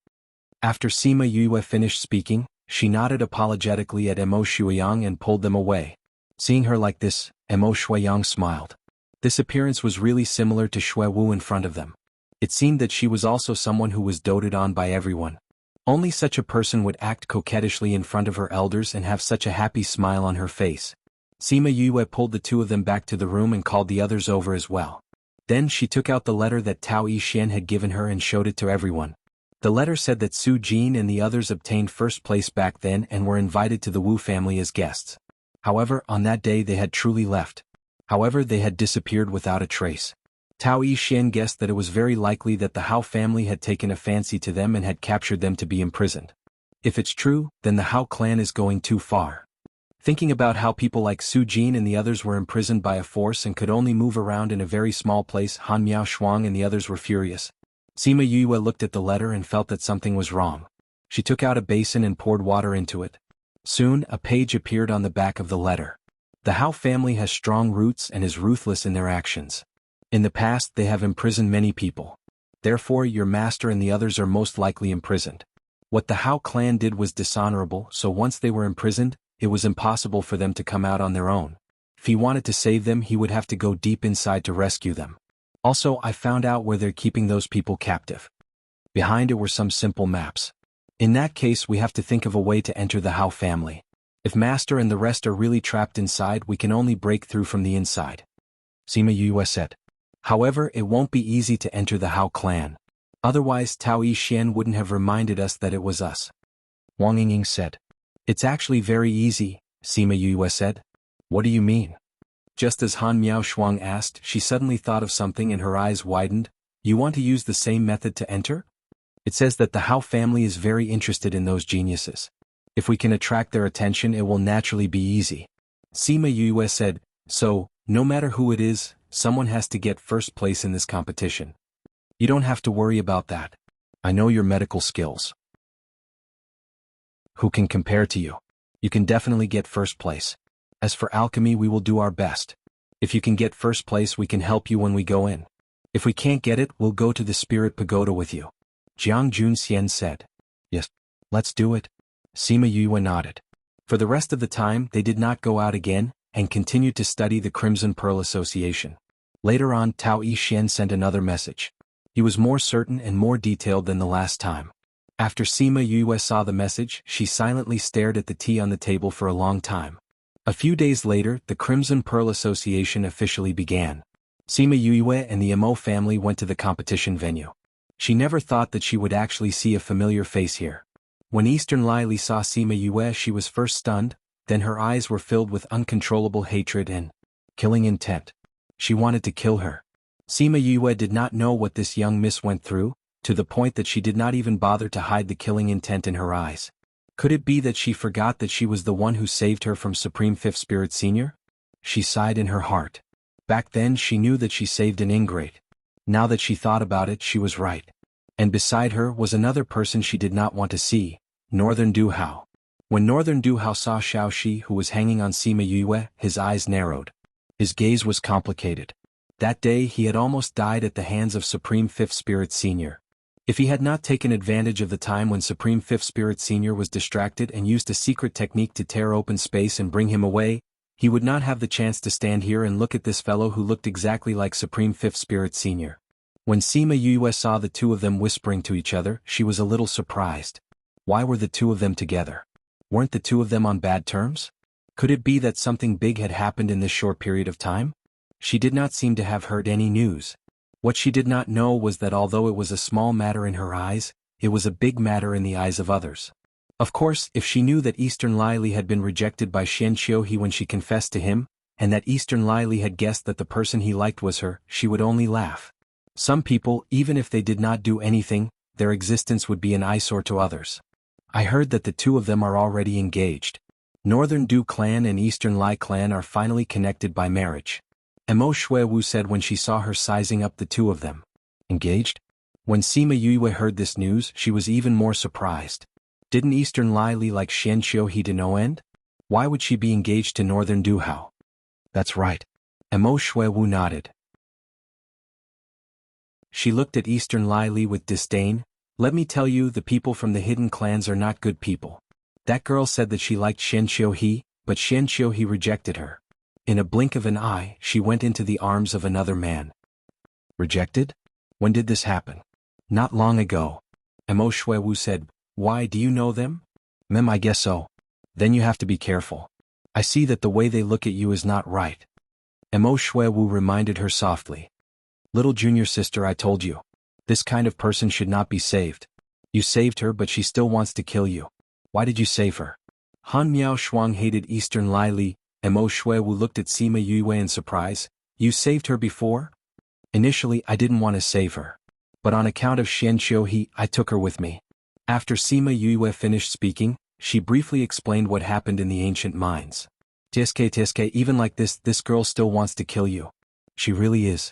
After Sima Yue finished speaking, she nodded apologetically at Mo Shuiyang and pulled them away. Seeing her like this, Mo Shuiyang smiled. This appearance was really similar to Shui Wu in front of them. It seemed that she was also someone who was doted on by everyone. Only such a person would act coquettishly in front of her elders and have such a happy smile on her face. Sima Yue pulled the two of them back to the room and called the others over as well. Then she took out the letter that Tao Yixian had given her and showed it to everyone. The letter said that Su Jin and the others obtained first place back then and were invited to the Wu family as guests. However, on that day they had truly left. However, they had disappeared without a trace. Tao Yixian guessed that it was very likely that the Hao family had taken a fancy to them and had captured them to be imprisoned. If it's true, then the Hao clan is going too far. Thinking about how people like Su Jin and the others were imprisoned by a force and could only move around in a very small place, Han Miao Shuang and the others were furious. Sima Yue looked at the letter and felt that something was wrong. She took out a basin and poured water into it. Soon, a page appeared on the back of the letter. The Hao family has strong roots and is ruthless in their actions. In the past they have imprisoned many people. Therefore your master and the others are most likely imprisoned. What the Hao clan did was dishonorable, so once they were imprisoned, it was impossible for them to come out on their own. If he wanted to save them, he would have to go deep inside to rescue them. Also, I found out where they're keeping those people captive. Behind it were some simple maps. In that case, we have to think of a way to enter the Hao family. If Master and the rest are really trapped inside, we can only break through from the inside. Sima Yue said. However, it won't be easy to enter the Hao clan. Otherwise Tao Yixian wouldn't have reminded us that it was us. Wang Yingying said. It's actually very easy, Sima Yue said. What do you mean? Just as Han Miao Shuang asked, she suddenly thought of something and her eyes widened. You want to use the same method to enter? It says that the Hao family is very interested in those geniuses. If we can attract their attention, it will naturally be easy. Sima Yue said, so, no matter who it is, someone has to get first place in this competition. You don't have to worry about that. I know your medical skills. Who can compare to you? You can definitely get first place. As for alchemy, we will do our best. If you can get first place, we can help you when we go in. If we can't get it, we'll go to the Spirit Pagoda with you. Jiang Junxian said. Yes, let's do it. Sima Yue nodded. For the rest of the time, they did not go out again, and continued to study the Crimson Pearl Association. Later on, Tao Yixian sent another message. He was more certain and more detailed than the last time. After Sima Yue saw the message, she silently stared at the tea on the table for a long time. A few days later, the Crimson Pearl Association officially began. Sima Yue and the Mo family went to the competition venue. She never thought that she would actually see a familiar face here. When Eastern Lily saw Sima Yue, she was first stunned, then her eyes were filled with uncontrollable hatred and killing intent. She wanted to kill her. Sima Yue did not know what this young miss went through, to the point that she did not even bother to hide the killing intent in her eyes. Could it be that she forgot that she was the one who saved her from Supreme Fifth Spirit Senior? She sighed in her heart. Back then she knew that she saved an ingrate. Now that she thought about it, she was right. And beside her was another person she did not want to see, Northern Du Hao. When Northern Du Hao saw Xiaoxi, who was hanging on Sima Yue, his eyes narrowed. His gaze was complicated. That day he had almost died at the hands of Supreme Fifth Spirit Senior. If he had not taken advantage of the time when Supreme Fifth Spirit Senior was distracted and used a secret technique to tear open space and bring him away, he would not have the chance to stand here and look at this fellow who looked exactly like Supreme Fifth Spirit Senior. When Sima Yue saw the two of them whispering to each other, she was a little surprised. Why were the two of them together? Weren't the two of them on bad terms? Could it be that something big had happened in this short period of time? She did not seem to have heard any news. What she did not know was that although it was a small matter in her eyes, it was a big matter in the eyes of others. Of course, if she knew that Eastern Lily had been rejected by Xian Qiuhe when she confessed to him, and that Eastern Lily had guessed that the person he liked was her, she would only laugh. Some people, even if they did not do anything, their existence would be an eyesore to others. I heard that the two of them are already engaged. Northern Du clan and Eastern Lai clan are finally connected by marriage. Mo Shuewu said when she saw her sizing up the two of them. Engaged? When Sima Yue heard this news, she was even more surprised. Didn't Eastern Lily like Xian Qiuhe to no end? Why would she be engaged to Northern Du Hao? That's right. Mo Shuewu nodded. She looked at Eastern Lily with disdain. Let me tell you, the people from the hidden clans are not good people. That girl said that she liked Xian Qiuhe, but Xian Qiuhe rejected her. In a blink of an eye, she went into the arms of another man. Rejected? When did this happen? Not long ago. Mo Shuewu said, why, do you know them? I guess so. Then you have to be careful. I see that the way they look at you is not right. Mo Shuewu reminded her softly. Little junior sister, I told you. This kind of person should not be saved. You saved her, but she still wants to kill you. Why did you save her? Han Miao Shuang hated Eastern Lily. Mo Shuewu looked at Sima Yue in surprise. You saved her before? Initially, I didn't want to save her. But on account of Xian Qiuhe, I took her with me. After Sima Yue finished speaking, She briefly explained what happened in the ancient mines. Tiske, even like this girl still wants to kill you. She really is.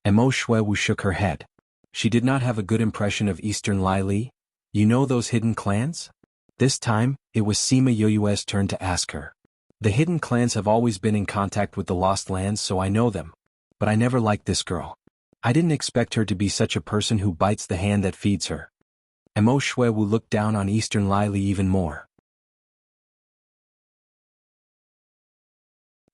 Mo Shuewu shook her head. She did not have a good impression of Eastern Lai Li. You know those hidden clans? This time, it was Sima Yoyue's turn to ask her. The hidden clans have always been in contact with the Lost Lands, so I know them. But I never liked this girl. I didn't expect her to be such a person who bites the hand that feeds her. Mo Shuewu looked down on Eastern Lai Li even more.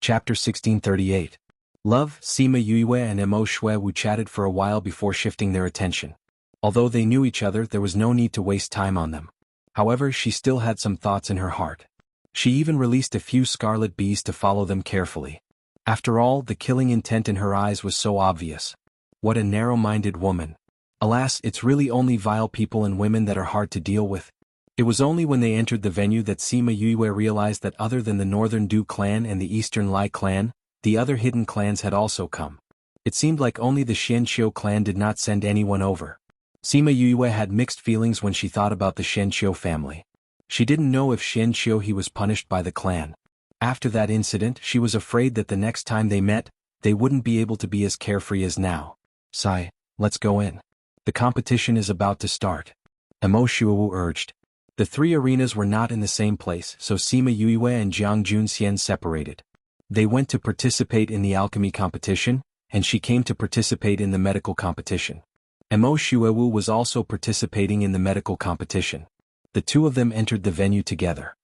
Chapter 1638. Love, Sima Yue and Mo Shuewu chatted for a while before shifting their attention. Although they knew each other, there was no need to waste time on them. However, she still had some thoughts in her heart. She even released a few scarlet bees to follow them carefully. After all, the killing intent in her eyes was so obvious. What a narrow-minded woman. Alas, it's really only vile people and women that are hard to deal with. It was only when they entered the venue that Sima Yue realized that other than the Northern Du clan and the Eastern Lai clan, the other hidden clans had also come. It seemed like only the Xianqiu clan did not send anyone over. Sima Yue had mixed feelings when she thought about the Xianqiu family. She didn't know if Xianqiu he was punished by the clan. After that incident, she was afraid that the next time they met, they wouldn't be able to be as carefree as now. Sai, let's go in. The competition is about to start. Mo Shuewu urged. The three arenas were not in the same place, so Sima Yue and Jiang Junxian separated. They went to participate in the alchemy competition, and she came to participate in the medical competition. Mo Shuewu was also participating in the medical competition. The two of them entered the venue together.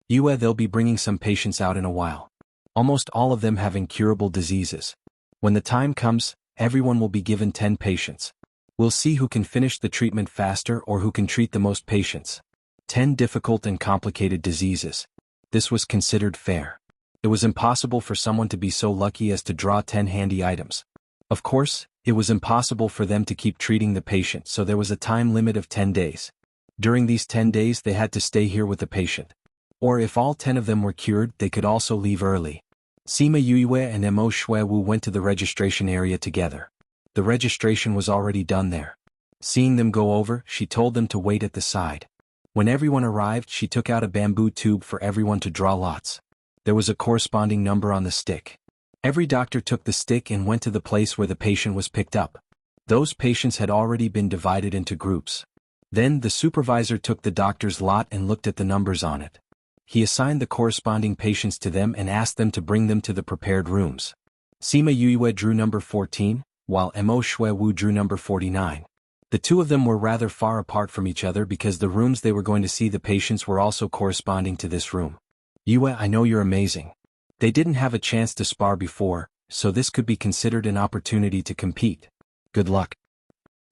Yue, they'll be bringing some patients out in a while. Almost all of them have incurable diseases. When the time comes, everyone will be given 10 patients. We'll see who can finish the treatment faster or who can treat the most patients. 10 difficult and complicated diseases. This was considered fair. It was impossible for someone to be so lucky as to draw 10 handy items. Of course, it was impossible for them to keep treating the patient, so there was a time limit of 10 days. During these 10 days they had to stay here with the patient. Or if all 10 of them were cured, they could also leave early. Sima Yue and Mo Shuewu went to the registration area together. The registration was already done there. Seeing them go over, she told them to wait at the side. When everyone arrived, she took out a bamboo tube for everyone to draw lots. There was a corresponding number on the stick. Every doctor took the stick and went to the place where the patient was picked up. Those patients had already been divided into groups. Then the supervisor took the doctor's lot and looked at the numbers on it. He assigned the corresponding patients to them and asked them to bring them to the prepared rooms. Sima Yue drew number 14, while Mo Shuewu drew number 49. The two of them were rather far apart from each other because the rooms they were going to see the patients were also corresponding to this room. Yue, I know you're amazing. They didn't have a chance to spar before, so this could be considered an opportunity to compete. Good luck.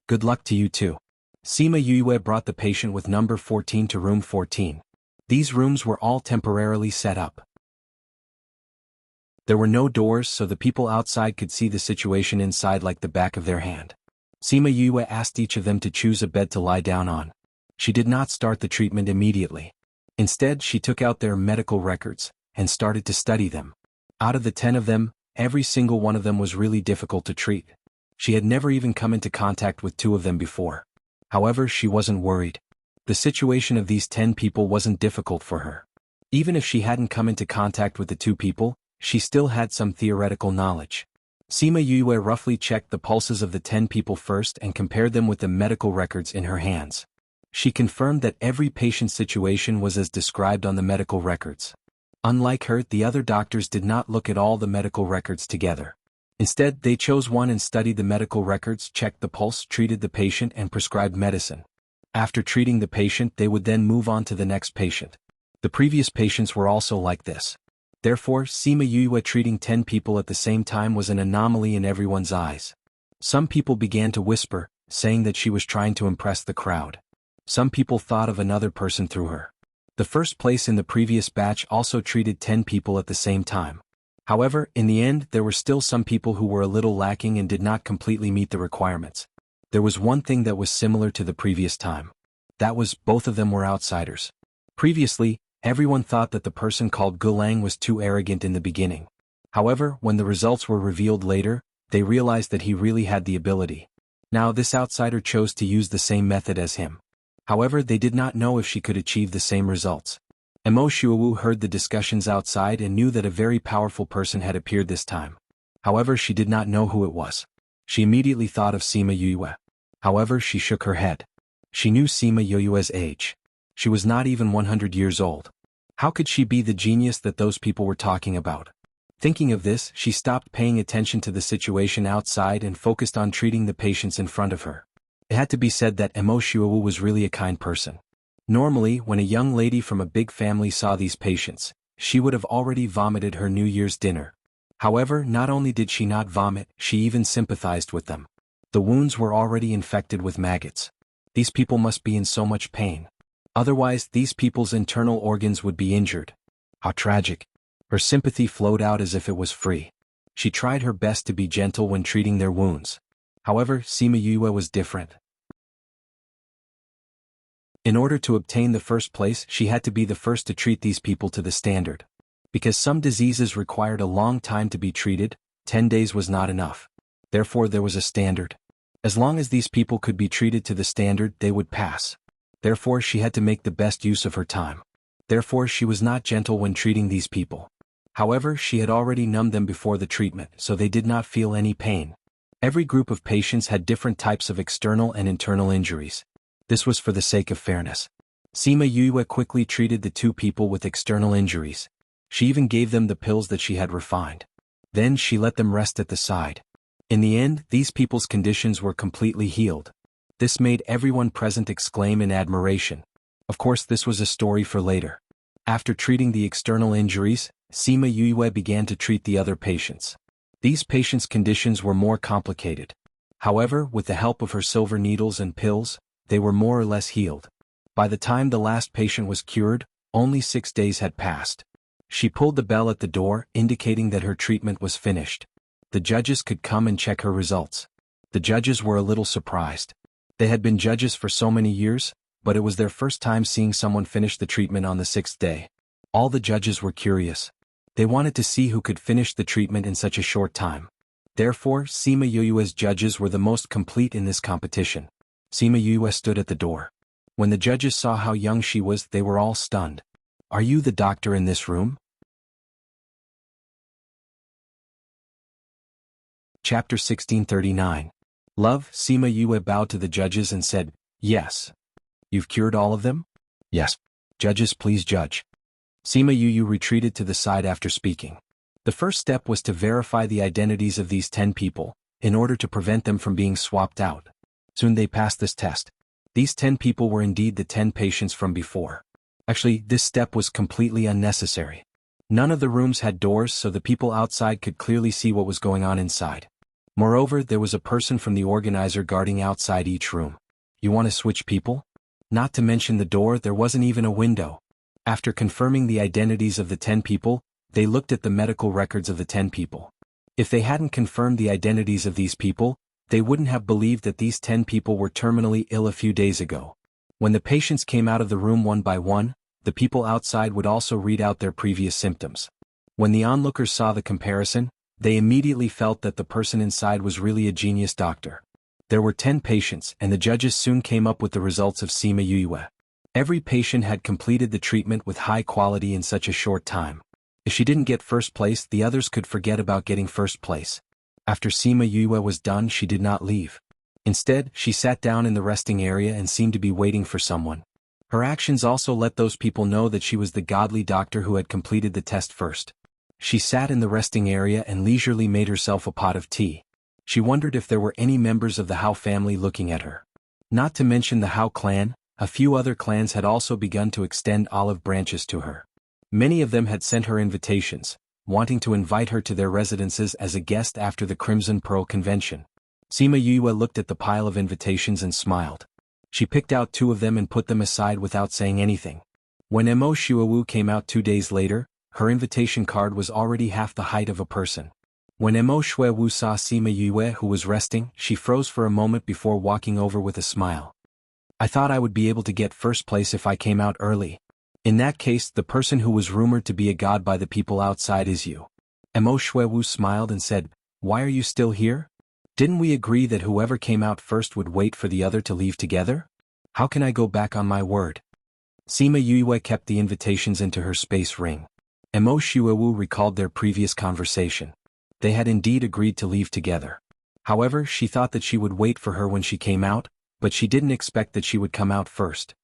Good luck to you too. Sima Yue brought the patient with number 14 to room 14. These rooms were all temporarily set up. There were no doors, so the people outside could see the situation inside like the back of their hand. Sima Yue asked each of them to choose a bed to lie down on. She did not start the treatment immediately. Instead, she took out their medical records and started to study them. Out of the 10 of them, every single one of them was really difficult to treat. She had never even come into contact with 2 of them before. However, she wasn't worried. The situation of these 10 people wasn't difficult for her. Even if she hadn't come into contact with the 2 people, she still had some theoretical knowledge. Sima Yue roughly checked the pulses of the 10 people first and compared them with the medical records in her hands. She confirmed that every patient's situation was as described on the medical records. Unlike her, the other doctors did not look at all the medical records together. Instead, they chose one and studied the medical records, checked the pulse, treated the patient, and prescribed medicine. After treating the patient, they would then move on to the next patient. The previous patients were also like this. Therefore, Sima Yue treating 10 people at the same time was an anomaly in everyone's eyes. Some people began to whisper, saying that she was trying to impress the crowd. Some people thought of another person through her. The first place in the previous batch also treated 10 people at the same time. However, in the end, there were still some people who were a little lacking and did not completely meet the requirements. There was one thing that was similar to the previous time. That was, both of them were outsiders. Previously, everyone thought that the person called Gulang was too arrogant in the beginning. However, when the results were revealed later, they realized that he really had the ability. Now this outsider chose to use the same method as him. However, they did not know if she could achieve the same results. Emo Shuawu heard the discussions outside and knew that a very powerful person had appeared this time. However, she did not know who it was. She immediately thought of Sima Yue. However, she shook her head. She knew Sima Yue's age. She was not even 100 years old. How could she be the genius that those people were talking about? Thinking of this, she stopped paying attention to the situation outside and focused on treating the patients in front of her. It had to be said that Emo Shuawu was really a kind person. Normally, when a young lady from a big family saw these patients, she would have already vomited her New Year's dinner. However, not only did she not vomit, she even sympathized with them. The wounds were already infected with maggots. These people must be in so much pain. Otherwise, these people's internal organs would be injured. How tragic. Her sympathy flowed out as if it was free. She tried her best to be gentle when treating their wounds. However, Sima Yue was different. In order to obtain the first place, she had to be the first to treat these people to the standard. Because some diseases required a long time to be treated, 10 days was not enough. Therefore, there was a standard. As long as these people could be treated to the standard, they would pass. Therefore, she had to make the best use of her time. Therefore, she was not gentle when treating these people. However, she had already numbed them before the treatment, so they did not feel any pain. Every group of patients had different types of external and internal injuries. This was for the sake of fairness. Sima Yue quickly treated the two people with external injuries. She even gave them the pills that she had refined. Then she let them rest at the side. In the end, these people's conditions were completely healed. This made everyone present exclaim in admiration. Of course, this was a story for later. After treating the external injuries, Sima Yue began to treat the other patients. These patients' conditions were more complicated. However, with the help of her silver needles and pills, they were more or less healed. By the time the last patient was cured, only 6 days had passed. She pulled the bell at the door, indicating that her treatment was finished. The judges could come and check her results. The judges were a little surprised. They had been judges for so many years, but it was their first time seeing someone finish the treatment on the 6th day. All the judges were curious. They wanted to see who could finish the treatment in such a short time. Therefore, Sima Yue's judges were the most complete in this competition. Sima Yue stood at the door. When the judges saw how young she was, they were all stunned. "Are you the doctor in this room?" Chapter 1639. Love. Sima Yue bowed to the judges and said, "Yes." "You've cured all of them?" "Yes." "Judges, please judge." Sima Yue retreated to the side after speaking. The first step was to verify the identities of these 10 people, in order to prevent them from being swapped out. Soon they passed this test. These 10 people were indeed the 10 patients from before. Actually, this step was completely unnecessary. None of the rooms had doors, so the people outside could clearly see what was going on inside. Moreover, there was a person from the organizer guarding outside each room. You want to switch people? Not to mention the door, there wasn't even a window. After confirming the identities of the 10 people, they looked at the medical records of the 10 people. If they hadn't confirmed the identities of these people, they wouldn't have believed that these 10 people were terminally ill a few days ago. When the patients came out of the room one by one, the people outside would also read out their previous symptoms. When the onlookers saw the comparison, they immediately felt that the person inside was really a genius doctor. There were 10 patients, and the judges soon came up with the results of Sima Yue. Every patient had completed the treatment with high quality in such a short time. If she didn't get first place, the others could forget about getting first place. After Sima Yue was done, she did not leave. Instead, she sat down in the resting area and seemed to be waiting for someone. Her actions also let those people know that she was the godly doctor who had completed the test first. She sat in the resting area and leisurely made herself a pot of tea. She wondered if there were any members of the Hao family looking at her. Not to mention the Hao clan, a few other clans had also begun to extend olive branches to her. Many of them had sent her invitations, wanting to invite her to their residences as a guest after the Crimson Pearl Convention. Sima Yue looked at the pile of invitations and smiled. She picked out 2 of them and put them aside without saying anything. When Emo Shuawu came out 2 days later, her invitation card was already half the height of a person. When Emo Shuawu saw Sima Yue, who was resting, she froze for a moment before walking over with a smile. "I thought I would be able to get first place if I came out early. In that case, the person who was rumored to be a god by the people outside is you." Emo Shuawu smiled and said, "Why are you still here? Didn't we agree that whoever came out first would wait for the other to leave together? How can I go back on my word?" Sima Yue kept the invitations into her space ring. Mo Shuewu recalled their previous conversation. They had indeed agreed to leave together. However, she thought that she would wait for her when she came out, but she didn't expect that she would come out first.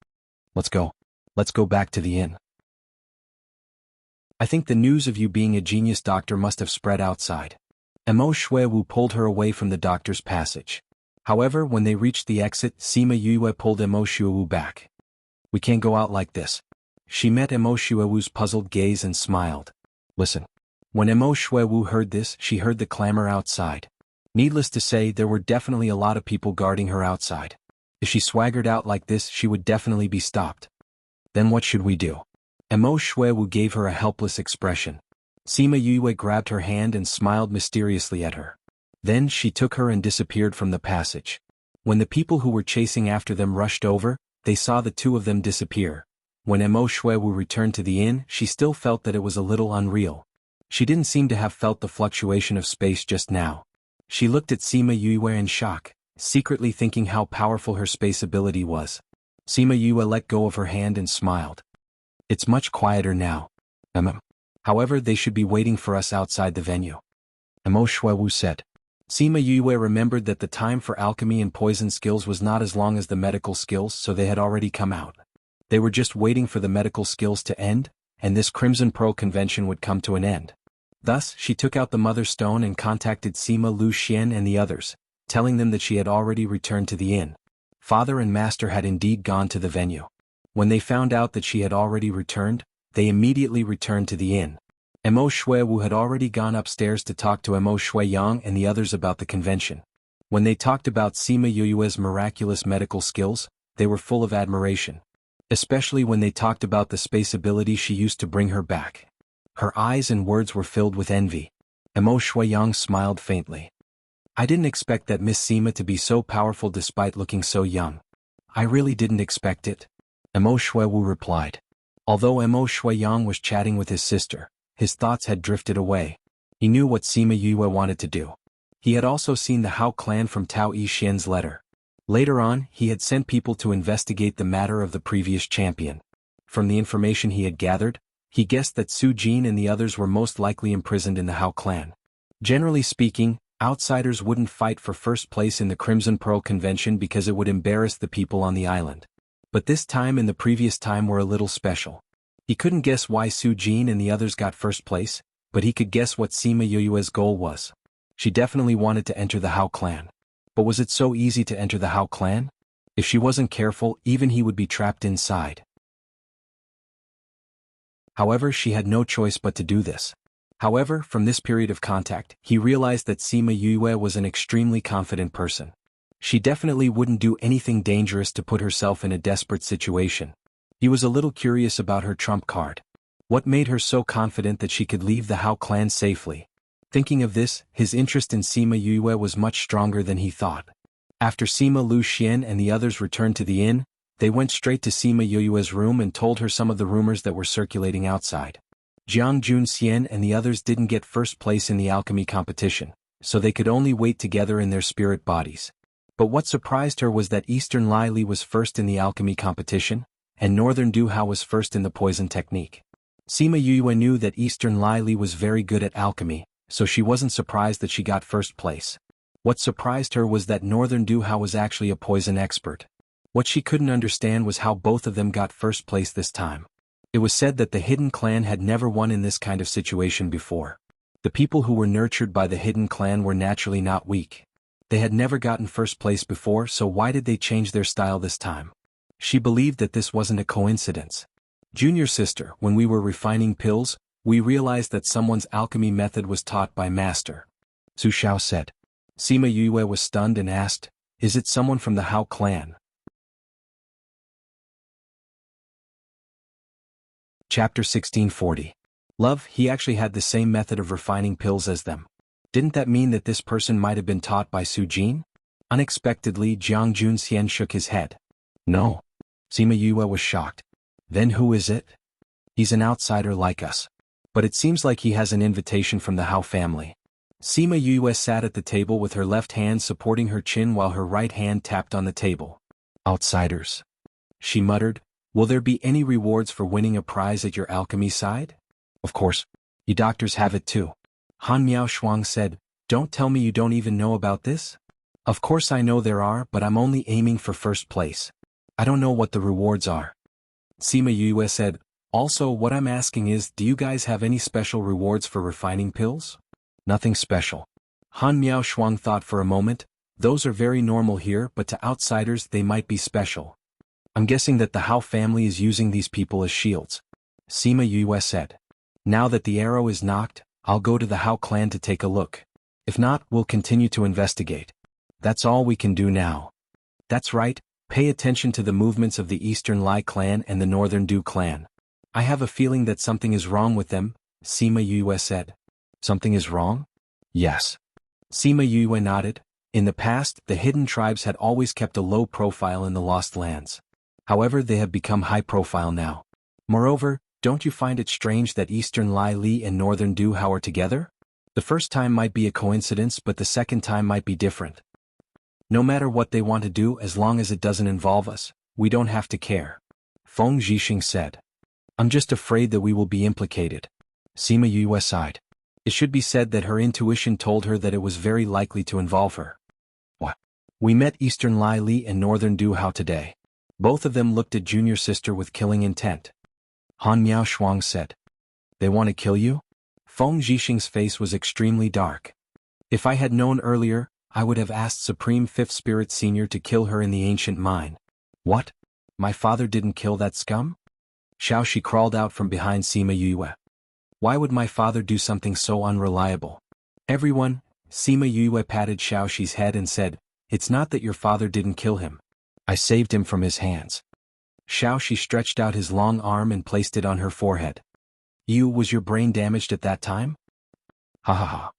Let's go. Let's go back to the inn. I think the news of you being a genius doctor must have spread outside. Mo Shuewu pulled her away from the doctor's passage. However, when they reached the exit, Sima Yue pulled Mo Shuewu back. We can't go out like this. She met Mo Shuewu's puzzled gaze and smiled. Listen. When Mo Shuewu heard this, she heard the clamor outside. Needless to say, there were definitely a lot of people guarding her outside. If she swaggered out like this, she would definitely be stopped. Then what should we do? Mo Shuewu gave her a helpless expression. Sima Yue grabbed her hand and smiled mysteriously at her. Then she took her and disappeared from the passage. When the people who were chasing after them rushed over, they saw the two of them disappear. When Mo Shuewu returned to the inn, she still felt that it was a little unreal. She didn't seem to have felt the fluctuation of space just now. She looked at Sima Yue in shock, secretly thinking how powerful her space ability was. Sima Yue let go of her hand and smiled. It's much quieter now. However, they should be waiting for us outside the venue. Mo Shuewu said. Sima Yue remembered that the time for alchemy and poison skills was not as long as the medical skills, so they had already come out. They were just waiting for the medical skills to end, and this Crimson Pearl convention would come to an end. Thus, she took out the Mother Stone and contacted Sima Lu Xian and the others, telling them that she had already returned to the inn. Father and Master had indeed gone to the venue. When they found out that she had already returned, they immediately returned to the inn. Mo Shuewu had already gone upstairs to talk to Mo Shueyang and the others about the convention. When they talked about Sima Yue's miraculous medical skills, they were full of admiration. Especially when they talked about the space ability she used to bring her back. Her eyes and words were filled with envy. Mo Shueyang smiled faintly. I didn't expect that Miss Sima to be so powerful despite looking so young. I really didn't expect it. Mo Shuewu replied. Although Mo Shueyang was chatting with his sister, his thoughts had drifted away. He knew what Sima Yue wanted to do. He had also seen the Hao clan from Tao Yixian's letter. Later on, he had sent people to investigate the matter of the previous champion. From the information he had gathered, he guessed that Su Jin and the others were most likely imprisoned in the Hao clan. Generally speaking, outsiders wouldn't fight for first place in the Crimson Pearl convention because it would embarrass the people on the island. But this time and the previous time were a little special. He couldn't guess why Su Jin and the others got first place, but he could guess what Sima Yue's goal was. She definitely wanted to enter the Hao clan. But was it so easy to enter the Hao clan? If she wasn't careful, even he would be trapped inside. However, she had no choice but to do this. However, from this period of contact, he realized that Sima Yue was an extremely confident person. She definitely wouldn't do anything dangerous to put herself in a desperate situation. He was a little curious about her trump card. What made her so confident that she could leave the Hao clan safely? Thinking of this, his interest in Sima Yue was much stronger than he thought. After Sima Lu Xian and the others returned to the inn, they went straight to Sima Yue's room and told her some of the rumors that were circulating outside. Jiang Junxian and the others didn't get first place in the alchemy competition, so they could only wait together in their spirit bodies. But what surprised her was that Eastern Lai Li was first in the alchemy competition, and Northern Du Hao was first in the poison technique. Sima Yue knew that Eastern Lai Li was very good at alchemy, so she wasn't surprised that she got first place. What surprised her was that Northern Du Hao was actually a poison expert. What she couldn't understand was how both of them got first place this time. It was said that the Hidden Clan had never won in this kind of situation before. The people who were nurtured by the Hidden Clan were naturally not weak. They had never gotten first place before, so why did they change their style this time? She believed that this wasn't a coincidence. Junior sister, when we were refining pills, we realized that someone's alchemy method was taught by Master. Su Xiao said. Sima Yue was stunned and asked, is it someone from the Hao clan? Chapter 1640. Love, he actually had the same method of refining pills as them. Didn't that mean that this person might have been taught by Su Jin? Unexpectedly, Jiang Junxian shook his head. No. Sima Yue was shocked. Then who is it? He's an outsider like us. But it seems like he has an invitation from the Hao family. Sima Yue sat at the table with her left hand supporting her chin while her right hand tapped on the table. Outsiders. She muttered, Will there be any rewards for winning a prize at your alchemy side? Of course. You doctors have it too. Han Miao Shuang said, don't tell me you don't even know about this? Of course I know there are, but I'm only aiming for first place. I don't know what the rewards are. Sima Yue said, also what I'm asking is, do you guys have any special rewards for refining pills? Nothing special. Han Miao Shuang thought for a moment, those are very normal here, but to outsiders they might be special. I'm guessing that the Hao family is using these people as shields. Sima Yue said. Now that the arrow is knocked, I'll go to the Hao clan to take a look. If not, we'll continue to investigate. That's all we can do now. That's right, pay attention to the movements of the Eastern Lai clan and the Northern Du clan. I have a feeling that something is wrong with them, Sima Yue said. Something is wrong? Yes. Sima Yue nodded. In the past, the hidden tribes had always kept a low profile in the Lost Lands. However, they have become high profile now. Moreover, don't you find it strange that Eastern Lai Li and Northern Du Hao are together? The first time might be a coincidence, but the second time might be different. No matter what they want to do, as long as it doesn't involve us, we don't have to care. Feng Zhixing said. I'm just afraid that we will be implicated. Sima Yue sighed. It should be said that her intuition told her that it was very likely to involve her. What? We met Eastern Lai Li and Northern Du Hao today. Both of them looked at junior sister with killing intent. Han Miao Shuang said. They want to kill you? Feng Zhixing's face was extremely dark. If I had known earlier, I would have asked Supreme Fifth Spirit Senior to kill her in the ancient mine. What? My father didn't kill that scum? Xiaoxi crawled out from behind Sima Yue. Why would my father do something so unreliable? Everyone, Sima Yue patted Xiaoxi's head and said, it's not that your father didn't kill him. I saved him from his hands. Xiaoxi stretched out his long arm and placed it on her forehead. Was your brain damaged at that time? Ha ha ha.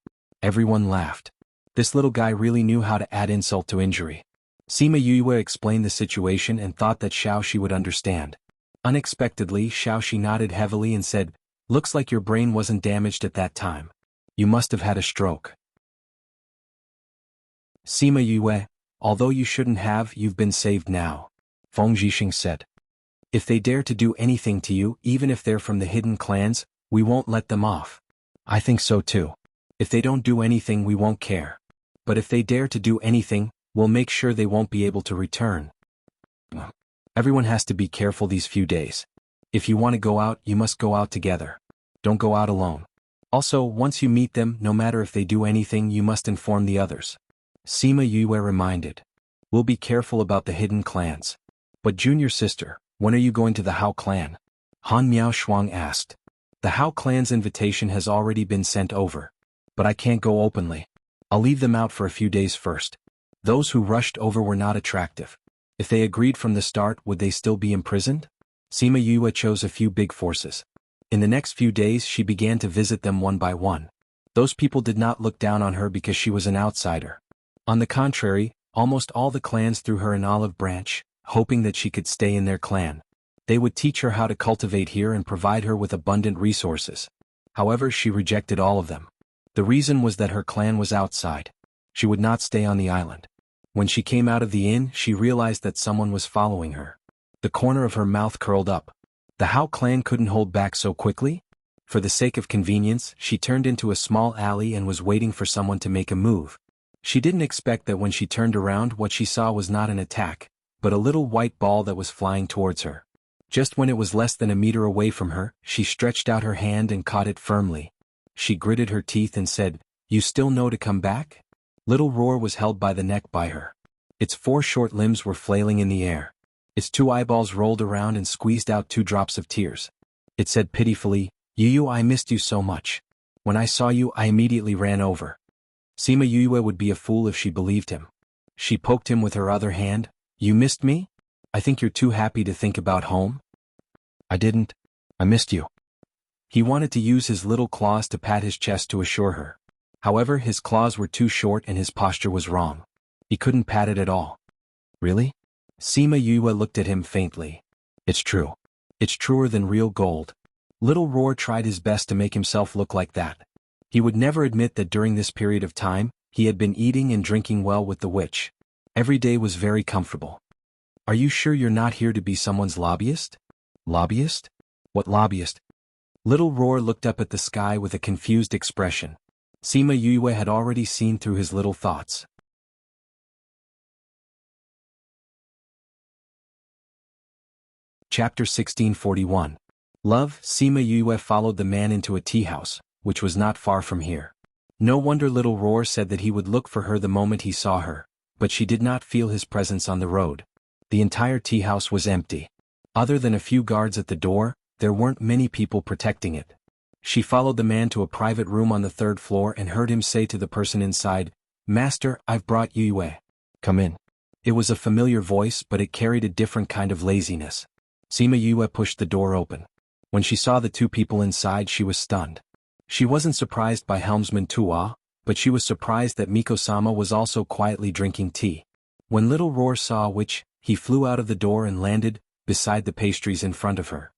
Everyone laughed. This little guy really knew how to add insult to injury. Sima Yue explained the situation and thought that Xiaoxi would understand. Unexpectedly, Xiaoxi nodded heavily and said, looks like your brain wasn't damaged at that time. You must have had a stroke. Sima Yue, although you shouldn't have, you've been saved now. Feng Zhixing said. If they dare to do anything to you, even if they're from the hidden clans, we won't let them off. I think so too. If they don't do anything, we won't care. But if they dare to do anything, we'll make sure they won't be able to return. Everyone has to be careful these few days. If you want to go out, you must go out together. Don't go out alone. Also, once you meet them, no matter if they do anything, you must inform the others. Sima Yue reminded. We'll be careful about the hidden clans. But junior sister, when are you going to the Hao clan? Han Miao Shuang asked. The Hao clan's invitation has already been sent over. But I can't go openly. I'll leave them out for a few days first. Those who rushed over were not attractive. If they agreed from the start, would they still be imprisoned? Sima Yue chose a few big forces. In the next few days she began to visit them one by one. Those people did not look down on her because she was an outsider. On the contrary, almost all the clans threw her an olive branch, hoping that she could stay in their clan. They would teach her how to cultivate here and provide her with abundant resources. However, she rejected all of them. The reason was that her clan was outside. She would not stay on the island. When she came out of the inn, she realized that someone was following her. The corner of her mouth curled up. The Hao clan couldn't hold back so quickly. For the sake of convenience, she turned into a small alley and was waiting for someone to make a move. She didn't expect that when she turned around, what she saw was not an attack, but a little white ball that was flying towards her. Just when it was less than a meter away from her, she stretched out her hand and caught it firmly. She gritted her teeth and said, "You still know to come back?" Little Roar was held by the neck by her. Its 4 short limbs were flailing in the air. Its 2 eyeballs rolled around and squeezed out 2 drops of tears. It said pitifully, "Yu, I missed you so much. When I saw you, I immediately ran over." Sima Yue would be a fool if she believed him. She poked him with her other hand. "You missed me? I think you're too happy to think about home." "I didn't. I missed you." He wanted to use his little claws to pat his chest to assure her. However, his claws were too short and his posture was wrong. He couldn't pat it at all. "Really?" Sima Yue looked at him faintly. "It's true. It's truer than real gold." Little Roar tried his best to make himself look like that. He would never admit that during this period of time, he had been eating and drinking well with the witch. Every day was very comfortable. "Are you sure you're not here to be someone's lobbyist?" Lobbyist? What lobbyist? Little Roar looked up at the sky with a confused expression. Sima Yue had already seen through his little thoughts. Chapter 1641. Love. Sima Yue followed the man into a tea house, which was not far from here. No wonder Little Roar said that he would look for her the moment he saw her, but she did not feel his presence on the road. The entire tea house was empty. Other than a few guards at the door, there weren't many people protecting it. She followed the man to a private room on the 3rd floor and heard him say to the person inside, "Master, I've brought Yue. Come in." It was a familiar voice, but it carried a different kind of laziness. Sima Yue pushed the door open. When she saw the two people inside, she was stunned. She wasn't surprised by helmsman Tua, but she was surprised that Miko-sama was also quietly drinking tea. When Little Roar saw which, he flew out of the door and landed beside the pastries in front of her.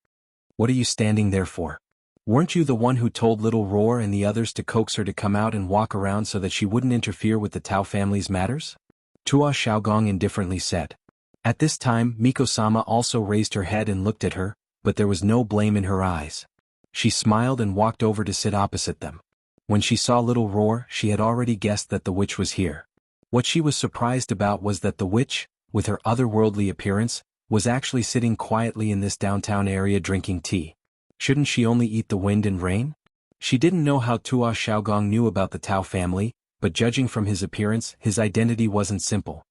"What are you standing there for? Weren't you the one who told Little Roar and the others to coax her to come out and walk around so that she wouldn't interfere with the Tao family's matters?" Tua Xiaogong indifferently said. At this time, Miko-sama also raised her head and looked at her, but there was no blame in her eyes. She smiled and walked over to sit opposite them. When she saw Little Roar, she had already guessed that the witch was here. What she was surprised about was that the witch, with her otherworldly appearance, was actually sitting quietly in this downtown area drinking tea. Shouldn't she only eat the wind and rain? She didn't know how Tua Xiaogong knew about the Tao family, but judging from his appearance, his identity wasn't simple.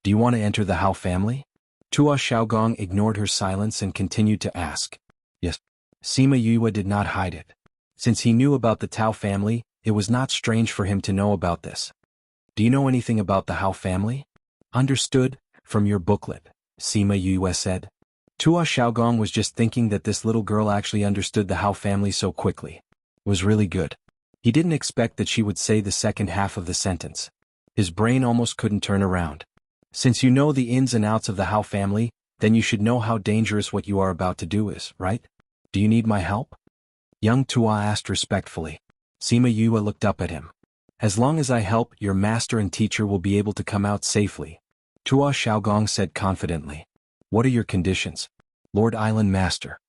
"Do you want to enter the Hao family?" Tua Xiaogong ignored her silence and continued to ask. "Yes." Sima Yue did not hide it. Since he knew about the Tao family, it was not strange for him to know about this. "Do you know anything about the Hao family?" "Understood, from your booklet," Sima Yue said. Tua Xiaogong was just thinking that this little girl actually understood the Hao family so quickly. It was really good. He didn't expect that she would say the second half of the sentence. His brain almost couldn't turn around. "Since you know the ins and outs of the Hao family, then you should know how dangerous what you are about to do is, right? Do you need my help?" Young Tua asked respectfully. Sima Yue looked up at him. "As long as I help, your master and teacher will be able to come out safely," Tua Xiaogong said confidently. "What are your conditions?" "Lord Island Master,"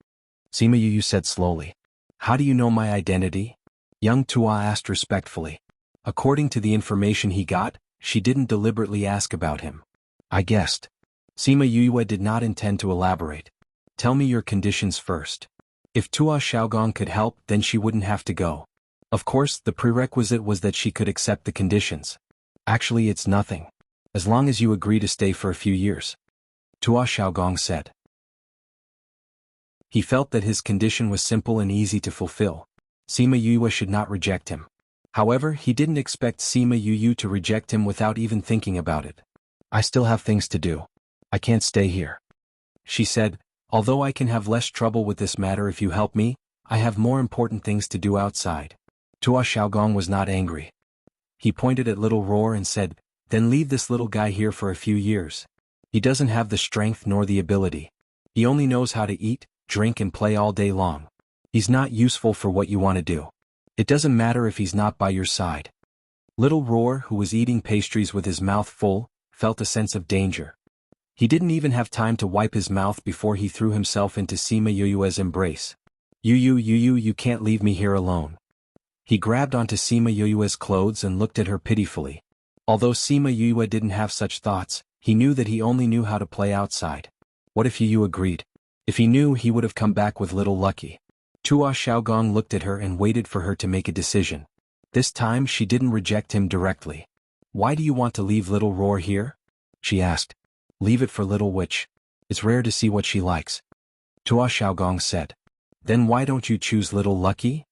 Sima Yue said slowly. "How do you know my identity?" Young Tua asked respectfully. According to the information he got, she didn't deliberately ask about him. "I guessed." Sima Yue did not intend to elaborate. "Tell me your conditions first." If Tua Xiaogong could help, then she wouldn't have to go. Of course, the prerequisite was that she could accept the conditions. "Actually, it's nothing. As long as you agree to stay for a few years," Tua Xiaogong said. He felt that his condition was simple and easy to fulfill. Sima Yue should not reject him. However, he didn't expect Sima Yue to reject him without even thinking about it. "I still have things to do. I can't stay here," she said. "Although I can have less trouble with this matter if you help me, I have more important things to do outside." Tua Xiaogong was not angry. He pointed at Little Roar and said, "Then leave this little guy here for a few years. He doesn't have the strength nor the ability. He only knows how to eat, drink and play all day long. He's not useful for what you want to do. It doesn't matter if he's not by your side." Little Roar, who was eating pastries with his mouth full, felt a sense of danger. He didn't even have time to wipe his mouth before he threw himself into Sima Yue's embrace. You can't leave me here alone." He grabbed onto Sima Yue's clothes and looked at her pitifully. Although Sima Yue didn't have such thoughts, he knew that he only knew how to play outside. What if Yue agreed? If he knew, he would have come back with Little Lucky. Tua Xiaogong looked at her and waited for her to make a decision. This time she didn't reject him directly. "Why do you want to leave Little Roar here?" she asked. "Leave it for Little Witch. It's rare to see what she likes," Tua Xiaogong said. "Then why don't you choose Little Lucky?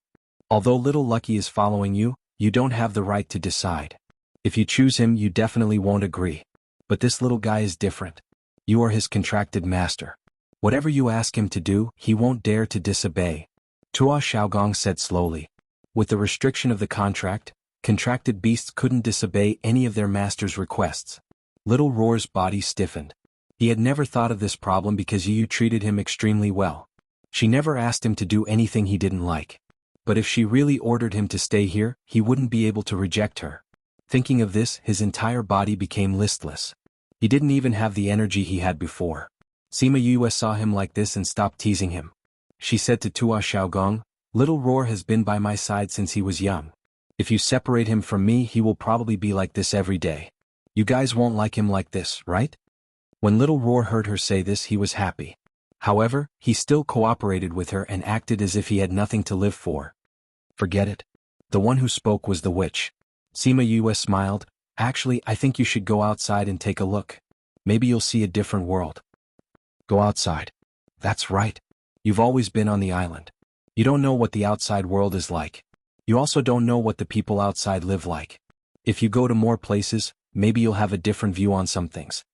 Although Little Lucky is following you, you don't have the right to decide. If you choose him, you definitely won't agree. But this little guy is different. You are his contracted master. Whatever you ask him to do, he won't dare to disobey," Tua Xiaogong said slowly. With the restriction of the contract, contracted beasts couldn't disobey any of their master's requests. Little Roar's body stiffened. He had never thought of this problem because Yu treated him extremely well. She never asked him to do anything he didn't like. But if she really ordered him to stay here, he wouldn't be able to reject her. Thinking of this, his entire body became listless. He didn't even have the energy he had before. Sima Yue saw him like this and stopped teasing him. She said to Tua Xiaogong, "Little Roar has been by my side since he was young. If you separate him from me, he will probably be like this every day. You guys won't like him like this, right?" When Little Roar heard her say this, he was happy. However, he still cooperated with her and acted as if he had nothing to live for. "Forget it." The one who spoke was the witch. Sima Yue smiled. "Actually, I think you should go outside and take a look. Maybe you'll see a different world." "Go outside." "That's right. You've always been on the island. You don't know what the outside world is like. You also don't know what the people outside live like. If you go to more places, maybe you'll have a different view on some things."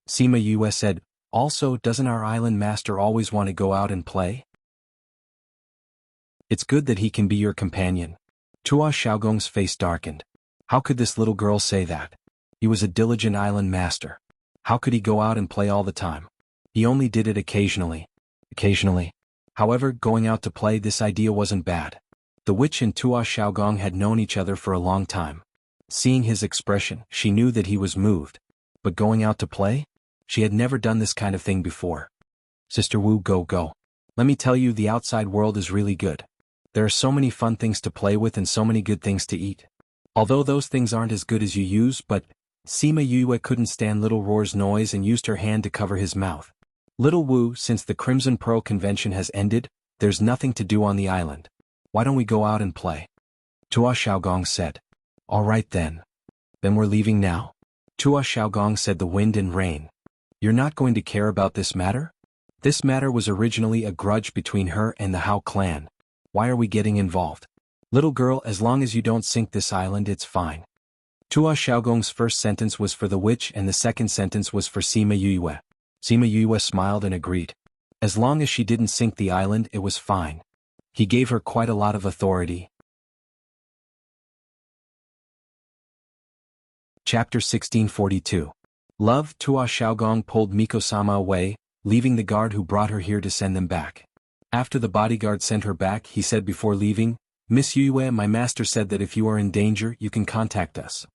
Sima Yue said, "Also, doesn't our island master always want to go out and play? It's good that he can be your companion." Tua Xiaogong's face darkened. How could this little girl say that? He was a diligent island master. How could he go out and play all the time? He only did it occasionally. However, going out to play, this idea wasn't bad. The witch and Tua Xiaogong had known each other for a long time. Seeing his expression, she knew that he was moved. But going out to play? She had never done this kind of thing before. "Sister Wu, go. Let me tell you, the outside world is really good. There are so many fun things to play with and so many good things to eat. Although those things aren't as good as you use, but..." Sima Yue couldn't stand Little Roar's noise and used her hand to cover his mouth. "Little Wu, since the Crimson Pearl convention has ended, there's nothing to do on the island. Why don't we go out and play?" Tua Xiaogong said. "All right then. Then we're leaving now?" Tua Xiaogong said the wind and rain. "You're not going to care about this matter? This matter was originally a grudge between her and the Hao clan. Why are we getting involved? Little girl, as long as you don't sink this island, it's fine." Tua Xiaogong's first sentence was for the witch and the second sentence was for Sima Yue. Sima Yue smiled and agreed. As long as she didn't sink the island, it was fine. He gave her quite a lot of authority. Chapter 1642. Love. Tua Xiaogong pulled Miko-sama away, leaving the guard who brought her here to send them back. After the bodyguard sent her back, he said before leaving, "Miss Yue, my master said that if you are in danger, you can contact us."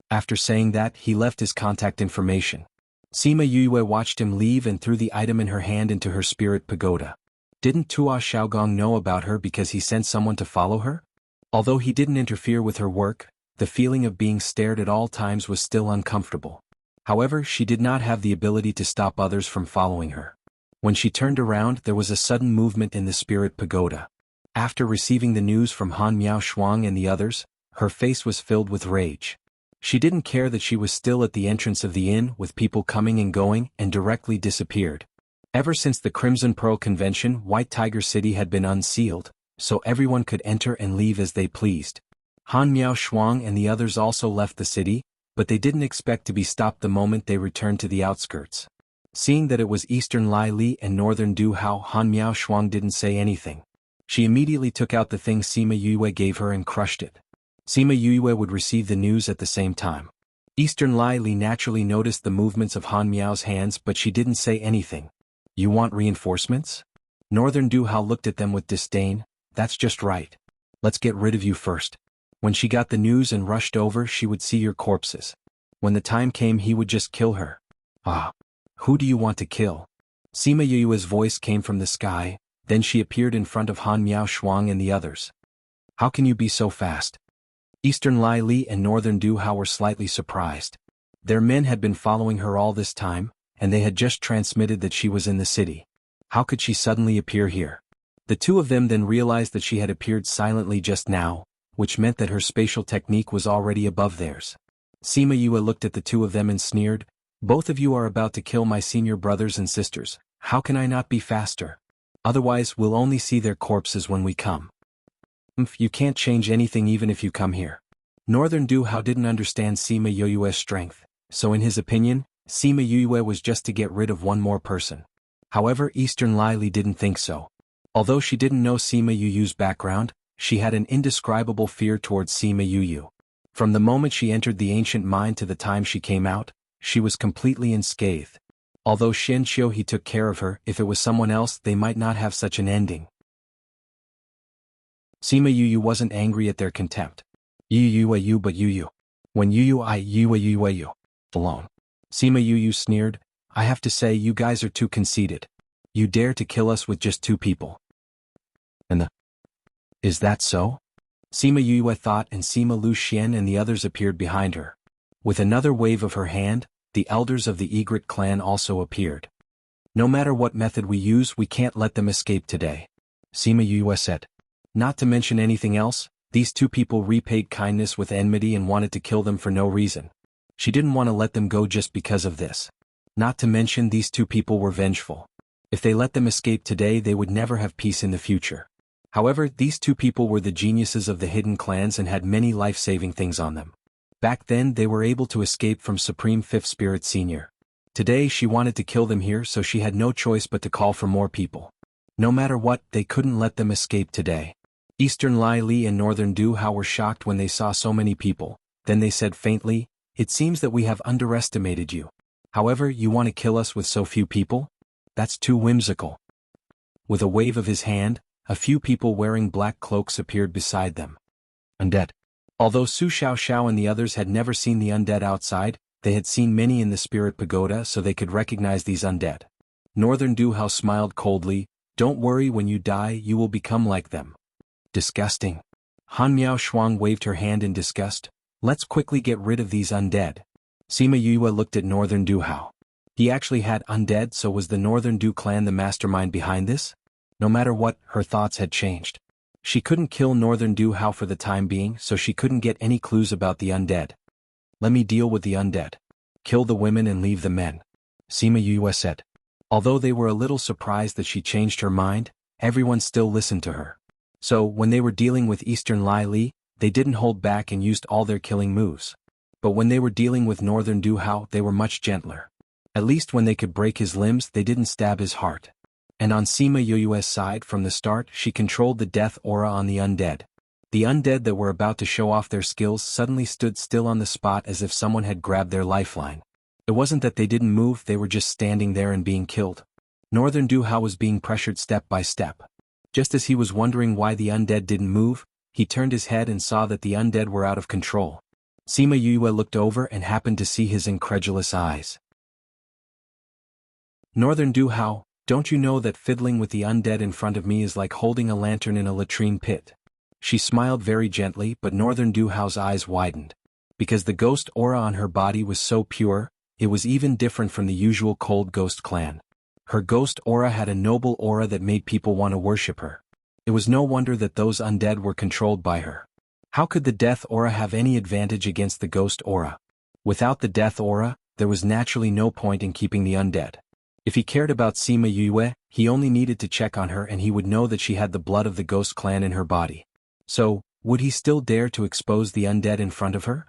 After saying that, he left his contact information. Sima Yue watched him leave and threw the item in her hand into her spirit pagoda. Didn't Tua Xiaogong know about her because he sent someone to follow her? Although he didn't interfere with her work, the feeling of being stared at all times was still uncomfortable. However, she did not have the ability to stop others from following her. When she turned around, there was a sudden movement in the spirit pagoda. After receiving the news from Han Miao Shuang and the others, her face was filled with rage. She didn't care that she was still at the entrance of the inn with people coming and going and directly disappeared. Ever since the Crimson Pearl Convention, White Tiger City had been unsealed, so everyone could enter and leave as they pleased. Han Miao Shuang and the others also left the city, but they didn't expect to be stopped the moment they returned to the outskirts. Seeing that it was Eastern Lai Li and Northern Du Hao, Han Miao Shuang didn't say anything. She immediately took out the thing Sima Yue gave her and crushed it. Sima Yue would receive the news at the same time. Eastern Lai Li naturally noticed the movements of Han Miao's hands, but she didn't say anything. "You want reinforcements?" Northern Du Hao looked at them with disdain. "That's just right. Let's get rid of you first." When she got the news and rushed over, she would see your corpses. When the time came, he would just kill her. "Ah. Who do you want to kill?" Sima Yue's voice came from the sky, then she appeared in front of Han Miao Shuang and the others. "How can you be so fast?" Eastern Lai Li and Northern Du Hao were slightly surprised. Their men had been following her all this time, and they had just transmitted that she was in the city. How could she suddenly appear here? The two of them then realized that she had appeared silently just now, which meant that her spatial technique was already above theirs. Sima Yue looked at the two of them and sneered, "Both of you are about to kill my senior brothers and sisters. How can I not be faster? Otherwise, we'll only see their corpses when we come." You can't change anything even if you come here." Northern Du Hao didn't understand Sima Yue's strength, so in his opinion, Sima Yue was just to get rid of one more person. However, Eastern Lai Li didn't think so. Although she didn't know Sima Yue's background, she had an indescribable fear towards Sima Yue. From the moment she entered the ancient mine to the time she came out, she was completely unscathed. Although Shen Qiu he took care of her, if it was someone else they might not have such an ending. Sima Yue wasn't angry at their contempt. "You but you. When you I you alone." Sima Yue sneered, I have to say you guys are too conceited. You dare to kill us with just 2 people. Is that so? Sima Yue thought, and Sima Lu Xian and the others appeared behind her. With another wave of her hand, the elders of the Egret clan also appeared. No matter what method we use, we can't let them escape today, Sima Yue said. Not to mention anything else, these 2 people repaid kindness with enmity and wanted to kill them for no reason. She didn't want to let them go just because of this. Not to mention these 2 people were vengeful. If they let them escape today, they would never have peace in the future. However, these 2 people were the geniuses of the hidden clans and had many life-saving things on them. Back then they were able to escape from Supreme Fifth Spirit Senior. Today she wanted to kill them here, so she had no choice but to call for more people. No matter what, they couldn't let them escape today. Eastern Lai Li and Northern Du Hao were shocked when they saw so many people. Then they said faintly, "It seems that we have underestimated you. However, you want to kill us with so few people? That's too whimsical." With a wave of his hand, a few people wearing black cloaks appeared beside them. Undead. Although Su Xiao and the others had never seen the undead outside, they had seen many in the spirit pagoda, so they could recognize these undead. Northern Du Hao smiled coldly, "Don't worry, when you die you will become like them." Disgusting. Han Miao Shuang waved her hand in disgust. "Let's quickly get rid of these undead." Sima Yue looked at Northern Du Hao. He actually had undead, so was the Northern Du clan the mastermind behind this? No matter what, her thoughts had changed. She couldn't kill Northern Du Hao for the time being, so she couldn't get any clues about the undead. "Let me deal with the undead. Kill the women and leave the men," Sima Yue said. Although they were a little surprised that she changed her mind, everyone still listened to her. So, when they were dealing with Eastern Lai Li, they didn't hold back and used all their killing moves. But when they were dealing with Northern Du Hao, they were much gentler. At least when they could break his limbs, they didn't stab his heart. And on Sima Yue's side from the start, she controlled the death aura on the undead. The undead that were about to show off their skills suddenly stood still on the spot as if someone had grabbed their lifeline. It wasn't that they didn't move, they were just standing there and being killed. Northern Du Hao was being pressured step by step. Just as he was wondering why the undead didn't move, he turned his head and saw that the undead were out of control. Sima Yue looked over and happened to see his incredulous eyes. "Northern Du Hao, don't you know that fiddling with the undead in front of me is like holding a lantern in a latrine pit?" She smiled very gently, but Northern Du Hao's eyes widened. Because the ghost aura on her body was so pure, it was even different from the usual cold ghost clan. Her ghost aura had a noble aura that made people want to worship her. It was no wonder that those undead were controlled by her. How could the death aura have any advantage against the ghost aura? Without the death aura, there was naturally no point in keeping the undead. If he cared about Sima Yue, he only needed to check on her and he would know that she had the blood of the ghost clan in her body. So, would he still dare to expose the undead in front of her?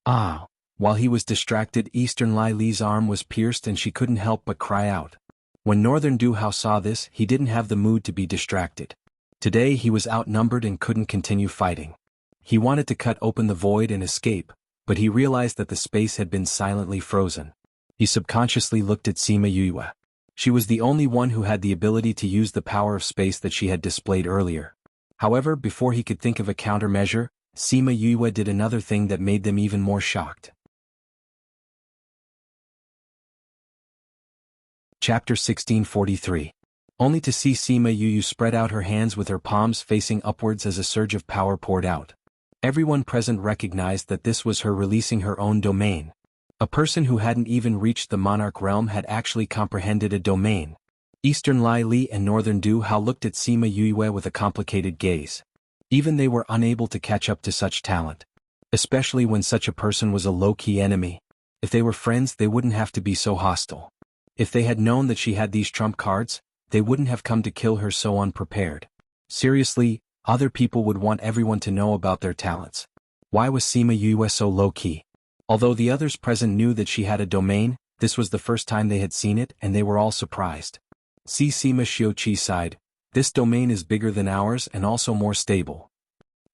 Ah! While he was distracted, Eastern Lai Li's arm was pierced and she couldn't help but cry out. When Northern Du Hao saw this, he didn't have the mood to be distracted. Today he was outnumbered and couldn't continue fighting. He wanted to cut open the void and escape, but he realized that the space had been silently frozen. He subconsciously looked at Sima Yue. She was the only one who had the ability to use the power of space that she had displayed earlier. However, before he could think of a countermeasure, Sima Yue did another thing that made them even more shocked. Chapter 1643. Only to see Sima Yue spread out her hands with her palms facing upwards as a surge of power poured out. Everyone present recognized that this was her releasing her own domain. A person who hadn't even reached the monarch realm had actually comprehended a domain. Eastern Lai Li and Northern Du Hao looked at Sima Yue with a complicated gaze. Even they were unable to catch up to such talent. Especially when such a person was a low-key enemy. If they were friends, they wouldn't have to be so hostile. If they had known that she had these trump cards, they wouldn't have come to kill her so unprepared. Seriously, other people would want everyone to know about their talents. Why was Sima Yue so low-key? Although the others present knew that she had a domain, this was the first time they had seen it and they were all surprised. See, Sima Xiuqi sighed, "This domain is bigger than ours and also more stable."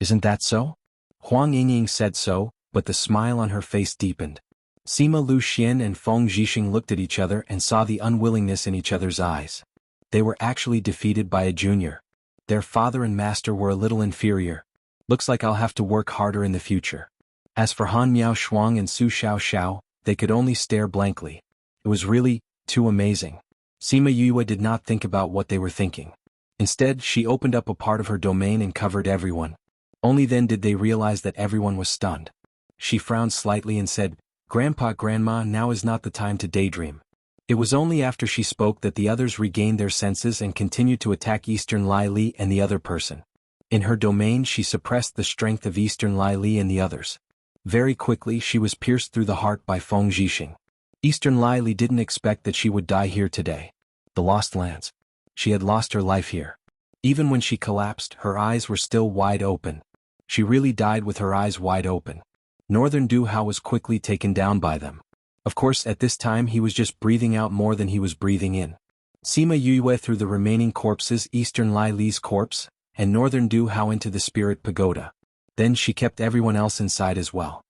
"Isn't that so?" Huang Yingying said so, but the smile on her face deepened. Sima Lu Xian and Feng Zhixing looked at each other and saw the unwillingness in each other's eyes. They were actually defeated by a junior. Their father and master were a little inferior. Looks like I'll have to work harder in the future. As for Han Miao Shuang and Su Xiao, they could only stare blankly. It was really too amazing. Sima Yue did not think about what they were thinking. Instead, she opened up a part of her domain and covered everyone. Only then did they realize that everyone was stunned. She frowned slightly and said, "Grandpa, Grandma, now is not the time to daydream." It was only after she spoke that the others regained their senses and continued to attack Eastern Lai Li and the other person. In her domain, she suppressed the strength of Eastern Lai Li and the others. Very quickly, she was pierced through the heart by Feng Zhixing. Eastern Lai Li didn't expect that she would die here today. The Lost Lands. She had lost her life here. Even when she collapsed, her eyes were still wide open. She really died with her eyes wide open. Northern Du Hao was quickly taken down by them. Of course, at this time he was just breathing out more than he was breathing in. Sima Yue threw the remaining corpses, Eastern Lai Li's corpse, and Northern Du Hao into the spirit pagoda. Then she kept everyone else inside as well.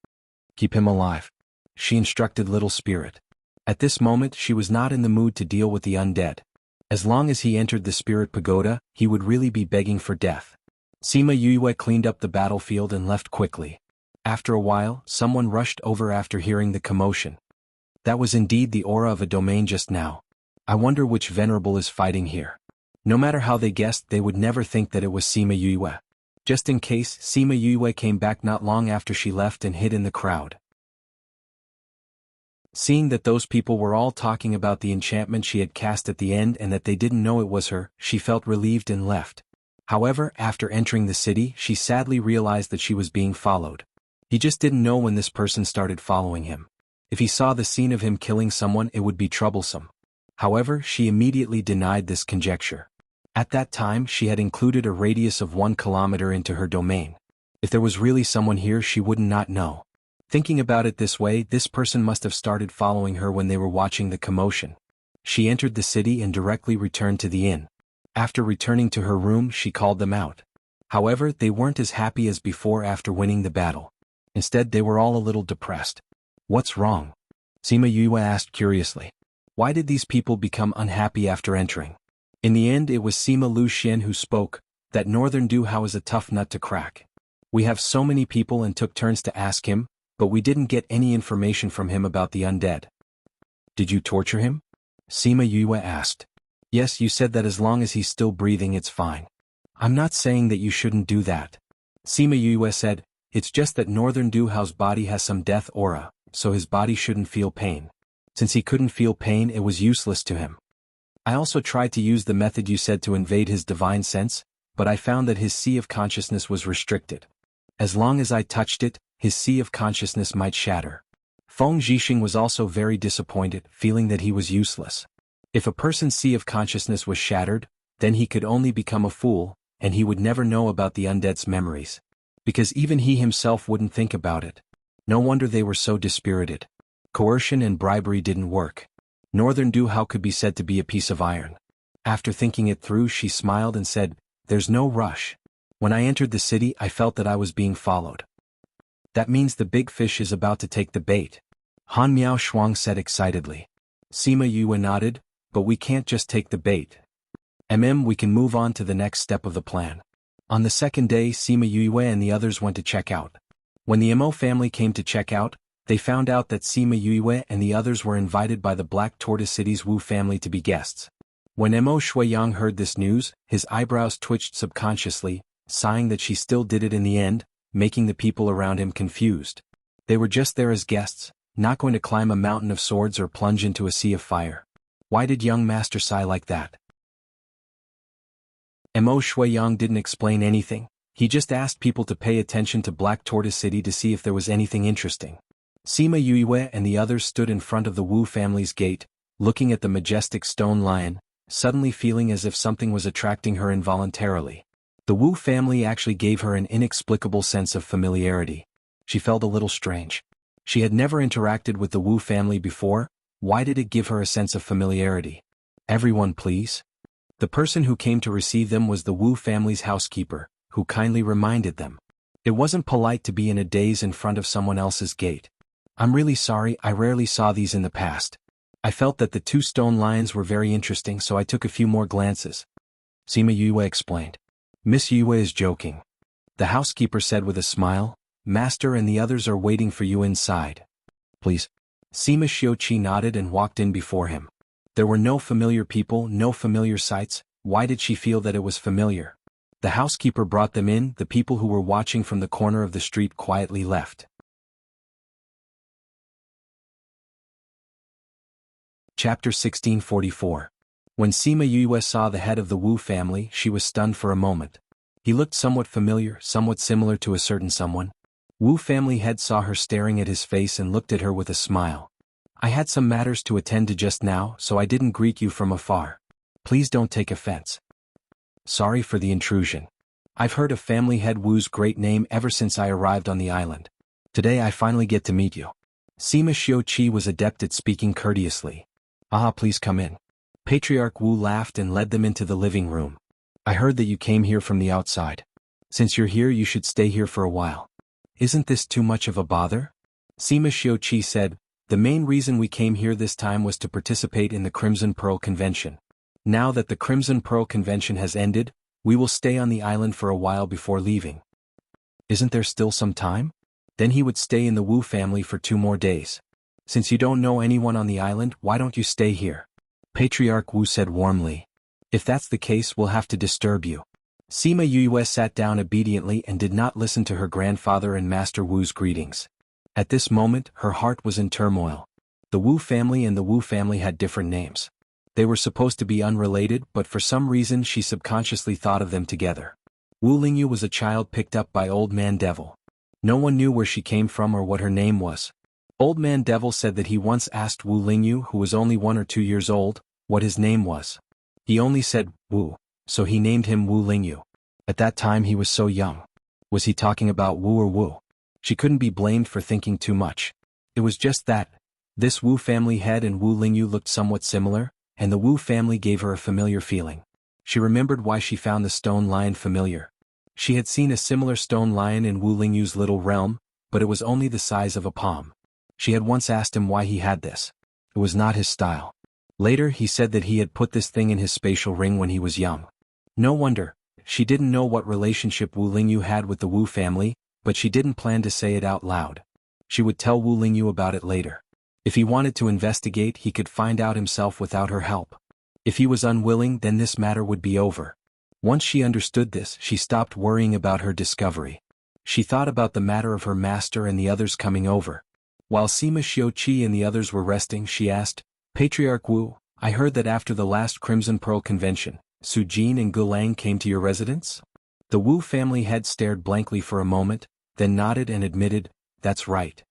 "Keep him alive," she instructed Little Spirit. At this moment she was not in the mood to deal with the undead. As long as he entered the spirit pagoda, he would really be begging for death. Sima Yue cleaned up the battlefield and left quickly. After a while, someone rushed over after hearing the commotion. That was indeed the aura of a domain just now. I wonder which venerable is fighting here. No matter how they guessed, they would never think that it was Sima Yue. Just in case, Sima Yue came back not long after she left and hid in the crowd. Seeing that those people were all talking about the enchantment she had cast at the end and that they didn't know it was her, she felt relieved and left. However, after entering the city, she sadly realized that she was being followed. He just didn't know when this person started following him. If he saw the scene of him killing someone, it would be troublesome. However, she immediately denied this conjecture. At that time, she had included a radius of 1 kilometer into her domain. If there was really someone here, she would not know. Thinking about it this way, this person must have started following her when they were watching the commotion. She entered the city and directly returned to the inn. After returning to her room, she called them out. However, they weren't as happy as before after winning the battle. Instead, they were all a little depressed. "What's wrong?" Sima Yue asked curiously. Why did these people become unhappy after entering? In the end, it was Sima Lu Xian who spoke, that Northern Du Hao is a tough nut to crack. We have so many people and took turns to ask him, but we didn't get any information from him about the undead. "Did you torture him?" Sima Yue asked. "Yes, you said that as long as he's still breathing it's fine." "I'm not saying that you shouldn't do that." Sima Yue said, "It's just that Northern Du Hao's body has some death aura, so his body shouldn't feel pain. Since he couldn't feel pain, it was useless to him. I also tried to use the method you said to invade his divine sense, but I found that his sea of consciousness was restricted. As long as I touched it, his sea of consciousness might shatter." Feng Zhixing was also very disappointed, feeling that he was useless. If a person's sea of consciousness was shattered, then he could only become a fool, and he would never know about the undead's memories. Because even he himself wouldn't think about it. No wonder they were so dispirited. Coercion and bribery didn't work. Northern Du Hao could be said to be a piece of iron. After thinking it through, she smiled and said, "There's no rush. When I entered the city, I felt that I was being followed." "That means the big fish is about to take the bait," Han Miao Shuang said excitedly. Sima Yue nodded, "But we can't just take the bait. We can move on to the next step of the plan." On the second day, Sima Yue and the others went to check out. When the Mo family came to check out, they found out that Sima Yue and the others were invited by the Black Tortoise City's Wu family to be guests. When Mo Shuiyang heard this news, his eyebrows twitched subconsciously, sighing that she still did it in the end, making the people around him confused. They were just there as guests, not going to climb a mountain of swords or plunge into a sea of fire. Why did young master sigh like that? Mo Shuiyang didn't explain anything. He just asked people to pay attention to Black Tortoise City to see if there was anything interesting. Sima Yue and the others stood in front of the Wu family's gate, looking at the majestic stone lion, suddenly feeling as if something was attracting her involuntarily. The Wu family actually gave her an inexplicable sense of familiarity. She felt a little strange. She had never interacted with the Wu family before. Why did it give her a sense of familiarity? "Everyone please." The person who came to receive them was the Wu family's housekeeper, who kindly reminded them. It wasn't polite to be in a daze in front of someone else's gate. "I'm really sorry, I rarely saw these in the past. I felt that the 2 stone lions were very interesting, so I took a few more glances." Sima Yue explained. "Miss Yue is joking," the housekeeper said with a smile. "Master and the others are waiting for you inside. Please." Sima Xiuqi nodded and walked in before him. There were no familiar people, no familiar sights. Why did she feel that it was familiar? The housekeeper brought them in. The people who were watching from the corner of the street quietly left. Chapter 1644. When Sima Yue saw the head of the Wu family, she was stunned for a moment. He looked somewhat familiar, somewhat similar to a certain someone. Wu family head saw her staring at his face and looked at her with a smile. I had some matters to attend to just now, so I didn't greet you from afar. Please don't take offense. Sorry for the intrusion. I've heard of family head Wu's great name ever since I arrived on the island. Today I finally get to meet you. Sima Xiuqi was adept at speaking courteously. Please come in. Patriarch Wu laughed and led them into the living room. I heard that you came here from the outside. Since you're here, you should stay here for a while. Isn't this too much of a bother? Sima Xiuqi said, the main reason we came here this time was to participate in the Crimson Pearl Convention. Now that the Crimson Pearl Convention has ended, we will stay on the island for a while before leaving. Isn't there still some time? Then he would stay in the Wu family for 2 more days. Since you don't know anyone on the island, why don't you stay here? Patriarch Wu said warmly. If that's the case, we'll have to disturb you. Sima Yue sat down obediently and did not listen to her grandfather and Master Wu's greetings. At this moment, her heart was in turmoil. The Wu family and the Wu family had different names. They were supposed to be unrelated, but for some reason she subconsciously thought of them together. Wu Lingyu was a child picked up by Old Man Devil. No one knew where she came from or what her name was. Old Man Devil said that he once asked Wu Lingyu, who was only 1 or 2 years old, what his name was. He only said, Wu, so he named him Wu Lingyu. At that time he was so young. Was he talking about Wu or Wu? She couldn't be blamed for thinking too much. It was just that. This Wu family head and Wu Lingyu looked somewhat similar, and the Wu family gave her a familiar feeling. She remembered why she found the stone lion familiar. She had seen a similar stone lion in Wu Lingyu's little realm, but it was only the size of a palm. She had once asked him why he had this. It was not his style. Later he said that he had put this thing in his spatial ring when he was young. No wonder. She didn't know what relationship Wu Lingyu had with the Wu family, but she didn't plan to say it out loud. She would tell Wu Lingyu about it later. If he wanted to investigate, he could find out himself without her help. If he was unwilling, then this matter would be over. Once she understood this, she stopped worrying about her discovery. She thought about the matter of her master and the others coming over. While Sima Xiuqi and the others were resting, she asked, Patriarch Wu, I heard that after the last Crimson Pearl Convention, Su Jin and Gulang came to your residence? The Wu family head stared blankly for a moment, then nodded and admitted, that's right.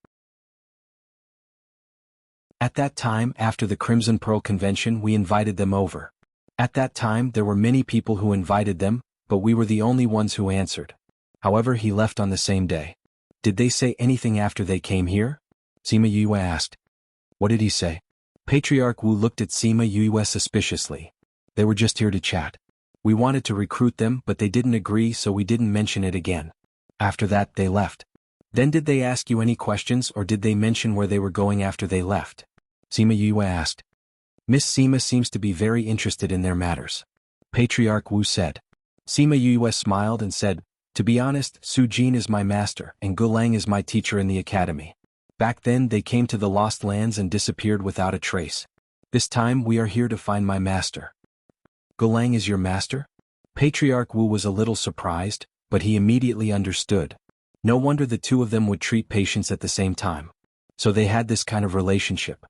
At that time, after the Crimson Pearl Convention, we invited them over. At that time, there were many people who invited them, but we were the only ones who answered. However, he left on the same day. Did they say anything after they came here? Sima Yue asked. What did he say? Patriarch Wu looked at Sima Yue suspiciously. They were just here to chat. We wanted to recruit them, but they didn't agree, so we didn't mention it again. After that, they left. Then did they ask you any questions, or did they mention where they were going after they left? Sima Yue asked. Miss Sima seems to be very interested in their matters. Patriarch Wu said. Sima Yue smiled and said, to be honest, Su Jin is my master, and Gulang is my teacher in the academy. Back then they came to the Lost Lands and disappeared without a trace. This time we are here to find my master. Gulang is your master? Patriarch Wu was a little surprised, but he immediately understood. No wonder the two of them would treat patients at the same time. So they had this kind of relationship.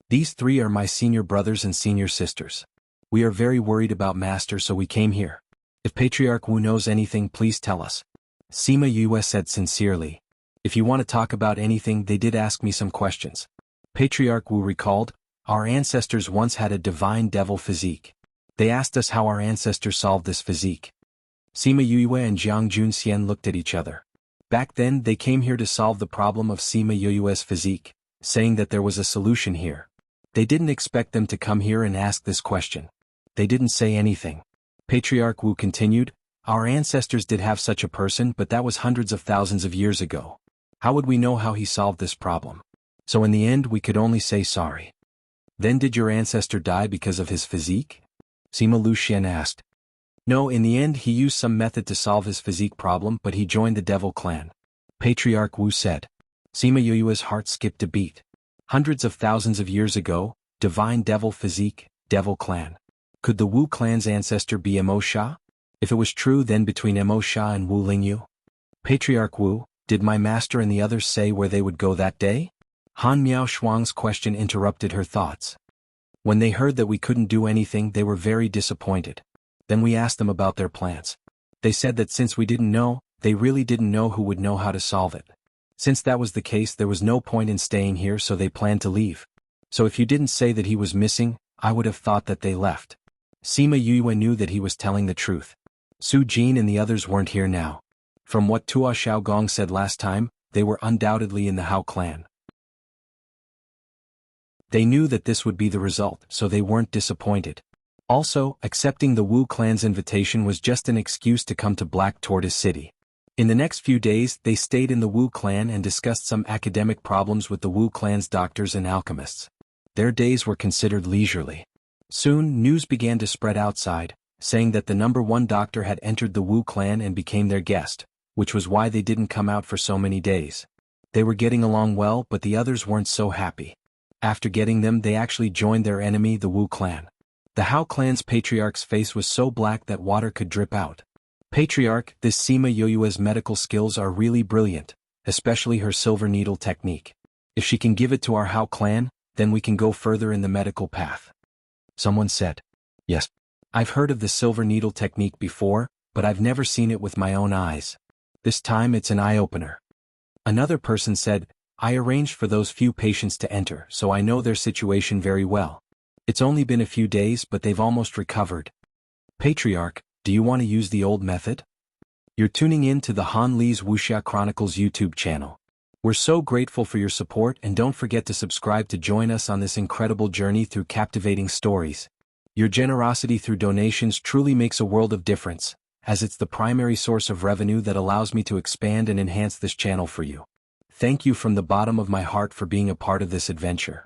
These 3 are my senior brothers and senior sisters. We are very worried about Master, so we came here. If Patriarch Wu knows anything, please tell us. Sima Yue said sincerely. If you want to talk about anything, they did ask me some questions. Patriarch Wu recalled, our ancestors once had a divine devil physique. They asked us how our ancestors solved this physique. Sima Yue and Jiang Junxian looked at each other. Back then, they came here to solve the problem of Sima Yue's physique, saying that there was a solution here. They didn't expect them to come here and ask this question. They didn't say anything. Patriarch Wu continued, our ancestors did have such a person, but that was hundreds of thousands of years ago. How would we know how he solved this problem? So in the end, we could only say sorry. Then did your ancestor die because of his physique? Sima Luxian asked. No, in the end he used some method to solve his physique problem, but he joined the devil clan. Patriarch Wu said. Sima Yue's heart skipped a beat. Hundreds of thousands of years ago, divine devil physique, Devil Clan. Could the Wu clan's ancestor be Mo Sha? If it was true, then between Mo Sha and Wu Lingyu? Patriarch Wu, did my master and the others say where they would go that day? Han Miao Shuang's question interrupted her thoughts. When they heard that we couldn't do anything, they were very disappointed. Then we asked them about their plans. They said that since we didn't know, they really didn't know who would know how to solve it. Since that was the case, there was no point in staying here, so they planned to leave. So if you didn't say that he was missing, I would have thought that they left. Sima Yue knew that he was telling the truth. Su Jin and the others weren't here now. From what Tua Xiaogong said last time, they were undoubtedly in the Hao clan. They knew that this would be the result, so they weren't disappointed. Also, accepting the Wu clan's invitation was just an excuse to come to Black Tortoise City. In the next few days, they stayed in the Wu clan and discussed some academic problems with the Wu clan's doctors and alchemists. Their days were considered leisurely. Soon, news began to spread outside, saying that the #1 doctor had entered the Wu clan and became their guest, which was why they didn't come out for so many days. They were getting along well, but the others weren't so happy. After getting them, they actually joined their enemy, the Wu clan. The Hao clan's patriarch's face was so black that water could drip out. Patriarch, this Sima Yoyue's medical skills are really brilliant, especially her silver needle technique. If she can give it to our Hao clan, then we can go further in the medical path. Someone said. Yes. I've heard of the silver needle technique before, but I've never seen it with my own eyes. This time it's an eye-opener. Another person said, I arranged for those few patients to enter, so I know their situation very well. It's only been a few days, but they've almost recovered. Patriarch, do you want to use the old method? You're tuning in to the Han Li's Wuxia Chronicles YouTube channel. We're so grateful for your support, and don't forget to subscribe to join us on this incredible journey through captivating stories. Your generosity through donations truly makes a world of difference, as it's the primary source of revenue that allows me to expand and enhance this channel for you. Thank you from the bottom of my heart for being a part of this adventure.